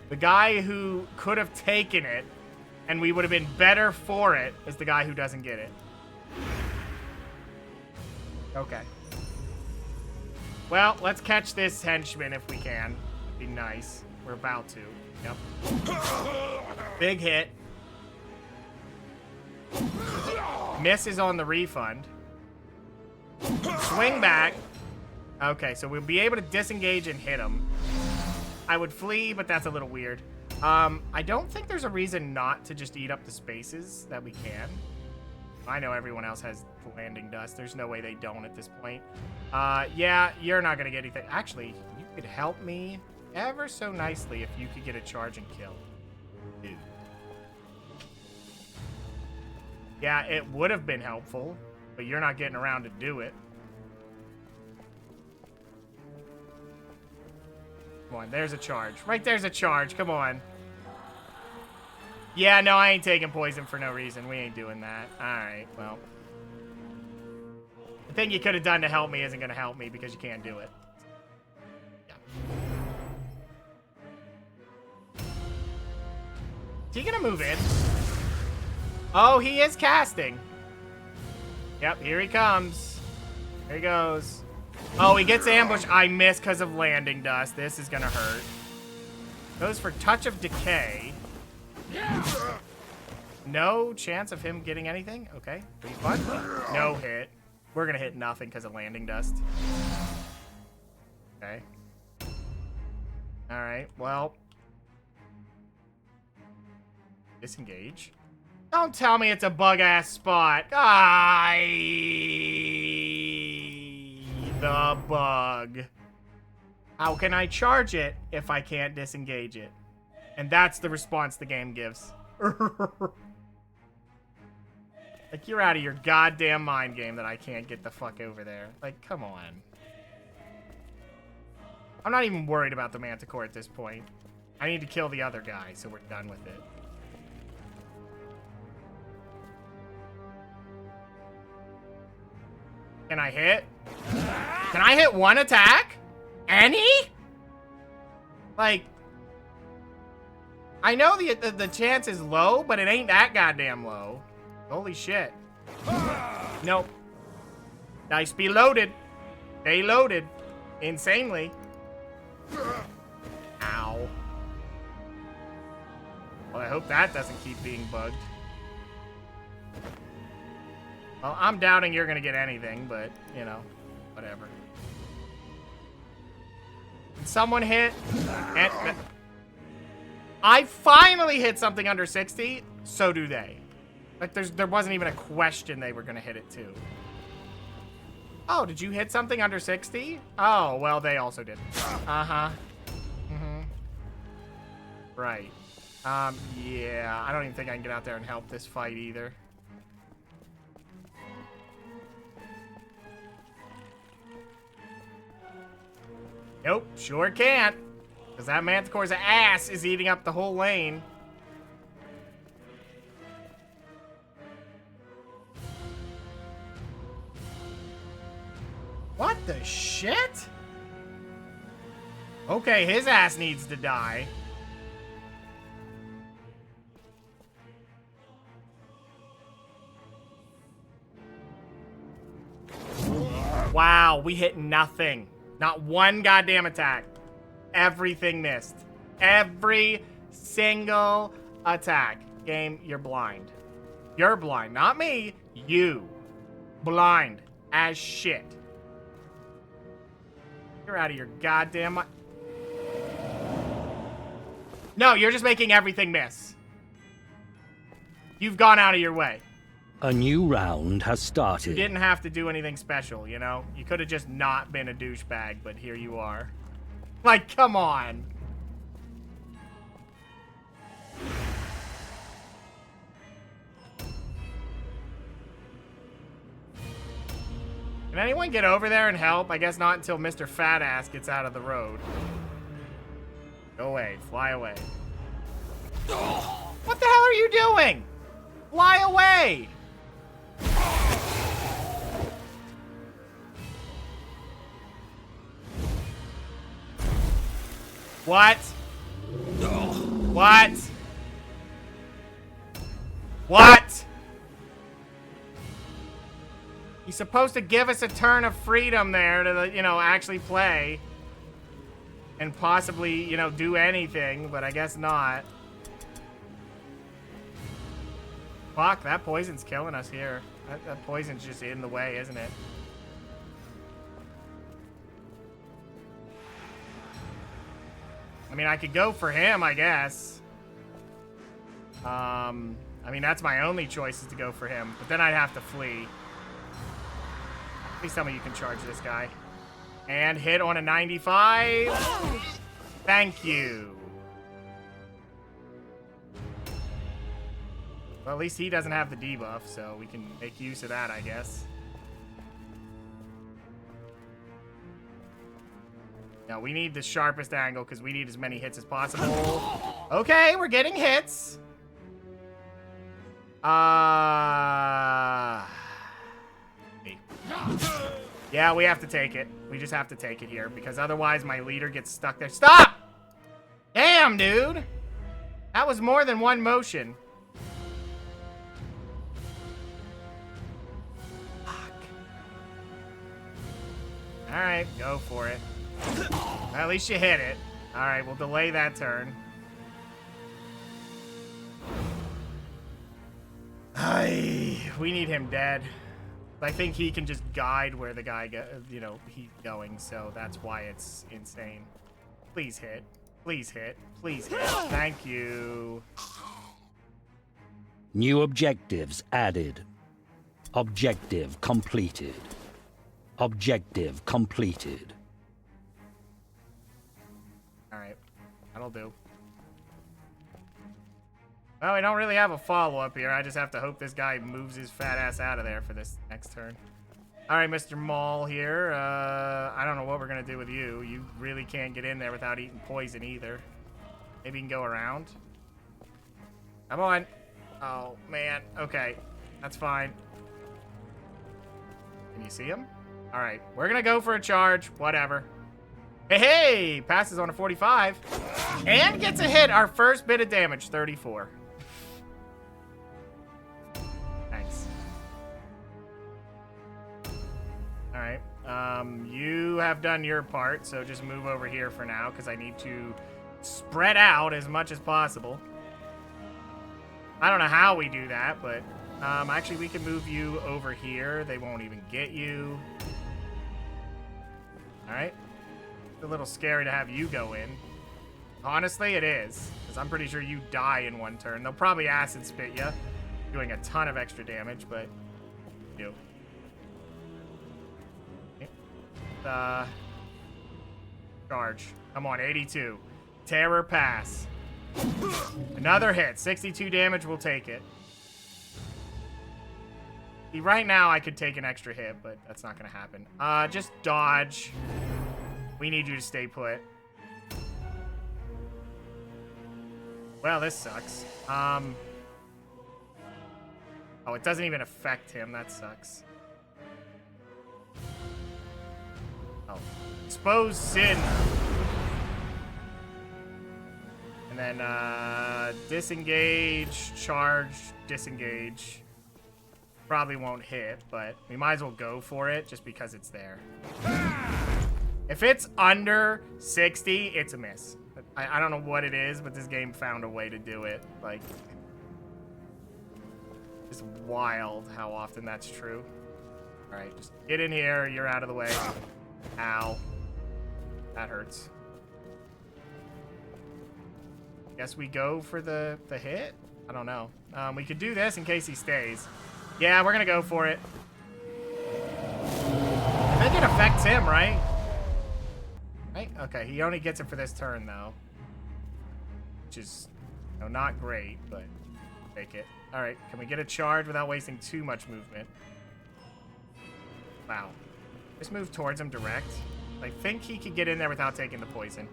The guy who could have taken it and we would have been better for it is the guy who doesn't get it. Okay. Well, let's catch this henchman if we can. It'd be nice. We're about to. Yep. Big hit. Misses on the refund. Swing back. Okay, so we'll be able to disengage and hit him. I would flee, but that's a little weird. I don't think there's a reason not to just eat up the spaces that we can. I know everyone else has landing dust. There's no way they don't at this point. Yeah, you're not going to get anything. Actually, you could help me ever so nicely if you could get a charge and kill. Dude. Yeah, it would have been helpful, but you're not getting around to do it. Come on, there's a charge. Right there's a charge. Come on. Yeah, no, I ain't taking poison for no reason. We ain't doing that. Alright, well. The thing you could have done to help me isn't going to help me because you can't do it. Yeah. Is he going to move in? Oh, he is casting. Yep, here he comes. Here he goes. Oh, he gets ambushed. I missed because of landing dust. This is going to hurt. Goes for touch of decay. No chance of him getting anything. Okay, pretty fun. No hit. We're going to hit nothing because of landing dust. Okay. All right, well. Disengage. Don't tell me it's a bug-ass spot. The bug. How can I charge it if I can't disengage it? And that's the response the game gives. Like, you're out of your goddamn mind game that I can't get the fuck over there. Like, come on. I'm not even worried about the Manticore at this point. I need to kill the other guy, so we're done with it. Can I hit? Can I hit one attack? Any? Like, I know the chance is low, but it ain't that goddamn low. Holy shit. Nope. Dice be loaded. They loaded. Insanely. Ow. Well, I hope that doesn't keep being bugged. Well, I'm doubting you're gonna get anything, but, you know, whatever. Did someone hit? And I finally hit something under 60, so do they. Like, there wasn't even a question they were gonna hit it too. Oh, did you hit something under 60? Oh, well, they also did. Uh-huh. Mm-hmm. Right. Yeah, I don't even think I can get out there and help this fight either. Nope, sure can't. Because that Manticore's ass is eating up the whole lane. What the shit? Okay, his ass needs to die. Wow, we hit nothing. Not one goddamn attack. Everything missed. Every single attack. Game, you're blind. You're blind. Not me. You. Blind as shit. You're out of your goddamn mind. No, you're just making everything miss. You've gone out of your way. A new round has started. You didn't have to do anything special, you know? You could have just not been a douchebag, but here you are. Like, come on. Can anyone get over there and help? I guess not until Mr. Fat Ass gets out of the road. Go away. Fly away. What the hell are you doing? Fly away! What? What? What? He's supposed to give us a turn of freedom there to, you know, actually play. and possibly, you know, do anything, but I guess not. Fuck, that poison's killing us here. That poison's just in the way, isn't it? I mean, I could go for him, I guess. I mean, that's my only choice is to go for him, but then I'd have to flee. Please tell me you can charge this guy. And hit on a 95. Thank you. Well, at least he doesn't have the debuff, so we can make use of that, I guess. Now, we need the sharpest angle because we need as many hits as possible. Okay, we're getting hits. Yeah, we have to take it. We just have to take it here because otherwise my leader gets stuck there. Stop! Damn, dude! That was more than one motion. Fuck. Alright, go for it. Well, at least you hit it. Alright, we'll delay that turn. We need him dead. I think he can just guide where the guy, you know, he's going, so that's why it's insane. Please hit. Please hit. Please hit. Thank you. New objectives added. Objective completed. Objective completed. Alright. That'll do. Well, we don't really have a follow-up here. I just have to hope this guy moves his fat ass out of there for this next turn. Alright, Mr. Maul here. I don't know what we're going to do with you. You really can't get in there without eating poison either. Maybe you can go around. Come on. Oh, man. Okay. That's fine. Can you see him? Alright. We're going to go for a charge. Whatever. Hey, hey! Passes on a 45. And gets a hit. Our first bit of damage. 34. Thanks. Alright. You have done your part, so just move over here for now, because I need to spread out as much as possible. I don't know how we do that, but actually we can move you over here. They won't even get you. Alright. It's a little scary to have you go in. Honestly, it is, because I'm pretty sure you die in one turn. They'll probably acid spit you, doing a ton of extra damage, but you. Charge. Come on, 82. Terror pass. Another hit. 62 damage, we'll take it. See, right now I could take an extra hit, but that's not going to happen. Just dodge. We need you to stay put. Well, this sucks. Oh, it doesn't even affect him. That sucks. Oh. Expose Sin. And then, disengage, charge, disengage. Probably won't hit, but we might as well go for it just because it's there. If it's under 60, it's a miss. I don't know what it is, but this game found a way to do it. Like, it's wild how often that's true. All right, just get in here. You're out of the way. Ow. That hurts. Guess we go for the hit? I don't know. We could do this in case he stays. Yeah, we're going to go for it. I think it affects him, right? Right? Okay, he only gets it for this turn, though. Which is, you know, not great, but take it. All right, can we get a charge without wasting too much movement? Wow. Just move towards him direct. I think he could get in there without taking the poison.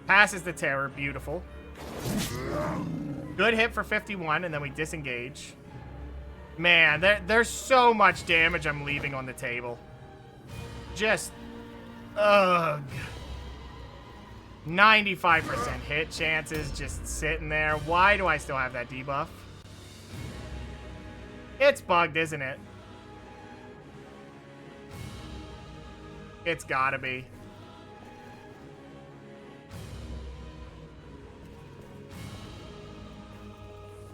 Passes the terror. Beautiful. Good hit for 51, and then we disengage. Man, there's so much damage I'm leaving on the table. Just... ugh. 95% hit chances just sitting there. Why do I still have that debuff? It's bugged, isn't it? It's gotta be.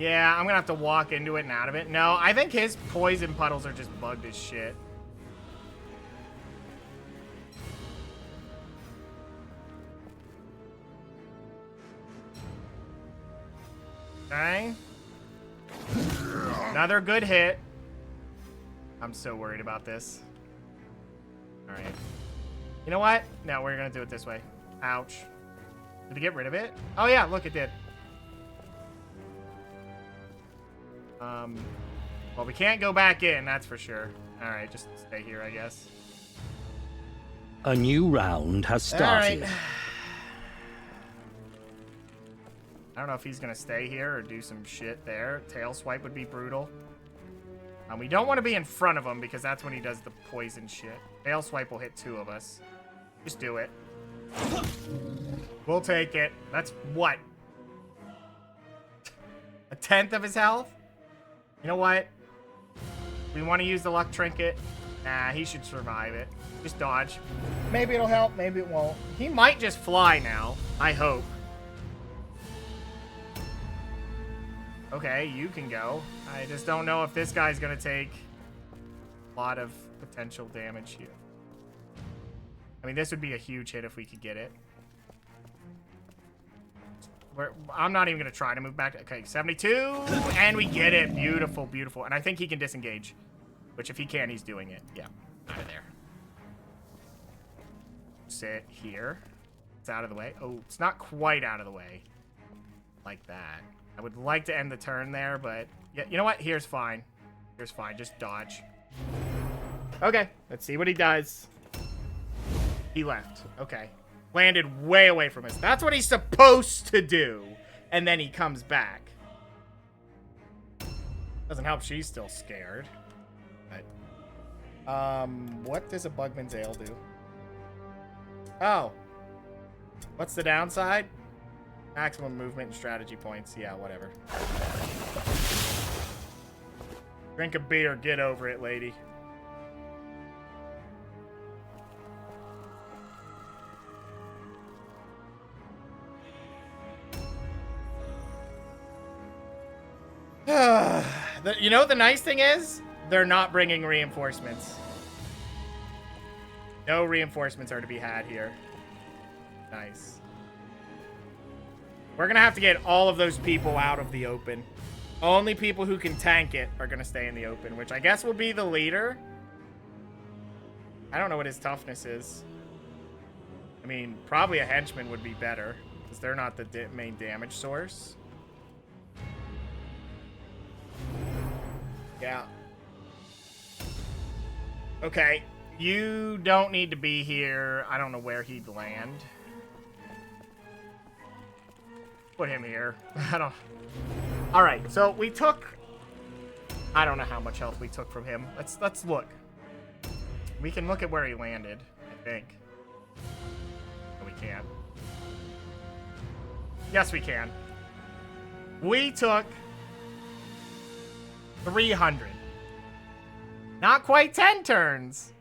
Yeah, I'm gonna have to walk into it and out of it. No, I think his poison puddles are just bugged as shit. Okay. Another good hit. I'm so worried about this. All right. You know what? No, we're gonna do it this way. Ouch. Did it get rid of it? Oh yeah, look, it did. Well, we can't go back in, that's for sure. All right, just stay here, I guess. A new round has started. All right. I don't know if he's gonna stay here or do some shit there. Tail swipe would be brutal. We don't want to be in front of him because that's when he does the poison shit. Tail swipe will hit 2 of us. Just do it. We'll take it. That's what? 1/10 of his health? You know what? We want to use the luck trinket. Nah, he should survive it. Just dodge. Maybe it'll help, maybe it won't. He might just fly now. I hope. Okay, you can go. I just don't know if this guy's gonna take a lot of potential damage here. I mean, this would be a huge hit if we could get it. I'm not even gonna try to move back. Okay, 72, and we get it. Beautiful, beautiful. And I think he can disengage, which if he can, he's doing it. Yeah, out of there. Sit here. It's out of the way. Oh, it's not quite out of the way. Like that. I would like to end the turn there, but yeah, you know what? Here's fine. Here's fine. Just dodge. Okay, let's see what he does. He left. Okay. Landed way away from us. That's what he's supposed to do. And then he comes back. Doesn't help she's still scared. But, what does a Bugman's Ale do? Oh. What's the downside? Maximum movement and strategy points. Yeah, whatever. Drink a beer. Get over it, lady. You know what the nice thing is? They're not bringing reinforcements. No reinforcements are to be had here. Nice. We're going to have to get all of those people out of the open. Only people who can tank it are going to stay in the open, which I guess will be the leader. I don't know what his toughness is. I mean, probably a henchman would be better, because they're not the main damage source. Yeah. Okay. You don't need to be here. I don't know where he'd land. Put him here. I don't... Alright, so we took... I don't know how much health we took from him. Let's look. We can look at where he landed, I think. No, we can't. Yes, we can. We took 300. Not quite 10 turns.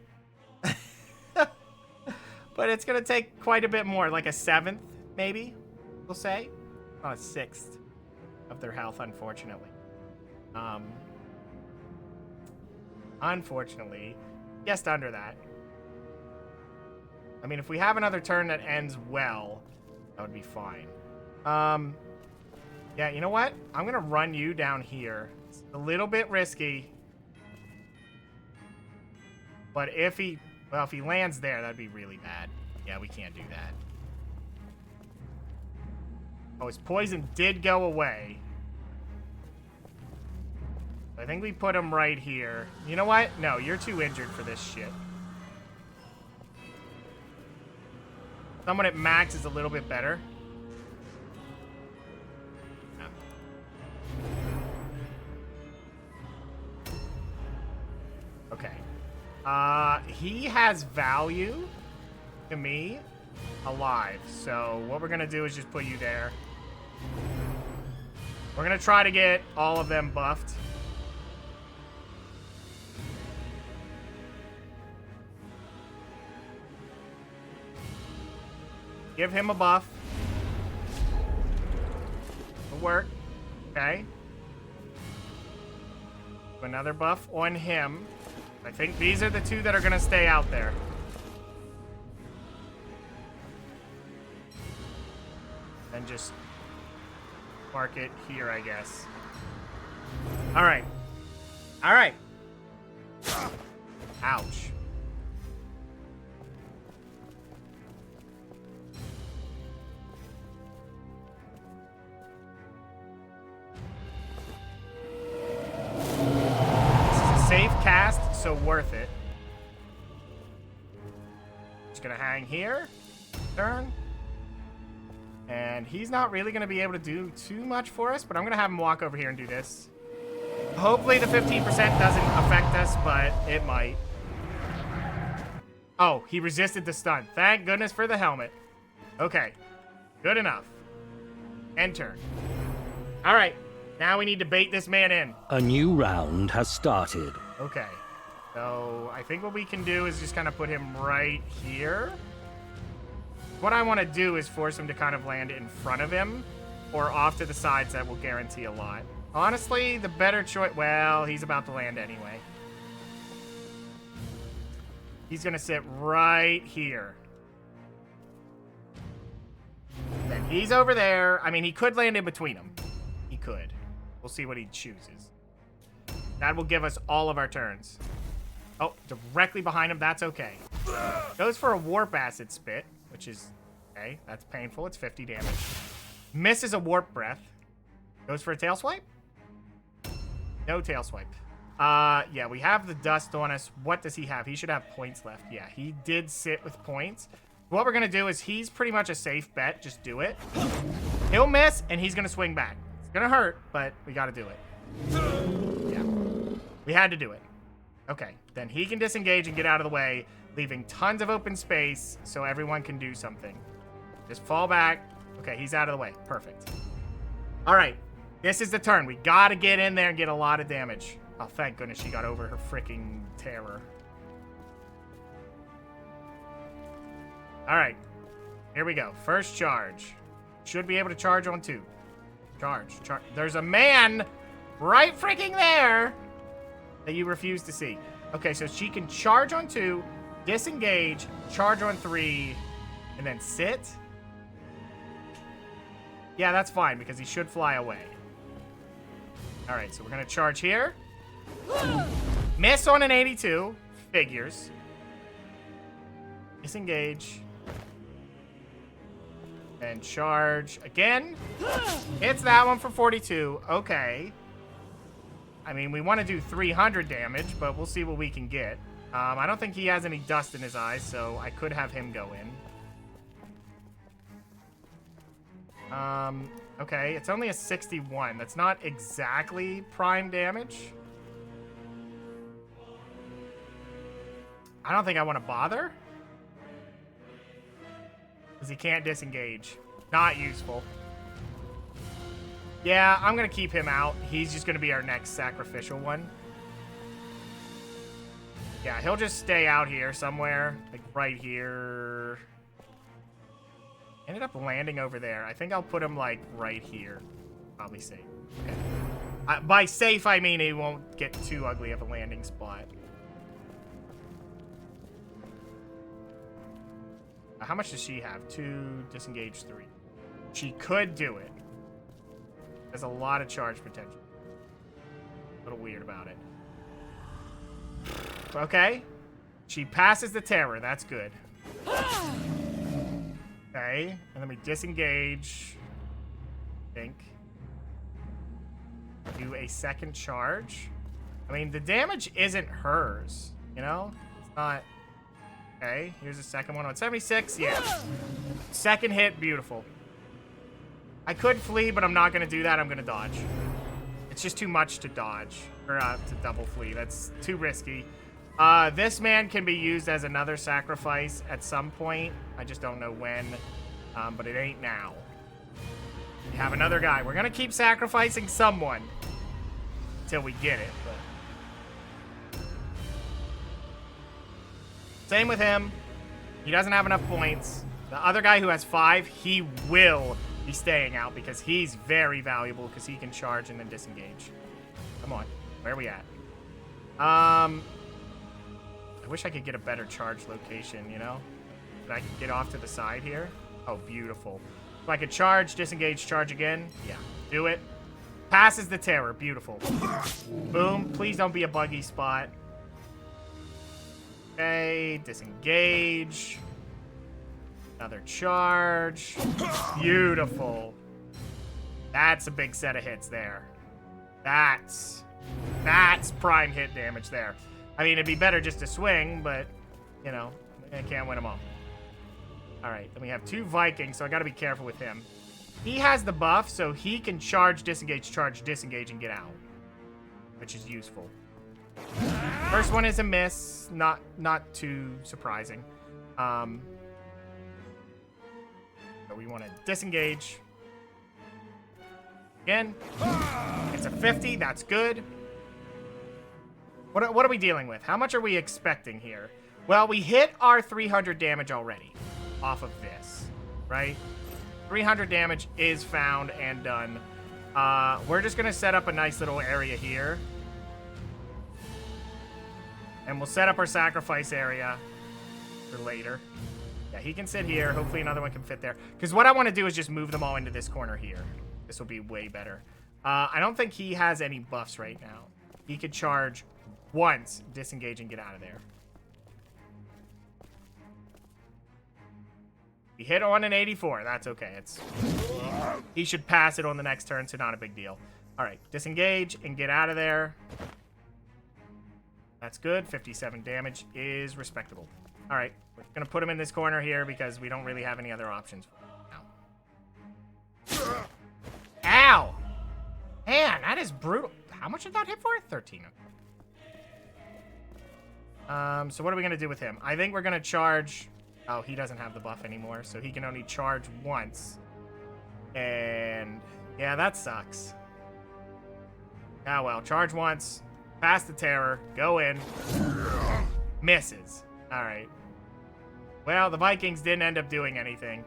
But it's going to take quite a bit more. Like a 7th, maybe, we'll say. Not a 6th of their health, unfortunately. Unfortunately, just under that. I mean, if we have another turn that ends well, that would be fine. Yeah, you know what? I'm going to run you down here. It's a little bit risky. But if he... Well, if he lands there, that'd be really bad. Yeah, we can't do that. Oh, his poison did go away. I think we put him right here. You know what? No, you're too injured for this shit. Someone at max is a little bit better. Okay. He has value to me alive. So what we're going to do is just put you there. We're going to try to get all of them buffed. Give him a buff. It'll work. Okay. Another buff on him. I think these are the two that are going to stay out there. And just mark it here, I guess. All right. All right. Ouch. Safe cast, so worth it. Just gonna hang here. Turn. And he's not really gonna be able to do too much for us, but I'm gonna have him walk over here and do this. Hopefully the 15% doesn't affect us, but it might. Oh, he resisted the stun. Thank goodness for the helmet. Okay. Good enough. End turn. All right. Now we need to bait this man in. A new round has started. Okay. So I think what we can do is just kind of put him right here. What I want to do is force him to kind of land in front of him or off to the sides. That will guarantee a lot. Honestly, the better choice... Well, he's about to land anyway. He's going to sit right here. Then he's over there. I mean, he could land in between them. He could. We'll see what he chooses. That will give us all of our turns. Oh, directly behind him. That's okay. Goes for a warp acid spit, which is... Okay, that's painful. It's 50 damage. Misses a warp breath. Goes for a tail swipe. No tail swipe. Yeah, we have the dust on us. What does he have? He should have points left. Yeah, he did sit with points. What we're going to do is he's pretty much a safe bet. Just do it. He'll miss, and he's going to swing back. It's going to hurt, but we got to do it. Yeah. We had to do it. Okay, then he can disengage and get out of the way, leaving tons of open space so everyone can do something. Just fall back. Okay, he's out of the way. Perfect. All right. This is the turn. We gotta get in there and get a lot of damage. Oh, thank goodness she got over her freaking terror. All right. Here we go. First charge. Should be able to charge on 2. Charge. There's a man right freaking there that you refuse to see. Okay, so she can charge on 2, disengage, charge on 3, and then sit. Yeah, that's fine because he should fly away. All right, so we're going to charge here. Miss on an 82. Figures. Disengage. And charge again. Hits that one for 42. Okay. I mean, we want to do 300 damage, but we'll see what we can get. I don't think he has any dust in his eyes, so I could have him go in. Okay, it's only a 61. That's not exactly prime damage. I don't think I want to bother. Because he can't disengage. Not useful. Yeah, I'm going to keep him out. He's just going to be our next sacrificial one. Yeah, he'll just stay out here somewhere. Like right here. Ended up landing over there. I think I'll put him like right here. Probably safe. Okay. By safe, I mean he won't get too ugly of a landing spot. How much does she have? 2, disengage 3. She could do it. There's a lot of charge potential. A little weird about it. Okay. She passes the terror. That's good. Okay. And then we disengage. I think. Do a second charge. I mean, the damage isn't hers. You know? It's not... Okay. Here's the second one on 76. Yeah. Second hit. Beautiful. I could flee, but I'm not going to do that. I'm going to dodge. It's just too much to dodge. Or to double flee. That's too risky. This man can be used as another sacrifice at some point. I just don't know when. But it ain't now. We have another guy. We're going to keep sacrificing someone until we get it. But... Same with him. He doesn't have enough points. The other guy who has 5, he will be staying out because he's very valuable because he can charge and then disengage. Come on. Where are we at? I wish I could get a better charge location, you know? But I can get off to the side here. Oh, beautiful. So I could charge, disengage, charge again. Yeah, do it. Passes the terror. Beautiful. Boom. Please don't be a buggy spot. Okay, disengage. Another charge. Beautiful. That's a big set of hits there. That's prime hit damage there. I mean, it'd be better just to swing, but, you know, I can't win them all. All right, then we have 2 Vikings, so I got to be careful with him. He has the buff, so he can charge, disengage, and get out, which is useful. First one is a miss, not too surprising. So we want to disengage. Again, it's a 50. That's good. What are we dealing with? How much are we expecting here? Well, we hit our 300 damage already off of this, right? 300 damage is found and done. We're just going to set up a nice little area here. And we'll set up our sacrifice area for later. Yeah, he can sit here. Hopefully another one can fit there. Because what I want to do is just move them all into this corner here. This will be way better. I don't think he has any buffs right now. He could charge once, disengage, and get out of there. He hit on an 84. That's okay. He should pass it on the next turn, so not a big deal. All right, disengage and get out of there. That's good. 57 damage is respectable. All right, we're going to put him in this corner here because we don't really have any other options for him now. Ow! Man, that is brutal. How much did that hit for? 13. So what are we going to do with him? I think we're going to charge... Oh, he doesn't have the buff anymore, so he can only charge once. And... yeah, that sucks. Ah, well. Charge once. Pass the terror. Go in. Misses. Alright. Well, the Vikings didn't end up doing anything.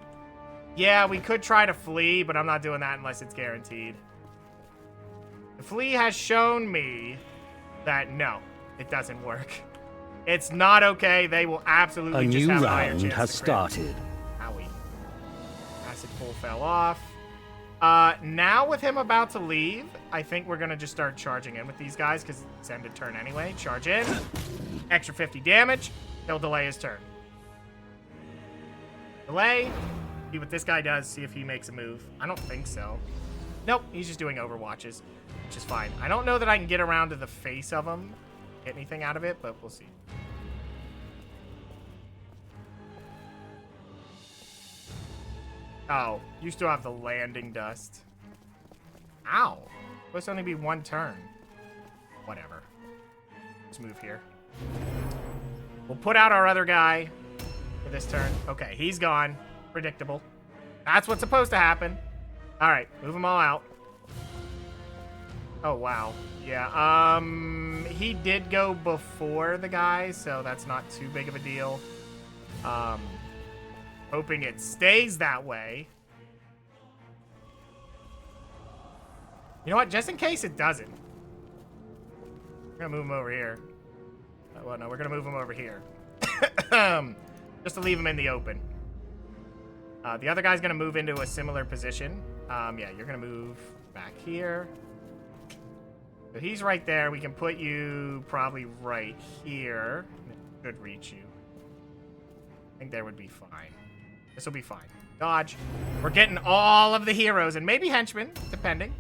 Yeah, we could try to flee, but I'm not doing that unless it's guaranteed. The flee has shown me that no, it doesn't work. It's not okay. They will absolutely just have higher chances. A new round has started. Owie. Acid pull fell off. Now with him about to leave, I think we're going to just start charging in with these guys because it's end of turn anyway. Charge in. Extra 50 damage. He'll delay his turn. Delay. See what this guy does. See if he makes a move. I don't think so. Nope. He's just doing overwatches, which is fine. I don't know that I can get around to the face of him. Get anything out of it, but we'll see. Oh, you still have the landing dust. Ow. Supposed to only be 1 turn. Whatever. Let's move here. We'll put out our other guy for this turn. Okay, he's gone. Predictable. That's what's supposed to happen. All right, move them all out. Oh, wow. Yeah, he did go before the guy, so that's not too big of a deal. Hoping it stays that way. You know what? Just in case it doesn't. We're gonna move him over here. Well, no, we're gonna move him over here. Just to leave him in the open. The other guy's gonna move into a similar position. Yeah, you're gonna move back here. So he's right there. We can put you probably right here. It should reach you. I think there would be fine. This will be fine. Dodge. We're getting all of the heroes and maybe henchmen, depending.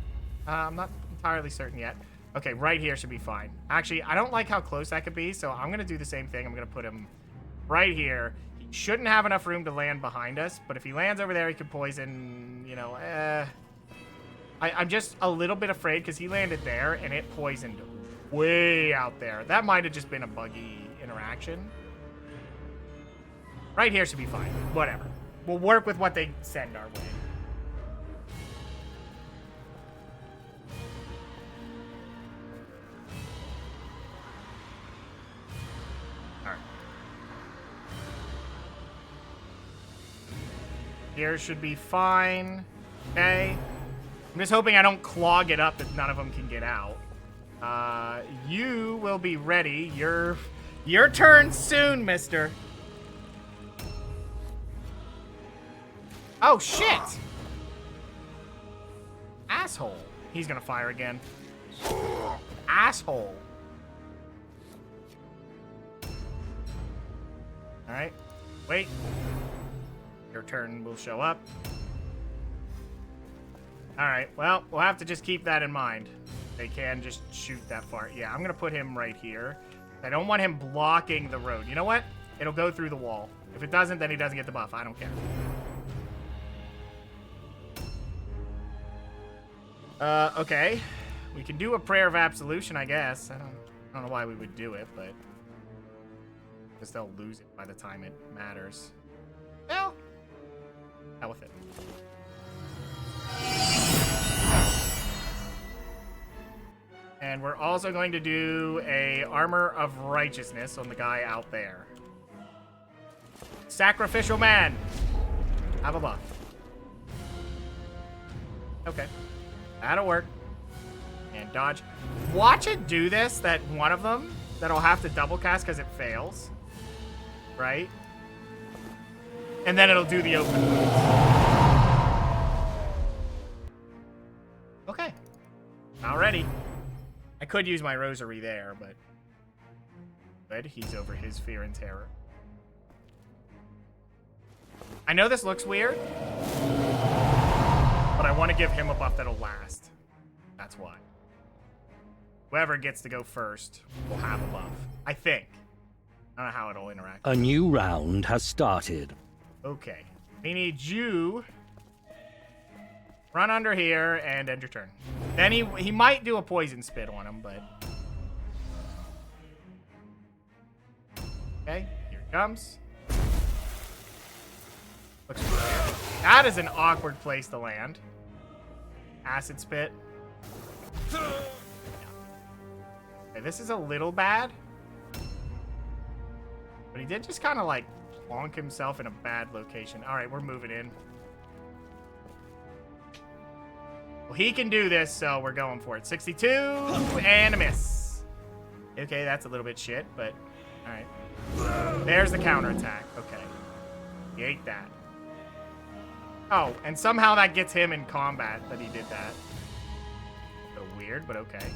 I'm not entirely certain yet. Okay, right here should be fine. Actually, I don't like how close that could be, so I'm going to do the same thing. I'm going to put him right here. He shouldn't have enough room to land behind us, but if he lands over there, he could poison, you know, I'm just a little bit afraid because he landed there and it poisoned way out there. That might have just been a buggy interaction. Right here should be fine. Whatever. We'll work with what they send our way. Alright. Here should be fine. Okay. I'm just hoping I don't clog it up that none of them can get out. You will be ready. Your turn soon, mister. Oh, shit! Asshole. He's gonna fire again. Asshole. Alright. Wait. Your turn will show up. Alright, well, we'll have to just keep that in mind. They can just shoot that far. Yeah, I'm gonna put him right here. I don't want him blocking the road. You know what? It'll go through the wall. If it doesn't, then he doesn't get the buff. I don't care. Okay. We can do a prayer of absolution, I guess. I don't know why we would do it, but because they'll lose it by the time it matters. Well, hell with it. And we're also going to do a armor of righteousness on the guy out there. Sacrificial man. Have a buff. Okay. That'll work. And dodge. Watch it do this, that one of them that'll have to double cast because it fails. Right? And then it'll do the open wounds. Okay. Alrighty. I could use my rosary there, but good. He's over his fear and terror. I know this looks weird, but I want to give him a buff that'll last. That's why. Whoever gets to go first will have a buff. I think. I don't know how it'll interact. A new round has started. Okay. We need you. Run under here and end your turn. Then he might do a poison spit on him, but... Okay, here it comes. Looks familiar. That is an awkward place to land. Acid spit. Okay, this is a little bad. But he did just kind of like plonk himself in a bad location. All right, we're moving in. Well, he can do this, so we're going for it. 62 and a miss. Okay, that's a little bit shit, but all right. There's the counterattack. Okay. He ate that. Oh, and somehow that gets him in combat that he did that. A little weird, but okay.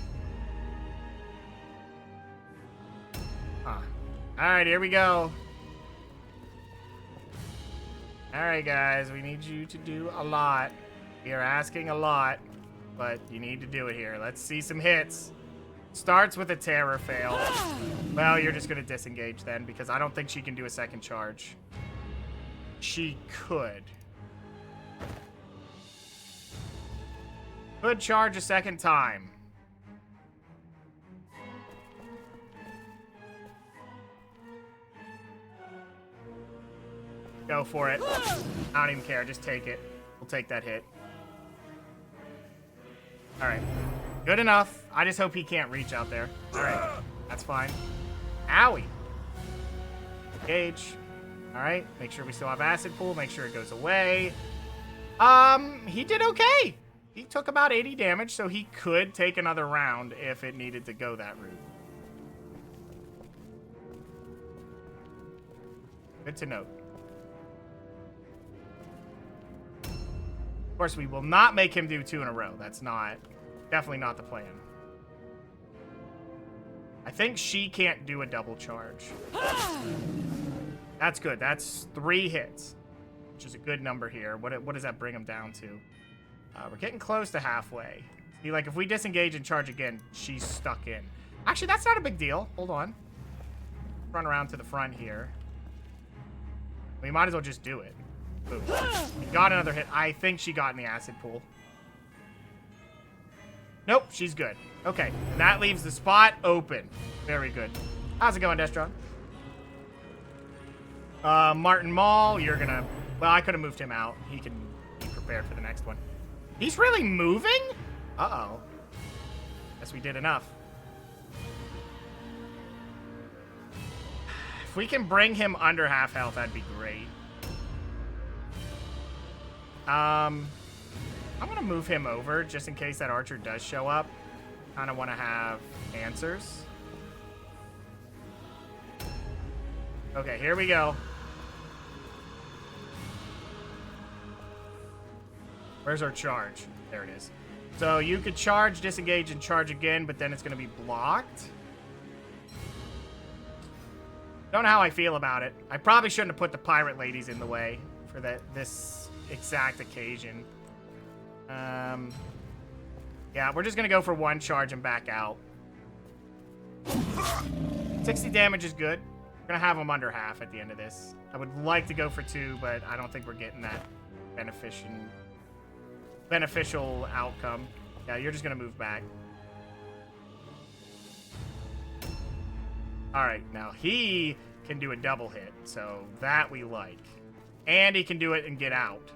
Huh. All right, here we go. All right, guys, we need you to do a lot. You're asking a lot, but you need to do it here. Let's see some hits. Starts with a terror fail. Well, you're just going to disengage then, because I don't think she can do a second charge. She could. Could charge a second time. Go for it. I don't even care. Just take it. We'll take that hit. All right. Good enough. I just hope he can't reach out there. All right. That's fine. Owie. Engage. All right. Make sure we still have acid pool. Make sure it goes away. He did okay. He took about 80 damage, so he could take another round if it needed to go that route. Good to note. Of course, we will not make him do 2 in a row. That's definitely not the plan. I think she can't do a double charge. That's good. That's 3 hits, which is a good number here. What does that bring him down to? We're getting close to halfway. See, like, if we disengage and charge again, she's stuck in. Actually, that's not a big deal. Hold on. Run around to the front here. We might as well just do it. Boom. We got another hit. I think she got in the acid pool. Nope, she's good. Okay, and that leaves the spot open. Very good. How's it going, Destron? Martin Maul, you're gonna... Well, I could have moved him out. He can be prepared for the next one. He's really moving? Uh-oh. Guess we did enough. If we can bring him under half health, that'd be great. I'm gonna move him over just in case that archer does show up. kind of want to have answers. Okay, here we go. Where's our charge? There it is. So you could charge, disengage, and charge again, but then it's going to be blocked. Don't know how I feel about it. I probably shouldn't have put the pirate ladies in the way for this exact occasion. Yeah, we're just going to go for one charge and back out. 60 damage is good. We're going to have them under half at the end of this. I would like to go for 2, but I don't think we're getting that beneficial outcome. Yeah, you're just going to move back. All right, now he can do a double hit, so that we like. And he can do it and get out.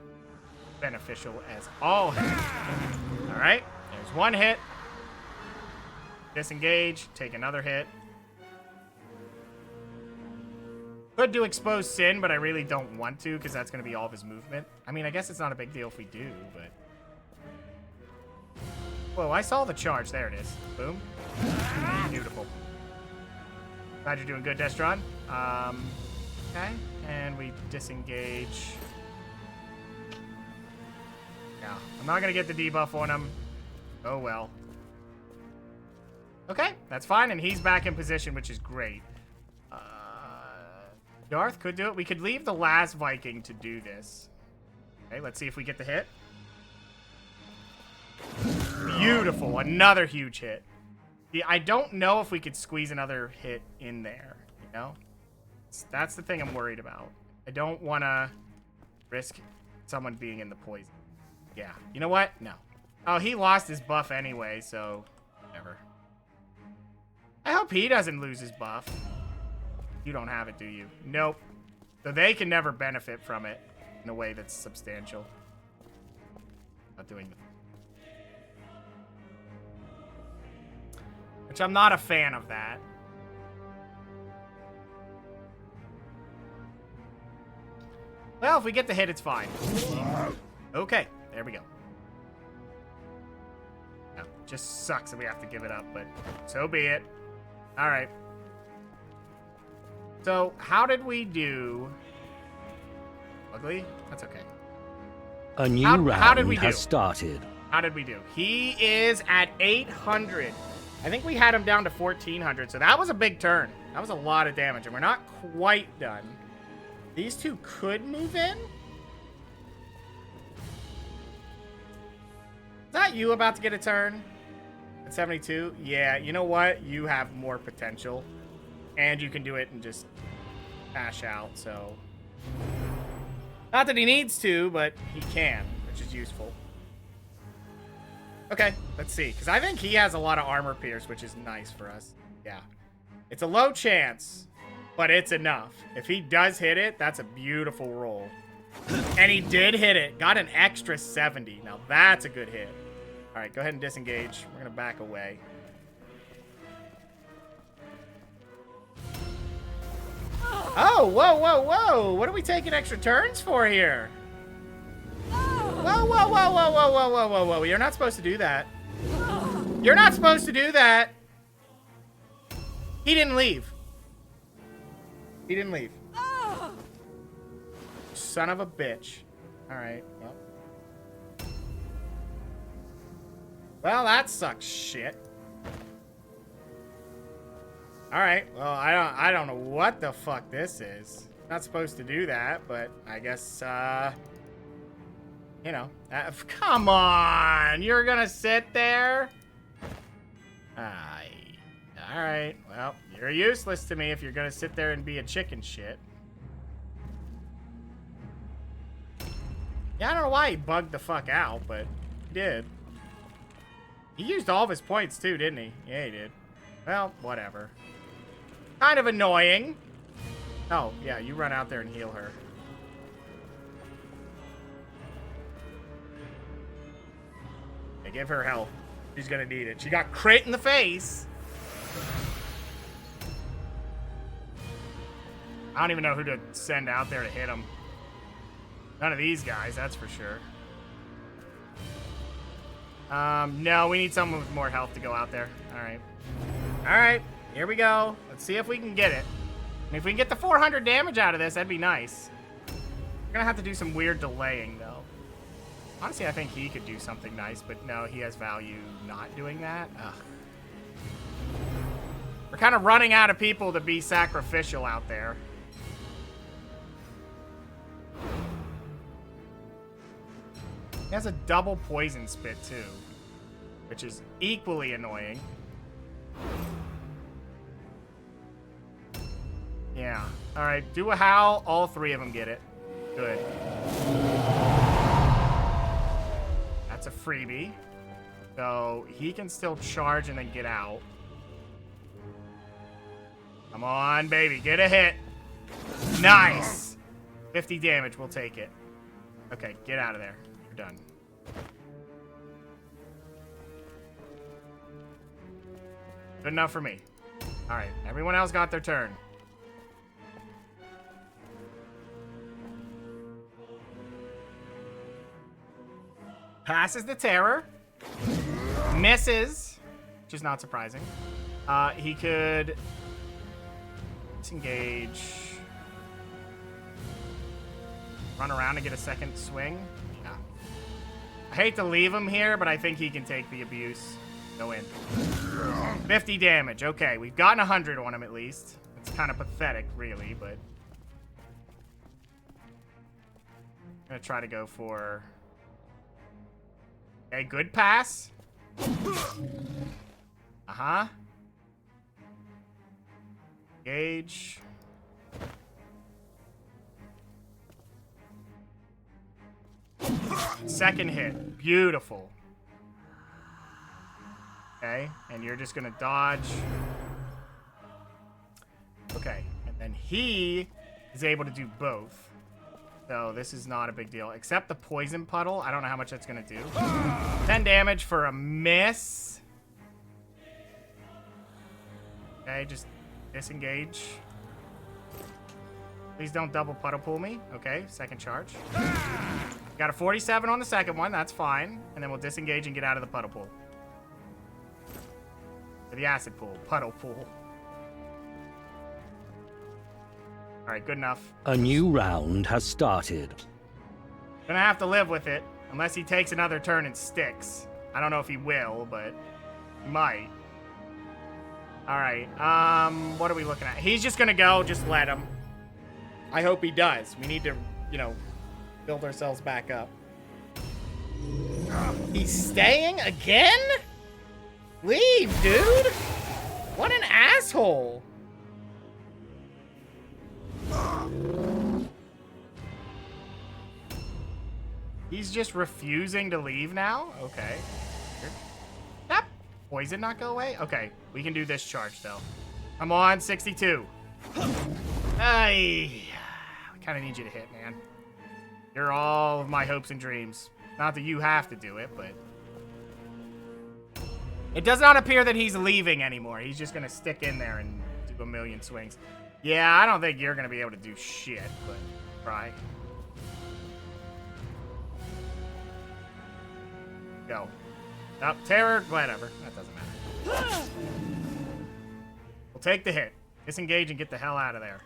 Beneficial as all hits. All right, there's one hit. Disengage, take another hit. Could do Expose Sin, but I really don't want to because that's going to be all of his movement. I mean, I guess it's not a big deal if we do, but... Whoa, I saw the charge. There it is. Boom. Beautiful. Glad you're doing good, Destron. Okay, and we disengage. Yeah, I'm not going to get the debuff on him. Oh, well. Okay, that's fine, and he's back in position, which is great. Darth could do it. We could leave the last Viking to do this. Okay, let's see if we get the hit. Beautiful. Another huge hit. Yeah, I don't know if we could squeeze another hit in there, you know? That's the thing I'm worried about. I don't want to risk someone being in the poison. Yeah. You know what? No. Oh, he lost his buff anyway, so whatever. I hope he doesn't lose his buff. You don't have it, do you? Nope. So they can never benefit from it in a way that's substantial. Not doing that. Which I'm not a fan of that. Well, if we get the hit, it's fine. Okay, there we go. No, just sucks that we have to give it up, but so be it. All right. So, how did we do? Ugly? That's okay. A new How round did we do? has started. How did we do? He is at 800. I think we had him down to 1400, so that was a big turn. That was a lot of damage, and we're not quite done. These two could move in? Is that you about to get a turn? At 72? Yeah, you know what? You have more potential. And you can do it and just cash out, so... Not that he needs to, but he can, which is useful. Okay, let's see. Because I think he has a lot of armor pierce, which is nice for us. Yeah. It's a low chance, but it's enough. If he does hit it, that's a beautiful roll. And he did hit it. Got an extra 70. Now that's a good hit. All right, go ahead and disengage. We're going to back away. Oh, whoa, whoa, whoa. What are we taking extra turns for here? Whoa, whoa, whoa, whoa, whoa, whoa, whoa, whoa, whoa. You're not supposed to do that. You're not supposed to do that. He didn't leave. He didn't leave. Son of a bitch. All right, well. Well, that sucks shit. All right, well, I don't know what the fuck this is. Not supposed to do that, but I guess, you know. Come on, you're gonna sit there? All right, well, you're useless to me if you're gonna sit there and be a chicken shit. Yeah, I don't know why he bugged the fuck out, but he did. He used all of his points too, didn't he? Yeah, he did. Well, whatever. Kind of annoying. Oh, yeah, you run out there and heal her. Hey, give her health. She's gonna need it. She got crit in the face. I don't even know who to send out there to hit him. None of these guys, that's for sure. No, we need someone with more health to go out there. All right. All right, here we go. Let's see if we can get it. And if we can get the 400 damage out of this, that'd be nice. We're gonna have to do some weird delaying, though. Honestly, I think he could do something nice, but no, he has value not doing that. Ugh. We're kind of running out of people to be sacrificial out there. He has a double poison spit, too, which is equally annoying. Yeah. All right, do a howl. All three of them get it. Good. That's a freebie. So he can still charge and then get out. Come on, baby. Get a hit. Nice. 50 damage. We'll take it. Okay, get out of there. You're done. Good enough for me. All right, everyone else got their turn. Passes the terror. Misses, which is not surprising. He could disengage. Run around and get a second swing. Yeah. I hate to leave him here, but I think he can take the abuse. Go in. 50 damage. Okay, we've gotten 100 on him at least. It's kind of pathetic, really, but... I'm going to try to go for... Okay, good pass. Uh-huh. Gauge. Second hit. Beautiful. Okay, and you're just gonna dodge. Okay, and then he is able to do both. So this is not a big deal. Except the poison puddle. I don't know how much that's gonna do. 10 damage for a miss. Okay, just disengage. Please don't double puddle pull me. Okay, second charge. Got a 47 on the second one. That's fine. And then we'll disengage and get out of the puddle pool. The acid pool. Puddle pool. Alright, good enough. A new round has started. Gonna have to live with it. Unless he takes another turn and sticks. I don't know if he will, but he might. Alright, what are we looking at? He's just gonna go. Just let him. I hope he does. We need to, you know, build ourselves back up. He's staying again? Leave, dude! What an asshole! He's just refusing to leave now? Okay. That poison not go away? Okay, we can do this charge, though. I'm on 62. Hey, I kind of need you to hit, man. You're all of my hopes and dreams. Not that you have to do it, but... It does not appear that he's leaving anymore. He's just going to stick in there and do a million swings. Yeah, I don't think you're going to be able to do shit, but try. Go. Up, terror, whatever. That doesn't matter. We'll take the hit. Disengage and get the hell out of there.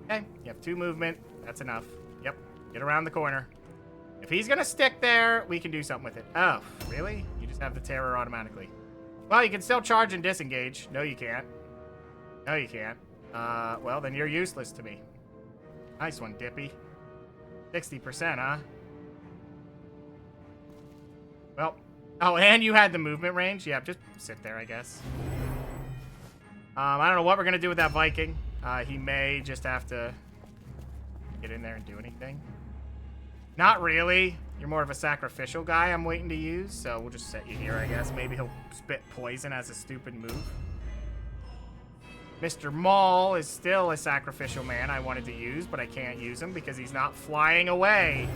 Okay, you have 2 movement. That's enough. Yep, get around the corner. If he's gonna stick there, we can do something with it. Oh, really? You just have the terror automatically. Well, you can still charge and disengage. No, you can't. No, you can't. Well, then you're useless to me. Nice one, Dippy. 60%, huh? Well, oh, and you had the movement range? Yeah, just sit there, I guess. I don't know what we're gonna do with that Viking. He may just have to get in there and do anything. Not really. You're more of a sacrificial guy I'm waiting to use, so we'll just set you here, I guess. Maybe he'll spit poison as a stupid move. Mr. Maul is still a sacrificial man I wanted to use, but I can't use him because he's not flying away.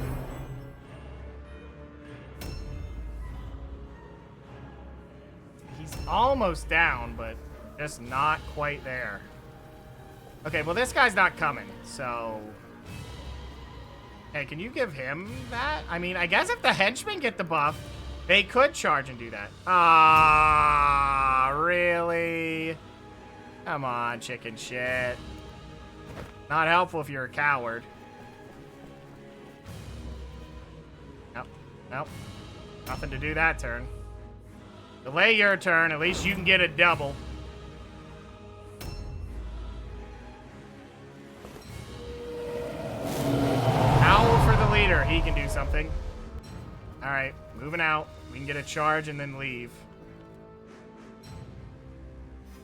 He's almost down, but just not quite there. Okay, well, this guy's not coming, so... Hey, can you give him that? I mean, I guess if the henchmen get the buff, they could charge and do that. Ah, really? Come on, chicken shit. Not helpful if you're a coward. Nope. Nope. Nothing to do that turn. Delay your turn. At least you can get a double. Owl for the leader. He can do something. All right. Moving out. We can get a charge and then leave.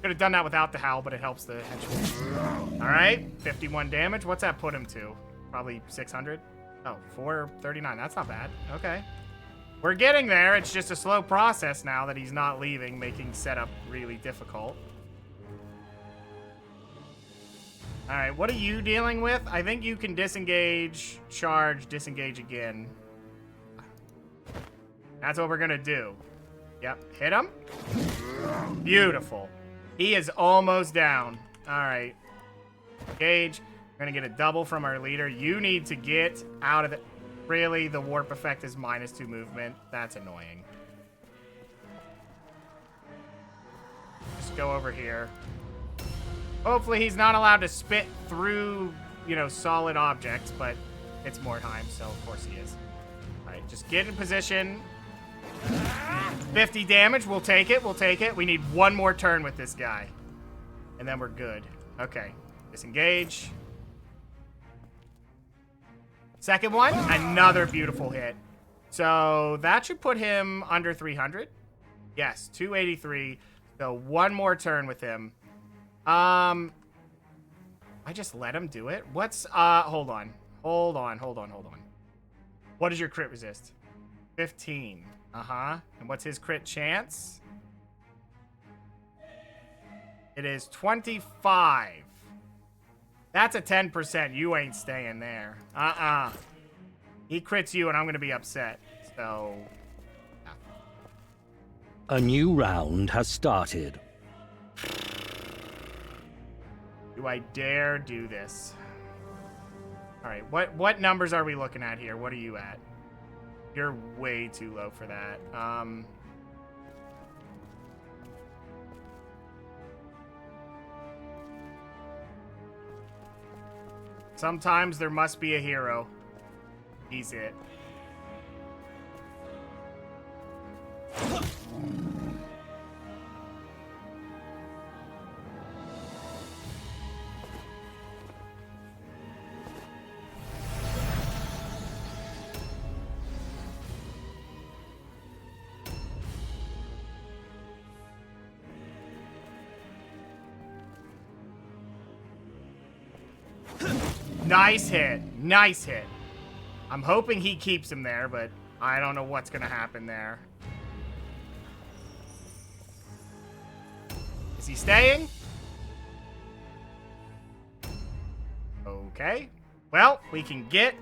Could have done that without the howl, but it helps the henchman. All right, 51 damage. What's that put him to? Probably 600? Oh, 439. That's not bad. Okay. We're getting there. It's just a slow process now that he's not leaving, making setup really difficult. All right, what are you dealing with? I think you can disengage, charge, disengage again. That's what we're going to do. Yep, hit him. Beautiful. He is almost down. All right. Engage. We're going to get a double from our leader. You need to get out of the... Really, the warp effect is -2 movement. That's annoying. Just go over here. Hopefully he's not allowed to spit through, you know, solid objects, but it's Mordheim, so of course he is. All right, just get in position. 50 damage. We'll take it. We'll take it. We need one more turn with this guy. And then we're good. Okay. Disengage. Second one. Another beautiful hit. So that should put him under 300. Yes. 283. So one more turn with him. I just let him do it. What's, hold on. Hold on. What is your crit resist? 15. Uh-huh. And what's his crit chance? It is 25. That's a 10%. You ain't staying there. Uh-uh. He crits you, and I'm going to be upset. So... yeah. A new round has started. Do I dare do this? All right. What numbers are we looking at here? What are you at? You're way too low for that. Sometimes there must be a hero. He's it. Nice hit. Nice hit. I'm hoping he keeps him there, but I don't know what's going to happen there. Is he staying? Okay. Well, we can get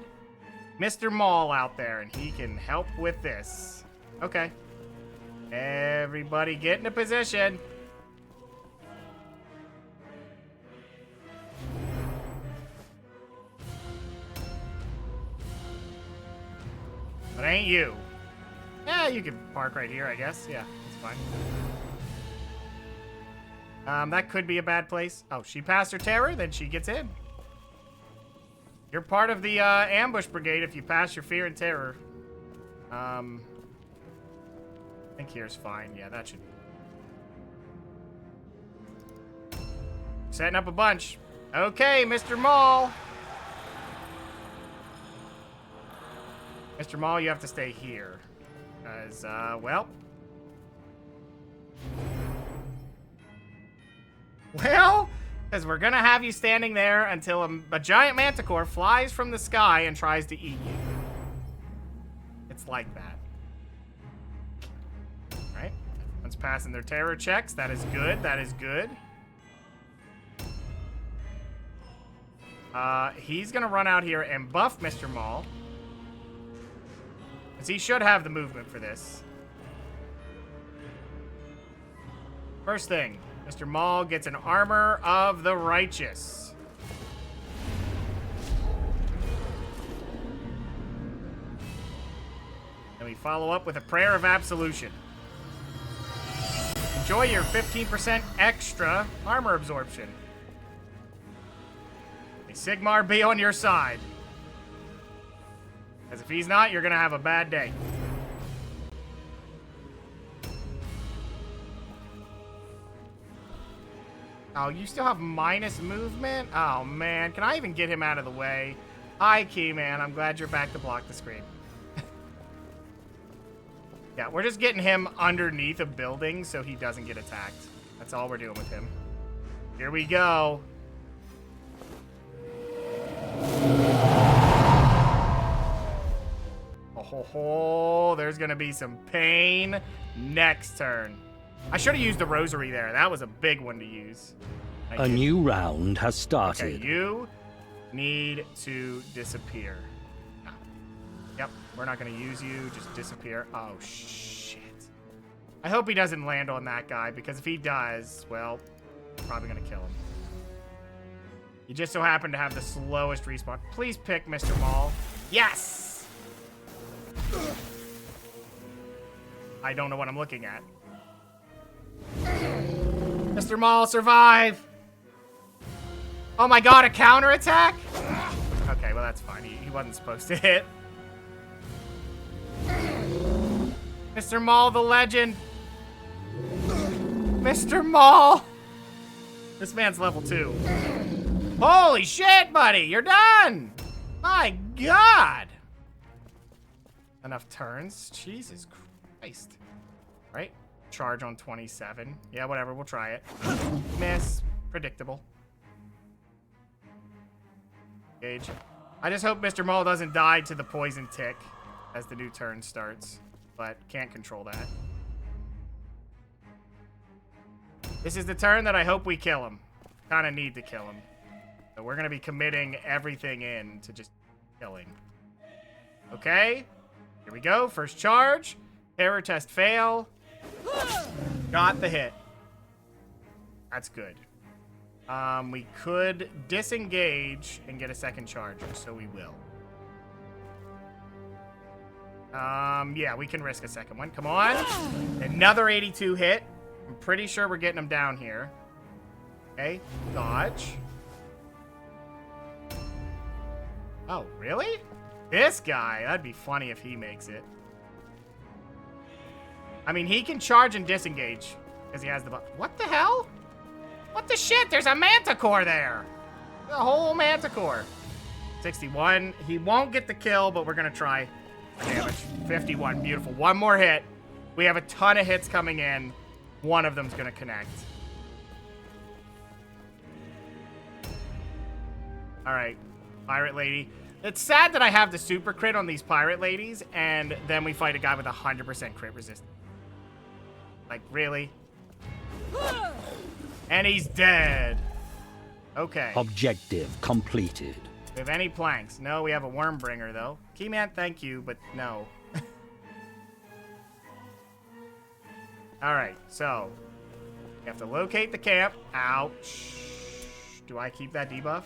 Mr. Maul out there, and he can help with this. Okay. Everybody get in a position. But ain't you. Yeah, you can park right here, I guess. Yeah, that's fine. That could be a bad place. Oh, she passed her terror, then she gets in. You're part of the ambush brigade if you pass your fear and terror. I think here's fine. Yeah, that should... setting up a bunch. Okay, Mr. Maul. Mr. Maul, you have to stay here. Because, well... Well, because we're going to have you standing there until a giant Manticore flies from the sky and tries to eat you. It's like that. Alright. Everyone's passing their terror checks. That is good. That is good. He's going to run out here and buff Mr. Maul. Because he should have the movement for this. First thing, Mr. Maul gets an Armor of the Righteous. And we follow up with a prayer of absolution. Enjoy your 15% extra armor absorption. May Sigmar be on your side. As if he's not, you're gonna have a bad day. Oh, you still have minus movement? Oh, man. Can I even get him out of the way? Hi, Keyman. I'm glad you're back to block the screen. Yeah, we're just getting him underneath a building so he doesn't get attacked. That's all we're doing with him. Here we go. Oh, there's going to be some pain next turn. I should have used the rosary there. That was a big one to use. A new round has started. Okay, you need to disappear. Ah. Yep, we're not going to use you. Just disappear. Oh, shit. I hope he doesn't land on that guy, because if he does, well, probably going to kill him. You just so happen to have the slowest respawn. Please pick Mr. Maul. Yes! I don't know what I'm looking at. Mr. Maul, survive! Oh my god, a counterattack? Okay, well that's fine. He wasn't supposed to hit. Mr. Maul, the legend. Mr. Maul! This man's level 2. Holy shit, buddy! You're done! My god! Enough turns? Jesus Christ. Right? Charge on 27. Yeah, whatever. We'll try it. Miss. Predictable. Gauge. I just hope Mr. Maul doesn't die to the poison tick as the new turn starts. But can't control that. This is the turn that I hope we kill him. Kind of need to kill him. So we're going to be committing everything in to just killing. Okay. Here we go. First charge. Terror test fail. Got the hit. That's good. We could disengage and get a second charge, so we will. Yeah, we can risk a second one. Come on. Another 82 hit. I'm pretty sure we're getting him down here. Okay, dodge. Oh, really? This guy. That'd be funny if he makes it. I mean, he can charge and disengage because he has the... What the hell? What the shit? There's a Manticore there. The whole Manticore. 61. He won't get the kill, but we're going to try damage. 51. Beautiful. One more hit. We have a ton of hits coming in. One of them's going to connect. All right. Pirate lady. It's sad that I have the super crit on these pirate ladies, and then we fight a guy with 100% crit resistance. Like, really? And he's dead. Okay. Objective completed. We have any planks? No, we have a Wormbringer, though. Keyman, thank you, but no. Alright, so. We have to locate the camp. Ouch. Do I keep that debuff?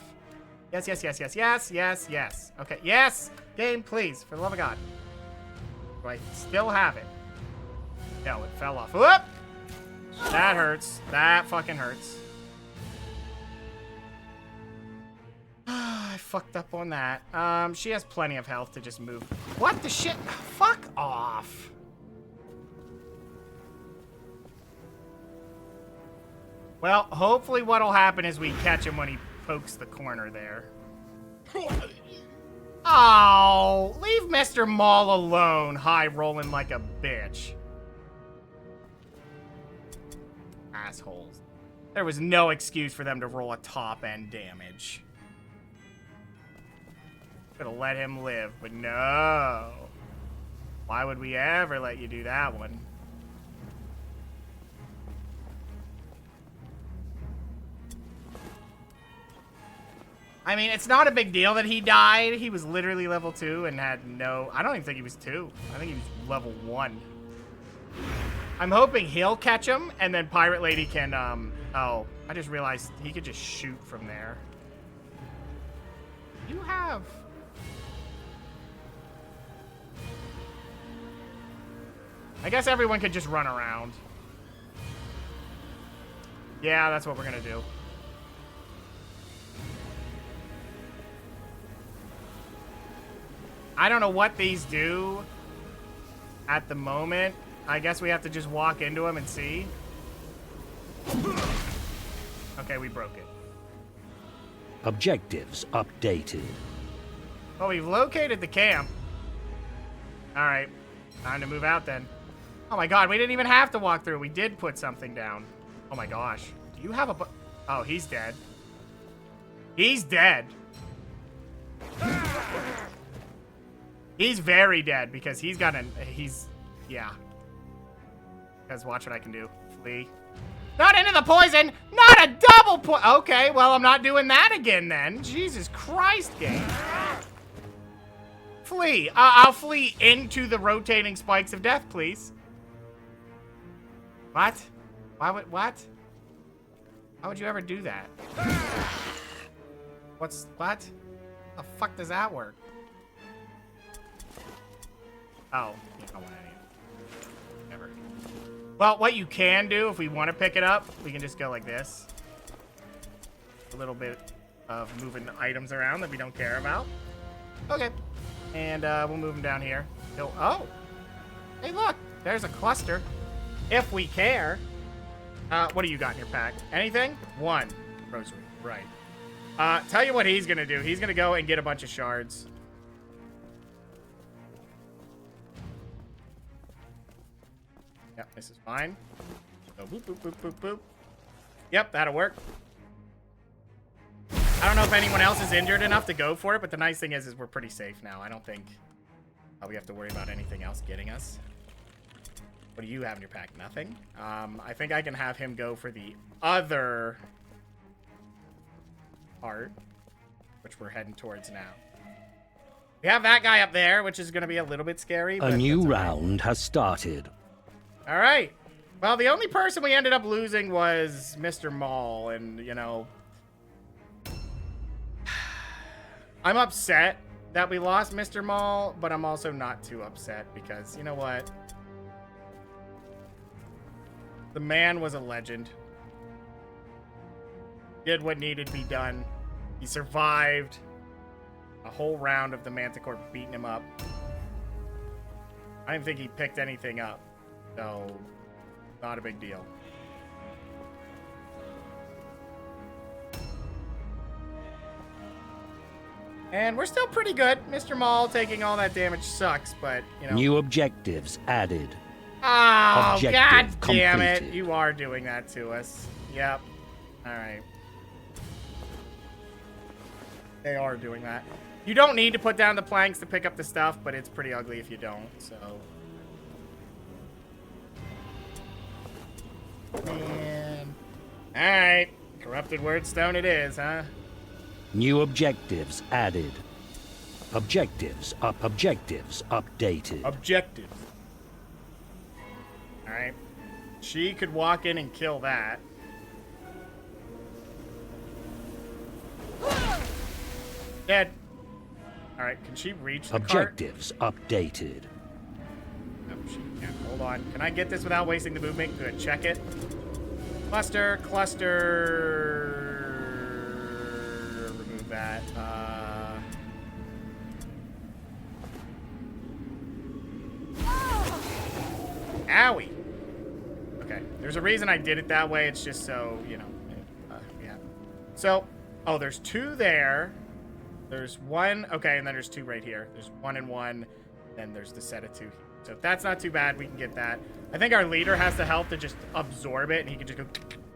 Yes, yes, yes, yes, yes, yes, yes. Okay, yes! Game, please, for the love of God. Do I still have it? No, it fell off. Whoop! That hurts. That fucking hurts. I fucked up on that. She has plenty of health to just move. What the shit? Fuck off. Well, hopefully what'll happen is we catch him when he pokes the corner there. Oh, leave Mr. Maul alone, high rolling like a bitch. Assholes. There was no excuse for them to roll a top end damage. Could have let him live, but no. Why would we ever let you do that one? I mean, it's not a big deal that he died. He was literally level 2 and had no... I don't even think he was 2. I think he was level 1. I'm hoping he'll catch him, and then Pirate Lady can, Oh, I just realized he could just shoot from there. You have... I guess everyone could just run around. Yeah, that's what we're gonna do. I don't know what these do at the moment. I guess we have to just walk into them and see. Okay, we broke it. Objectives updated. Well, we've located the camp. All right, time to move out then. Oh my god, we didn't even have to walk through. We did put something down. Oh my gosh. Do you have a oh, he's dead. He's dead. He's very dead because he's got yeah. Guys, watch what I can do. Flee. Not into the poison! Not a double okay, well, I'm not doing that again then. Jesus Christ, game. Flee. I'll flee into the rotating spikes of death, please. What? What? Why would you ever do that? What? How the fuck does that work? Oh, you don't want any. Never. Well, what you can do, if we want to pick it up, we can just go like this. A little bit of moving items around that we don't care about. Okay. And we'll move them down here. Oh! Hey, look! There's a cluster. If we care. What do you got in your pack? Anything? One. Rosary. Right. Tell you what he's gonna do. He's gonna go and get a bunch of shards. Yep, this is fine. Go boop, boop, boop, boop, boop. Yep, that'll work. I don't know if anyone else is injured enough to go for it, but the nice thing is we're pretty safe now. I don't think we have to worry about anything else getting us. What do you have in your pack? Nothing? I think I can have him go for the other part, which we're heading towards now. We have that guy up there, which is going to be a little bit scary. A new round has started. All right. Well, the only person we ended up losing was Mr. Maul, and, you know, I'm upset that we lost Mr. Maul, but I'm also not too upset because, you know what? The man was a legend. Did what needed to be done. He survived a whole round of the Manticore beating him up. I didn't think he picked anything up, so not a big deal. And we're still pretty good. Mr. Maul taking all that damage sucks, but, you know. New objectives added. Oh, Objective god damn it. completed. You are doing that to us. Yep. Alright. They are doing that. You don't need to put down the planks to pick up the stuff, but it's pretty ugly if you don't, so. Man. Alright. Corrupted Wordstone it is, huh? New objectives added. Objectives updated. Objectives. Alright. She could walk in and kill that. Dead. Alright, can she reach the Objectives updated. No, she can't. Hold on. Can I get this without wasting the movement? Good. Check it. Cluster. Remove that. Owie. Okay. There's a reason I did it that way. It's just so, you know. Yeah. So, oh, there's two there. There's one. Okay, and then there's two right here. There's one and one. Then there's the set of two here. So if that's not too bad, we can get that. I think our leader has to help to just absorb it, and he can just go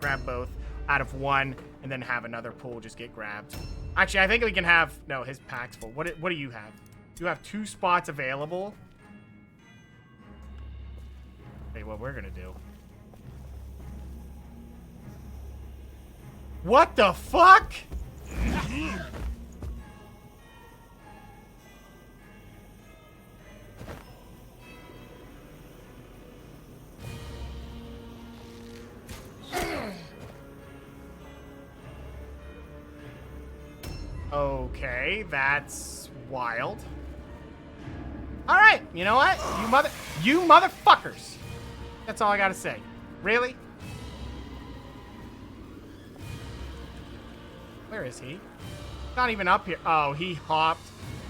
grab both out of one, and then have another pool just get grabbed. Actually, I think we can have... No, his pack's full. What do you have? You have 2 spots available. Hey, what we're gonna do. What the fuck? Okay, that's wild. All right, you know what? You motherfuckers. That's all I gotta say. Really? Where is he? Not even up here. Oh, he hopped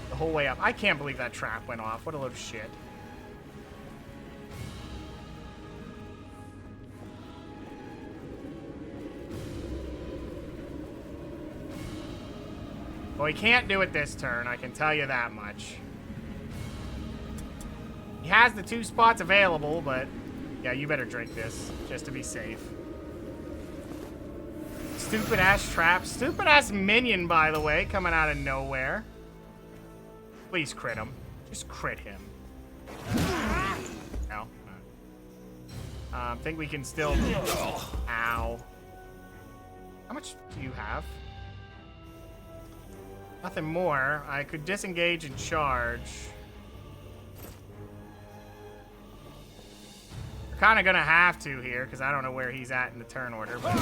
the whole way up. I can't believe that trap went off. What a load of shit. Well, he can't do it this turn, I can tell you that much. He has the 2 spots available, but yeah, you better drink this just to be safe. Stupid ass trap. Stupid ass minion, by the way, coming out of nowhere. Please crit him. Just crit him. No. I think we can still... Ow. How much do you have? Nothing more. I could disengage and charge. We're kind of going to have to here, because I don't know where he's at in the turn order. But...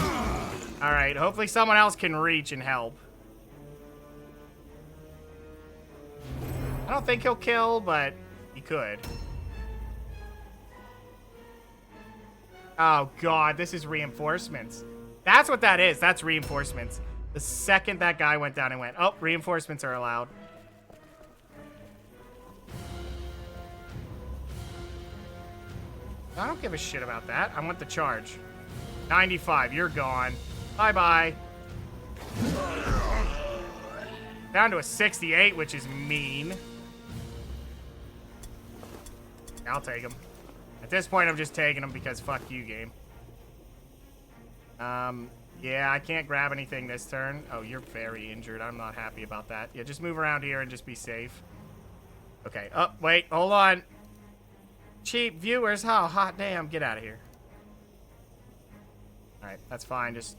Alright, hopefully someone else can reach and help. I don't think he'll kill, but he could. Oh, God, this is reinforcements. That's what that is. That's reinforcements. The second that guy went down and went, oh, reinforcements are allowed. I don't give a shit about that. I want the charge. 95, you're gone. Bye-bye. Down to a 68, which is mean. I'll take him. At this point, I'm just taking him because fuck you, game. Yeah, I can't grab anything this turn. Oh, you're very injured. I'm not happy about that. Yeah, just move around here and just be safe. Okay. Oh, wait. Hold on. Cheap viewers. Oh, hot damn. Get out of here. All right. That's fine. Just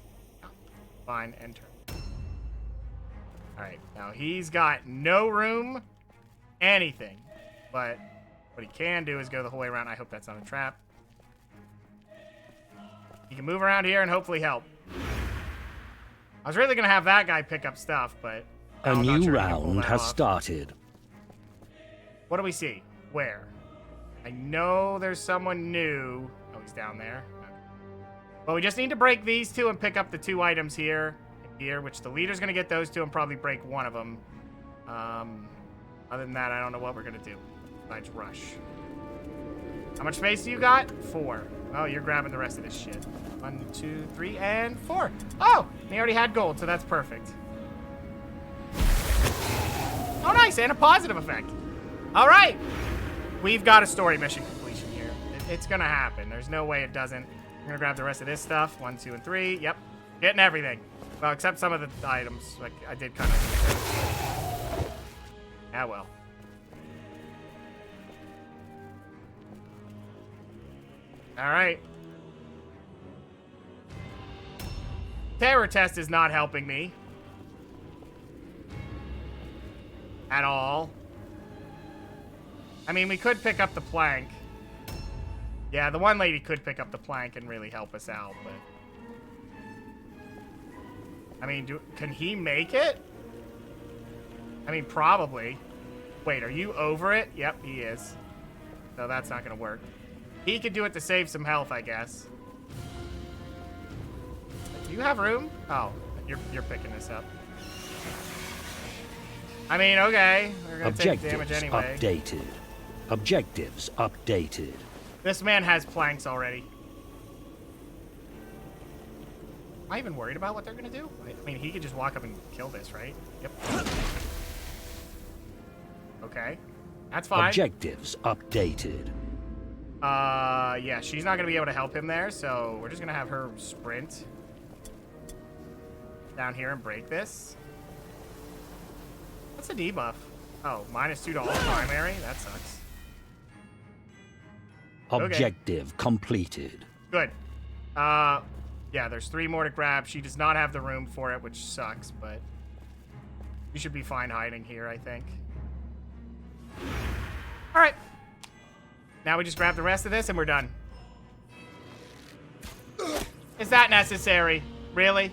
fine. Enter. All right. Now, he's got no room. Anything. But what he can do is go the whole way around. I hope that's not a trap. He can move around here and hopefully help. I was really going to have that guy pick up stuff, but... A new round has started. What do we see? Where? I know there's someone new. Oh, he's down there. Okay. Well, we just need to break these 2 and pick up the 2 items here and here, which the leader's going to get those 2 and probably break one of them. Other than that, I don't know what we're going to do. Besides rush. How much space do you got? 4. Oh, you're grabbing the rest of this shit. 1, 2, 3, and 4. Oh, he already had gold, so that's perfect. Oh, nice, and a positive effect. All right. We've got a story mission completion here. It's going to happen. There's no way it doesn't. I'm going to grab the rest of this stuff. 1, 2, and 3. Yep. Getting everything. Well, except some of the items. Like, I did kind of... Ah, well. All right. Terror test is not helping me. At all. I mean, we could pick up the plank. Yeah, the one lady could pick up the plank and really help us out, but... I mean, can he make it? I mean, probably. Wait, are you over it? Yep, he is. No, that's not gonna work. He could do it to save some health, I guess. Do you have room? Oh, you're picking this up. I mean, okay. We're gonna take damage anyway. Updated. Objectives updated. This man has planks already. Am I even worried about what they're gonna do? I mean, he could just walk up and kill this, right? Yep. Okay. That's fine. Objectives updated. Yeah, she's not gonna be able to help him there, so we're just gonna have her sprint down here and break this. What's the debuff? Oh, -2 to all primary? That sucks. Objective completed. Good. Yeah, there's 3 more to grab. She does not have the room for it, which sucks, but we should be fine hiding here, I think. All right. Now we just grab the rest of this and we're done. Is that necessary? Really?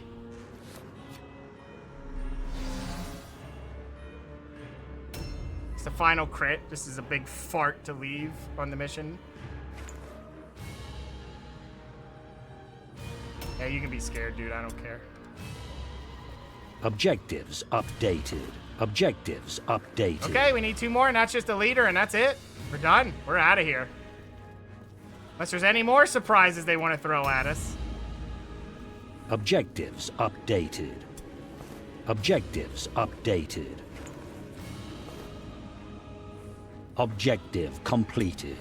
It's the final crit. This is a big fart to leave on the mission. Yeah, you can be scared, dude. I don't care. Objectives updated. Objectives updated. Okay, we need 2 more, and that's just a leader, and that's it. We're done. We're out of here. Unless there's any more surprises they want to throw at us. Objectives updated. Objectives updated. Objective completed.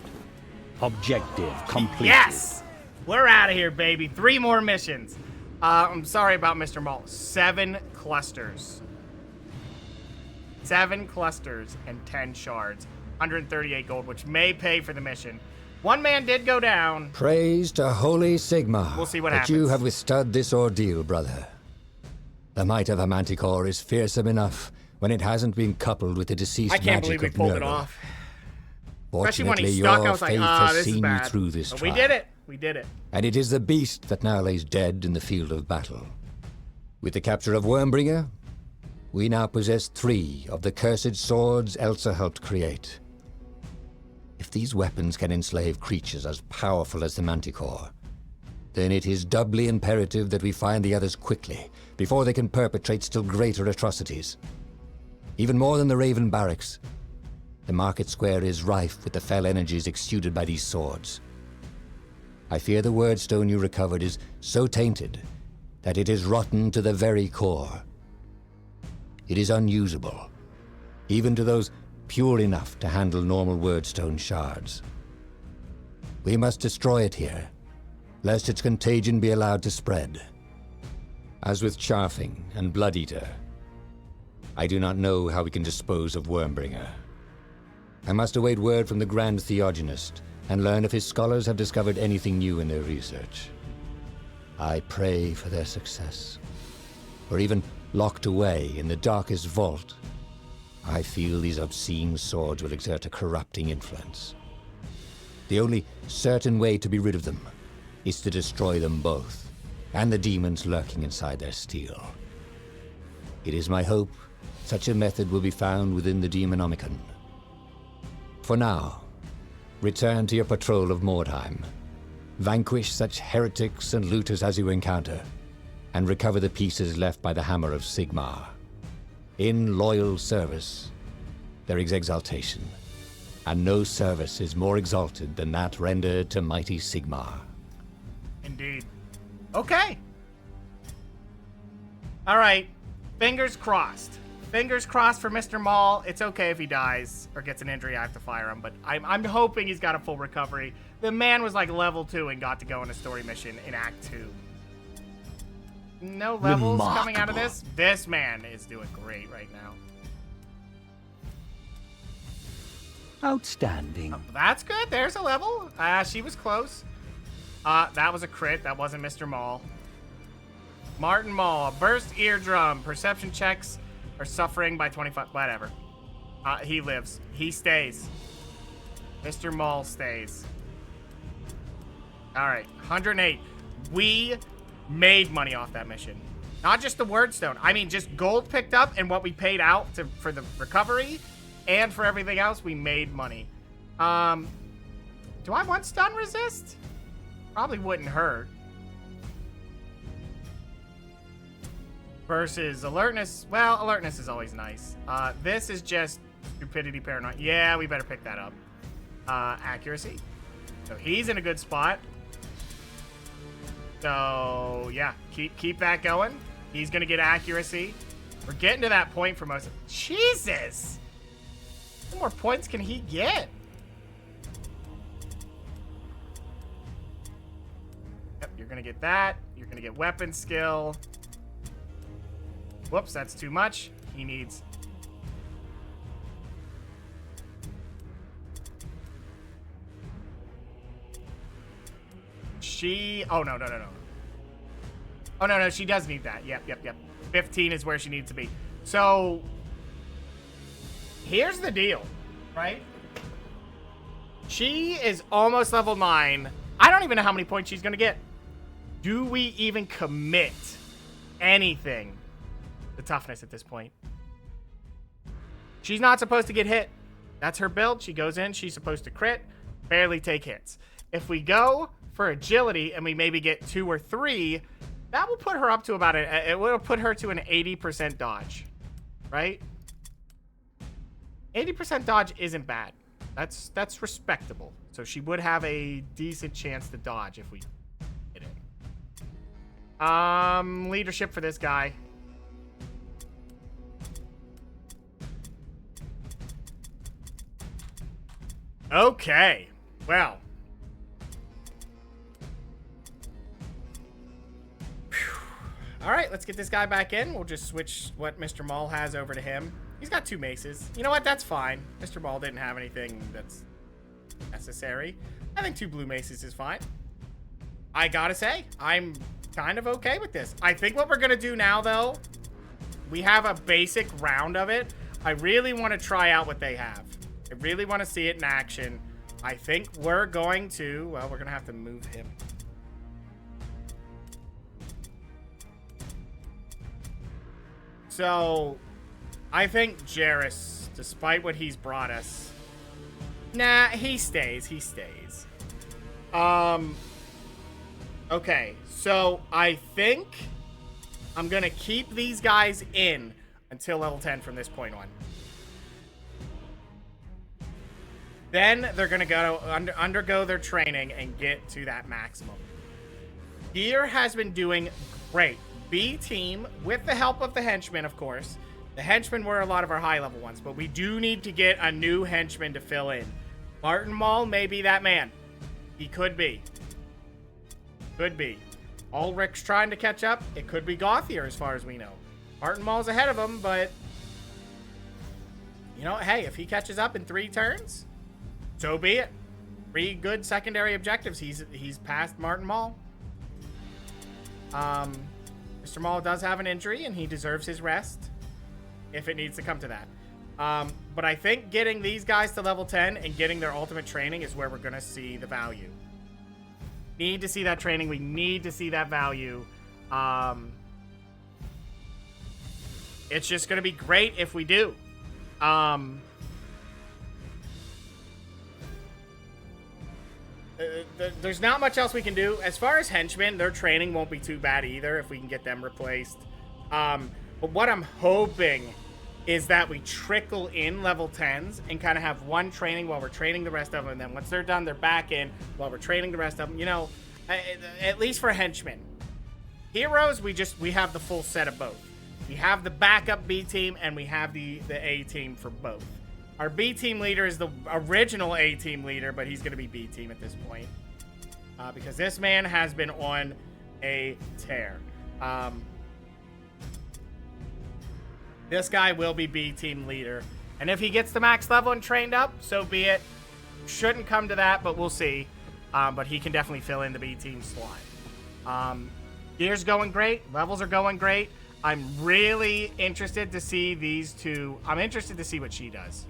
Objective completed. Yes! We're out of here, baby. 3 more missions. I'm sorry about Mr. Maul. 7 clusters. 7 clusters and 10 shards. 138 gold, which may pay for the mission. 1 man did go down. Praise to Holy Sigmar. We'll see what that happens. you have withstood this ordeal, brother. The might of a Manticore is fearsome enough when it hasn't been coupled with the deceased I can't magic believe we of pulled it Nerva. off. Especially when Fortunately, he stuck, your I was like, faith this has is seen you bad. through this But trial. we did it. We did it. And it is the beast that now lays dead in the field of battle. With the capture of Wormbringer, we now possess 3 of the cursed swords Elsa helped create. If these weapons can enslave creatures as powerful as the Manticore, then it is doubly imperative that we find the others quickly, before they can perpetrate still greater atrocities. Even more than the Raven Barracks, the market square is rife with the fell energies exuded by these swords. I fear the word stone you recovered is so tainted that it is rotten to the very core. It is unusable, even to those pure enough to handle normal wordstone shards. We must destroy it here, lest its contagion be allowed to spread. As with Charfing and Blood Eater, I do not know how we can dispose of Wormbringer. I must await word from the Grand Theogenist and learn if his scholars have discovered anything new in their research. I pray for their success. Or even locked away in the darkest vault, I feel these obscene swords will exert a corrupting influence. The only certain way to be rid of them is to destroy them both, and the demons lurking inside their steel. It is my hope such a method will be found within the Demonomicon. For now, return to your patrol of Mordheim. Vanquish such heretics and looters as you encounter, and recover the pieces left by the Hammer of Sigmar. In loyal service, there is exaltation, and no service is more exalted than that rendered to mighty Sigmar. Indeed. Okay. All right. Fingers crossed. Fingers crossed for Mr. Maul. It's okay if he dies or gets an injury. I have to fire him, but I'm hoping he's got a full recovery. The man was like level 2 and got to go on a story mission in Act 2. No levels coming out of this. This man is doing great right now. Outstanding. That's good. There's a level. She was close. That was a crit. That wasn't Mr. Maul. Martin Maul. Burst eardrum. Perception checks are suffering by 25. Whatever. He lives. He stays. Mr. Maul stays. All right. 108. We made money off that mission. Not just the wordstone. I mean, just gold picked up and what we paid out for the recovery and for everything else, we made money. Do I want stun resist? Probably wouldn't hurt. Versus alertness. Well, alertness is always nice. This is just stupidity paranoia. Yeah, we better pick that up. Accuracy. So he's in a good spot. So yeah, keep that going. He's gonna get accuracy. We're getting to that point for most of Jesus! How more points can he get? Yep, you're gonna get that. You're gonna get weapon skill. Whoops, that's too much. He needs... Oh, no. Oh, no, she does need that. Yep. 15 is where she needs to be. So, here's the deal, right? She is almost level 9. I don't even know how many points she's going to get. Do we even commit anything to toughness at this point? She's not supposed to get hit. That's her build. She goes in. She's supposed to crit. Barely take hits. If we go for agility and we maybe get 2 or 3, That will put her up to about it will put her to an 80% dodge, right? 80% dodge isn't bad. That's respectable. So she would have a decent chance to dodge if we hit it. Leadership for this guy. Okay. Well. All right, let's get this guy back in. We'll just switch what Mr. Maul has over to him. He's got 2 maces. You know what? That's fine. Mr. Maul didn't have anything that's necessary. I think 2 blue maces is fine. I gotta say, I'm kind of okay with this. I think what we're gonna do now, though, we have a basic round of it. I really want to try out what they have. I really want to see it in action. I think we're going to, well, we're gonna have to move him. So, I think Jarrus, despite what he's brought us... Nah, he stays. He stays. Okay, so I think I'm going to keep these guys in until level 10 from this point on. Then they're going to go undergo their training and get to that maximum. Gear has been doing great. B team, with the help of the henchmen, of course. The henchmen were a lot of our high-level ones, but we do need to get a new henchman to fill in. Martin Maul may be that man. He could be. Could be. Ulrich's trying to catch up. It could be Gothier, as far as we know. Martin Maul's ahead of him, but... You know, hey, if he catches up in 3 turns, so be it. 3 good secondary objectives. He's past Martin Maul. Mr. Maul does have an injury, and he deserves his rest, if it needs to come to that. But I think getting these guys to level 10 and getting their ultimate training is where we're going to see the value. Need to see that training. We need to see that value. It's just going to be great if we do. There's not much else we can do. As far as henchmen, their training won't be too bad either if we can get them replaced. But what I'm hoping is that we trickle in level 10s and kind of have one training while we're training the rest of them. And then once they're done, they're back in while we're training the rest of them. You know, at least for henchmen. Heroes, we have the full set of both. We have the backup B team and we have the A team for both. Our B team leader is the original A team leader, but he's going to be B team at this point. Because this man has been on a tear. This guy will be B team leader. And if he gets the max level and trained up, so be it. Shouldn't come to that, but we'll see. But he can definitely fill in the B team slot. Gear's going great. Levels are going great. I'm really interested to see these two. I'm interested to see what she does.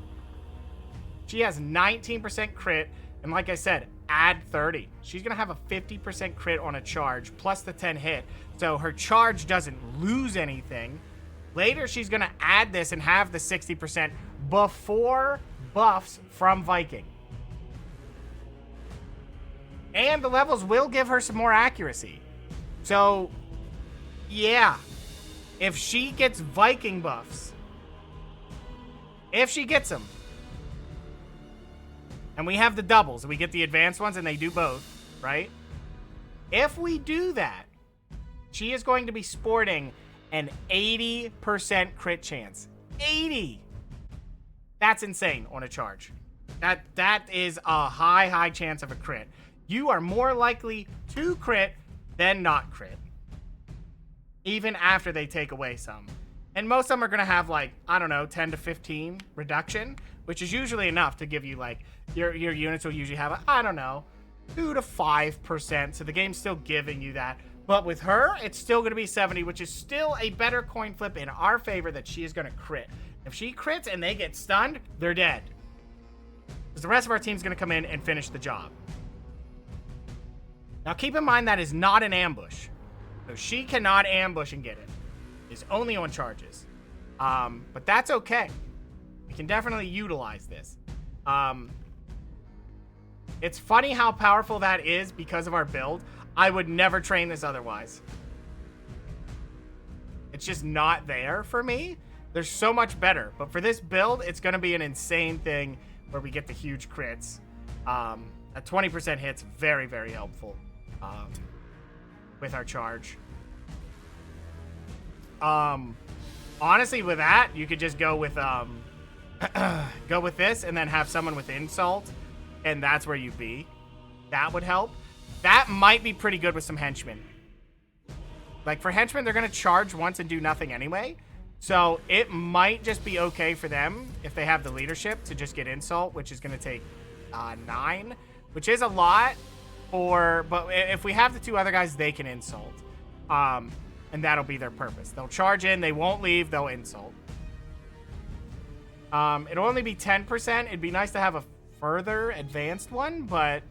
She has 19% crit, and like I said, add 30. She's going to have a 50% crit on a charge, plus the 10 hit, so her charge doesn't lose anything. Later, she's going to add this and have the 60% before buffs from Viking. And the levels will give her some more accuracy. So, yeah. If she gets Viking buffs, if she gets them, and we have the doubles, and we get the advanced ones, and they do both, right? If we do that, she is going to be sporting an 80% crit chance. 80! That's insane on a charge. That is a high chance of a crit. You are more likely to crit than not crit. Even after they take away some. And most of them are going to have, like, I don't know, 10 to 15 reduction, which is usually enough to give you, like, your units will usually have, I don't know, 2 to 5%. So the game's still giving you that. But with her, it's still going to be 70, which is still a better coin flip in our favor that she is going to crit. If she crits and they get stunned, they're dead. Because the rest of our team's going to come in and finish the job. Now, keep in mind that is not an ambush. So she cannot ambush and get it. It's only on charges. But that's okay. We can definitely utilize this. It's funny how powerful that is because of our build. I would never train this otherwise. It's just not there for me. They're so much better. But for this build, it's going to be an insane thing where we get the huge crits. A 20% hit's very, very helpful with our charge. Honestly, with that, you could just go with go with this and then have someone with insult, and that's where you be. That would help. That might be pretty good with some henchmen. Like, for henchmen, they're going to charge once and do nothing anyway. So it might just be okay for them, if they have the leadership, to just get insult, which is going to take 9, which is a lot. But if we have the 2 other guys, they can insult. And that'll be their purpose. They'll charge in, they won't leave, they'll insult. It'll only be 10%. It'd be nice to have a further advanced one, but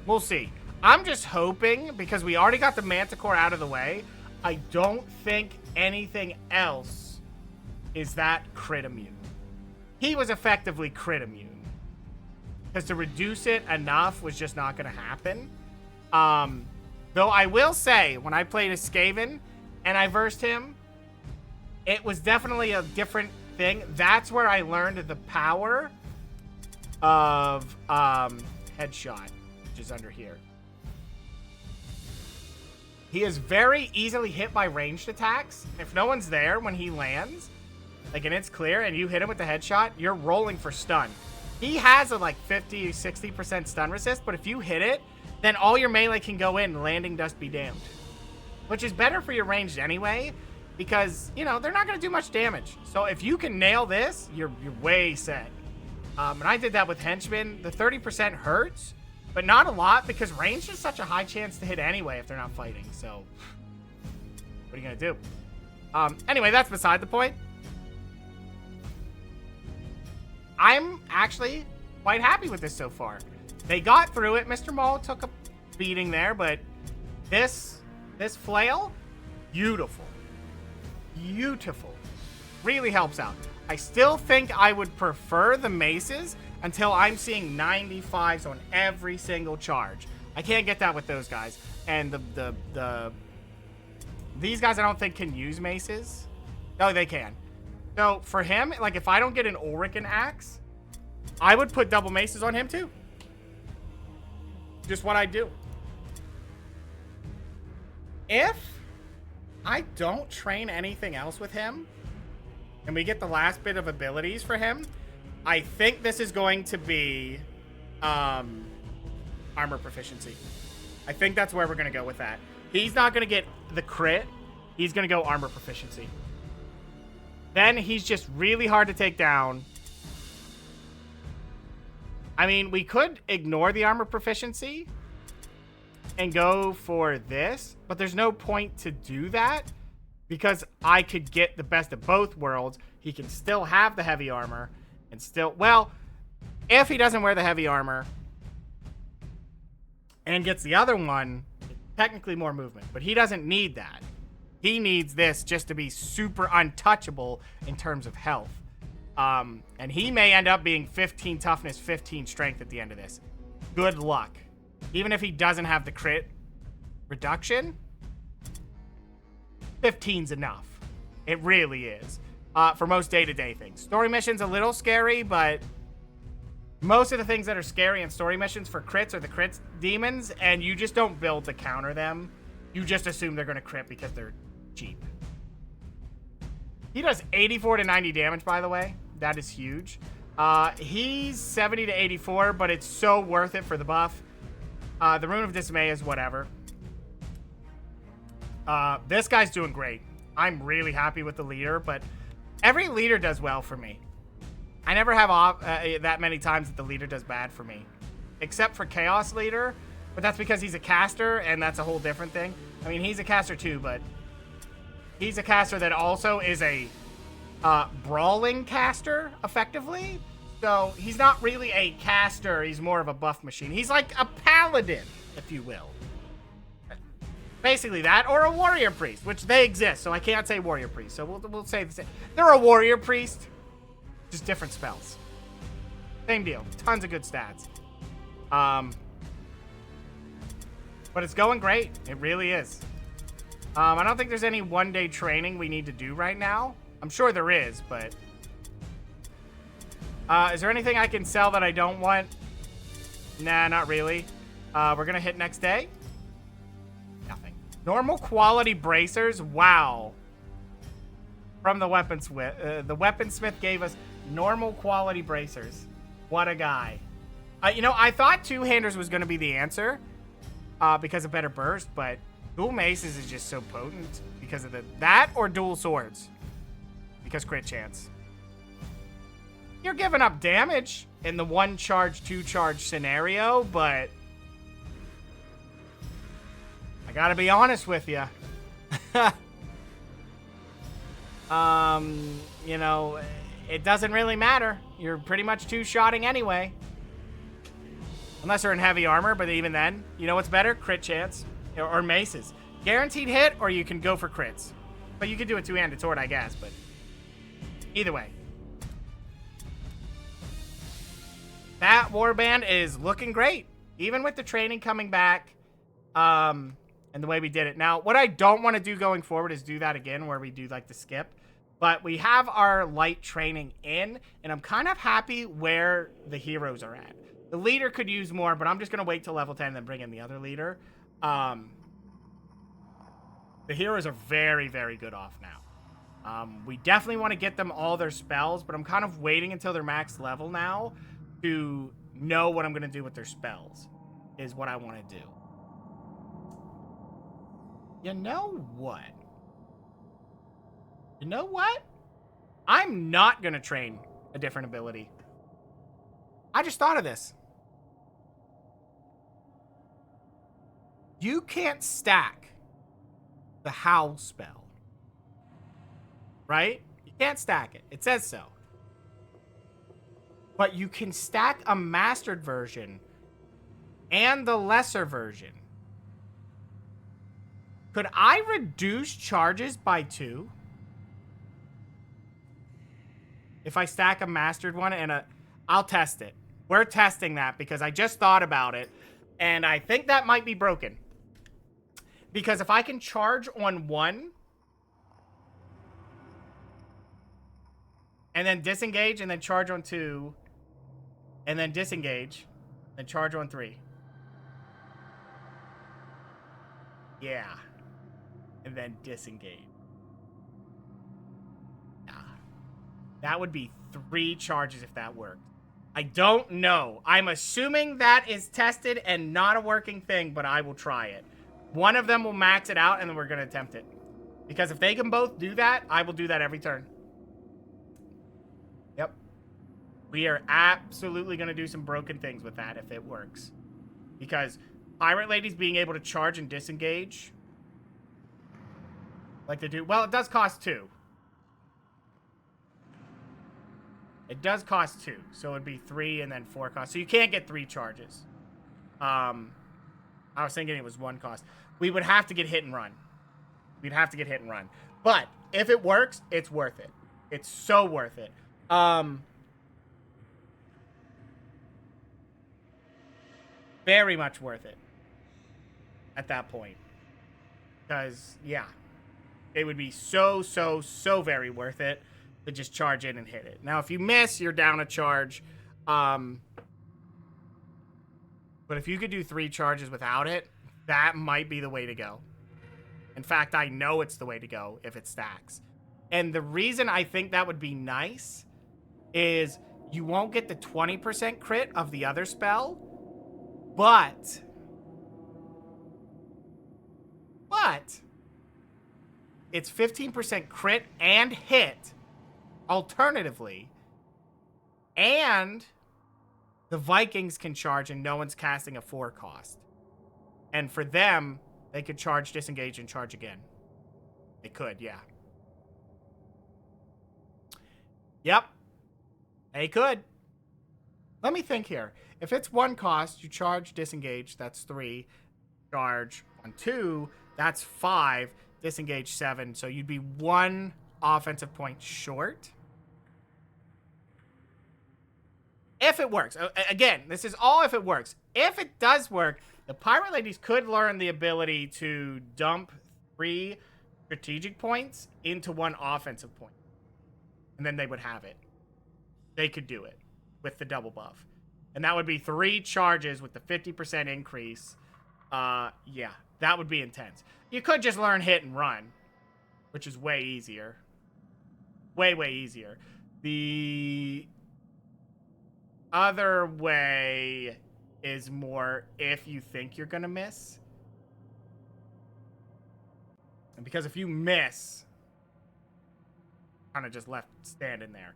we'll see. I'm just hoping, because we already got the Manticore out of the way, I don't think anything else is that crit immune. He was effectively crit immune. Because to reduce it enough was just not going to happen. Though I will say, when I played as Skaven and I versed him, it was definitely a different thing. That's where I learned the power of headshot, which is under here. He is very easily hit by ranged attacks. If no one's there when he lands, like, and it's clear, and you hit him with the headshot, you're rolling for stun. He has a, like, 50, 60% stun resist, but if you hit it, then all your melee can go in, landing dust be damned. Which is better for your ranged anyway, because, you know, they're not going to do much damage. So if you can nail this, you're way set. And I did that with henchmen. The 30% hurts, but not a lot, because range is such a high chance to hit anyway if they're not fighting. So what are you going to do? Anyway, that's beside the point. I'm actually quite happy with this so far. They got through it. Mr. Maul took a beating there, but this flail, beautiful. Beautiful. Really helps out. I still think I would prefer the maces until I'm seeing 95s on every single charge. I can't get that with those guys. And these guys I don't think can use maces. No, they can. So for him, like, if I don't get an Ulrican axe, I would put double maces on him too. Just what I do. If I don't train anything else with him, and we get the last bit of abilities for him, I think this is going to be armor proficiency. I think that's where we're going to go with that. He's not going to get the crit. He's going to go armor proficiency. Then he's just really hard to take down. I mean, we could ignore the armor proficiency and go for this, but there's no point to do that because I could get the best of both worlds. He can still have the heavy armor and still, well, if he doesn't wear the heavy armor and gets the other one, technically more movement, but he doesn't need that. He needs this just to be super untouchable in terms of health. And he may end up being 15 toughness, 15 strength at the end of this. Good luck. Even if he doesn't have the crit reduction, 15's enough. It really is. For most day-to-day things. Story missions a little scary, but most of the things that are scary in story missions for crits are the crit demons, and you just don't build to counter them. You just assume they're going to crit because they're cheap. He does 84 to 90 damage, by the way. That is huge. He's 70 to 84, but it's so worth it for the buff. The Rune of Dismay is whatever. This guy's doing great. I'm really happy with the leader, but every leader does well for me. I never have that many times that the leader does bad for me. Except for Chaos Leader, but that's because he's a caster, and that's a whole different thing. I mean, he's a caster too, but he's a caster that also is a brawling caster, effectively. So he's not really a caster, he's more of a buff machine. He's like a paladin, if you will. Basically that, or a warrior priest, which they exist, so I can't say warrior priest. So we'll say the same. They're a warrior priest, just different spells. Same deal, tons of good stats. But it's going great, it really is. I don't think there's any one-day training we need to do right now. I'm sure there is, but... is there anything I can sell that I don't want? Nah, not really. We're gonna hit next day. Nothing. Normal quality bracers? Wow. From the weaponsmith. The weaponsmith gave us normal quality bracers. What a guy. You know, I thought two-handers was gonna be the answer. Because of better burst, but dual maces is just so potent because of that or dual swords. Because crit chance. You're giving up damage in the 1 charge, 2 charge scenario, but I gotta be honest with you. You know, it doesn't really matter. You're pretty much 2-shotting anyway. Unless they're in heavy armor, but even then, you know what's better? Crit chance. Or maces. Guaranteed hit, or you can go for crits. But you could do a two-handed sword, I guess, but either way. That warband is looking great. Even with the training coming back, and the way we did it. Now, what I don't want to do going forward is do that again, where we do, like, the skip. But we have our light training in, and I'm kind of happy where the heroes are at. The leader could use more, but I'm just going to wait till level 10 and then bring in the other leader. The heroes are very, very good off now. We definitely want to get them all their spells, but I'm kind of waiting until they're max level now to know what I'm going to do with their spells, is what I want to do. You know what? You know what? I'm not going to train a different ability. I just thought of this. You can't stack the Howl spell. Right? You can't stack it. It says so. But you can stack a mastered version and the lesser version. Could I reduce charges by 2? If I stack a mastered one and a... I'll test it. We're testing that because I just thought about it. And I think that might be broken. Because if I can charge on 1... and then disengage and then charge on 2... and then disengage and charge on 3. Yeah. And then disengage. Yeah. That would be 3 charges if that worked. I don't know. I'm assuming that is tested and not a working thing, but I will try it. One of them will max it out, and then we're going to attempt it. Because if they can both do that, I will do that every turn. Yep. We are absolutely going to do some broken things with that if it works. Because Pirate Ladies being able to charge and disengage, like they do... Well, it does cost 2. It does cost 2. So it'd be 3 and then 4 cost. So you can't get 3 charges. I was thinking it was 1 cost. We would have to get hit and run. We'd have to get hit and run. But if it works, it's worth it. It's so worth it. Very much worth it. At that point. Because, yeah. It would be so very worth it to just charge in and hit it. Now, if you miss, you're down a charge. But if you could do 3 charges without it, that might be the way to go. In fact, I know it's the way to go if it stacks. And the reason I think that would be nice is you won't get the 20% crit of the other spell, but it's 15% crit and hit, alternatively, and the Vikings can charge and no one's casting a 4 cost. And for them, they could charge, disengage, and charge again. They could, yeah. Yep. They could. Let me think here. If it's 1 cost, you charge, disengage, that's 3. Charge on 2, that's 5. Disengage 7. So you'd be 1 offensive point short. If it works. Again, this is all if it works. If it does work, the Pirate Ladies could learn the ability to dump 3 strategic points into 1 offensive point. And then they would have it. They could do it with the double buff. And that would be 3 charges with the 50% increase. Yeah, that would be intense. You could just learn hit and run, which is way easier. Way, way easier. The other way is more if you think you're going to miss. And because if you miss, kind of just left standing there.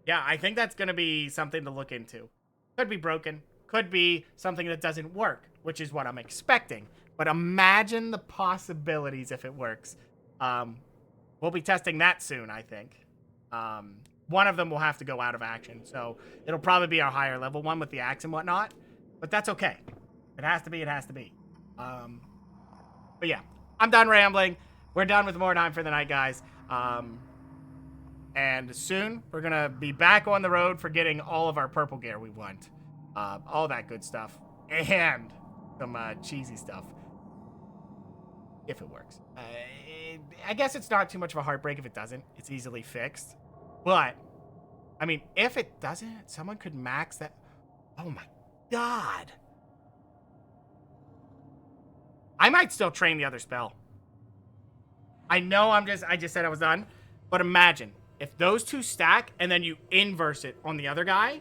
Yeah, I think that's going to be something to look into. Could be broken. Could be something that doesn't work, which is what I'm expecting. But imagine the possibilities if it works. We'll be testing that soon, I think. One of them will have to go out of action. So it'll probably be our higher level one with the axe and whatnot. But that's okay. If it has to be, it has to be. But yeah, I'm done rambling. We're done with Mordheim for the night, guys. And soon, we're going to be back on the road for getting all of our purple gear we want. All that good stuff. And some cheesy stuff. If it works. I guess it's not too much of a heartbreak if it doesn't. It's easily fixed. But, I mean, if it doesn't, someone could max that. Oh my god. I might still train the other spell. I know I just said I was done. But imagine, if those 2 stack and then you inverse it on the other guy,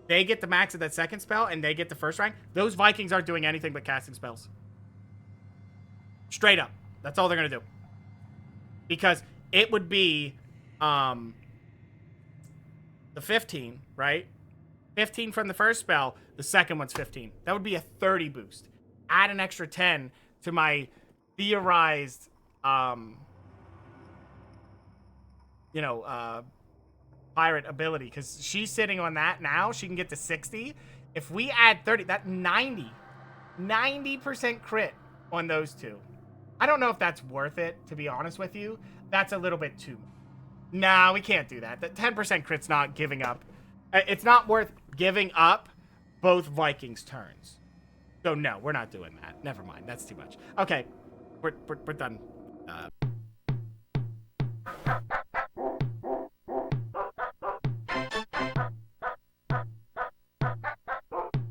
they get the max of that second spell and they get the first rank. Those Vikings aren't doing anything but casting spells. Straight up. That's all they're going to do. Because it would be the 15, right? 15 from the first spell. The second one's 15. That would be a 30 boost. Add an extra 10 to my theorized, pirate ability. Because she's sitting on that now. She can get to 60. If we add 30, that 90% crit on those 2. I don't know if that's worth it, to be honest with you. That's a little bit too much. Nah, we can't do that. The 10% crit's not giving up. It's not worth giving up both Vikings' turns. So no, we're not doing that. Never mind. That's too much. Okay, we're done.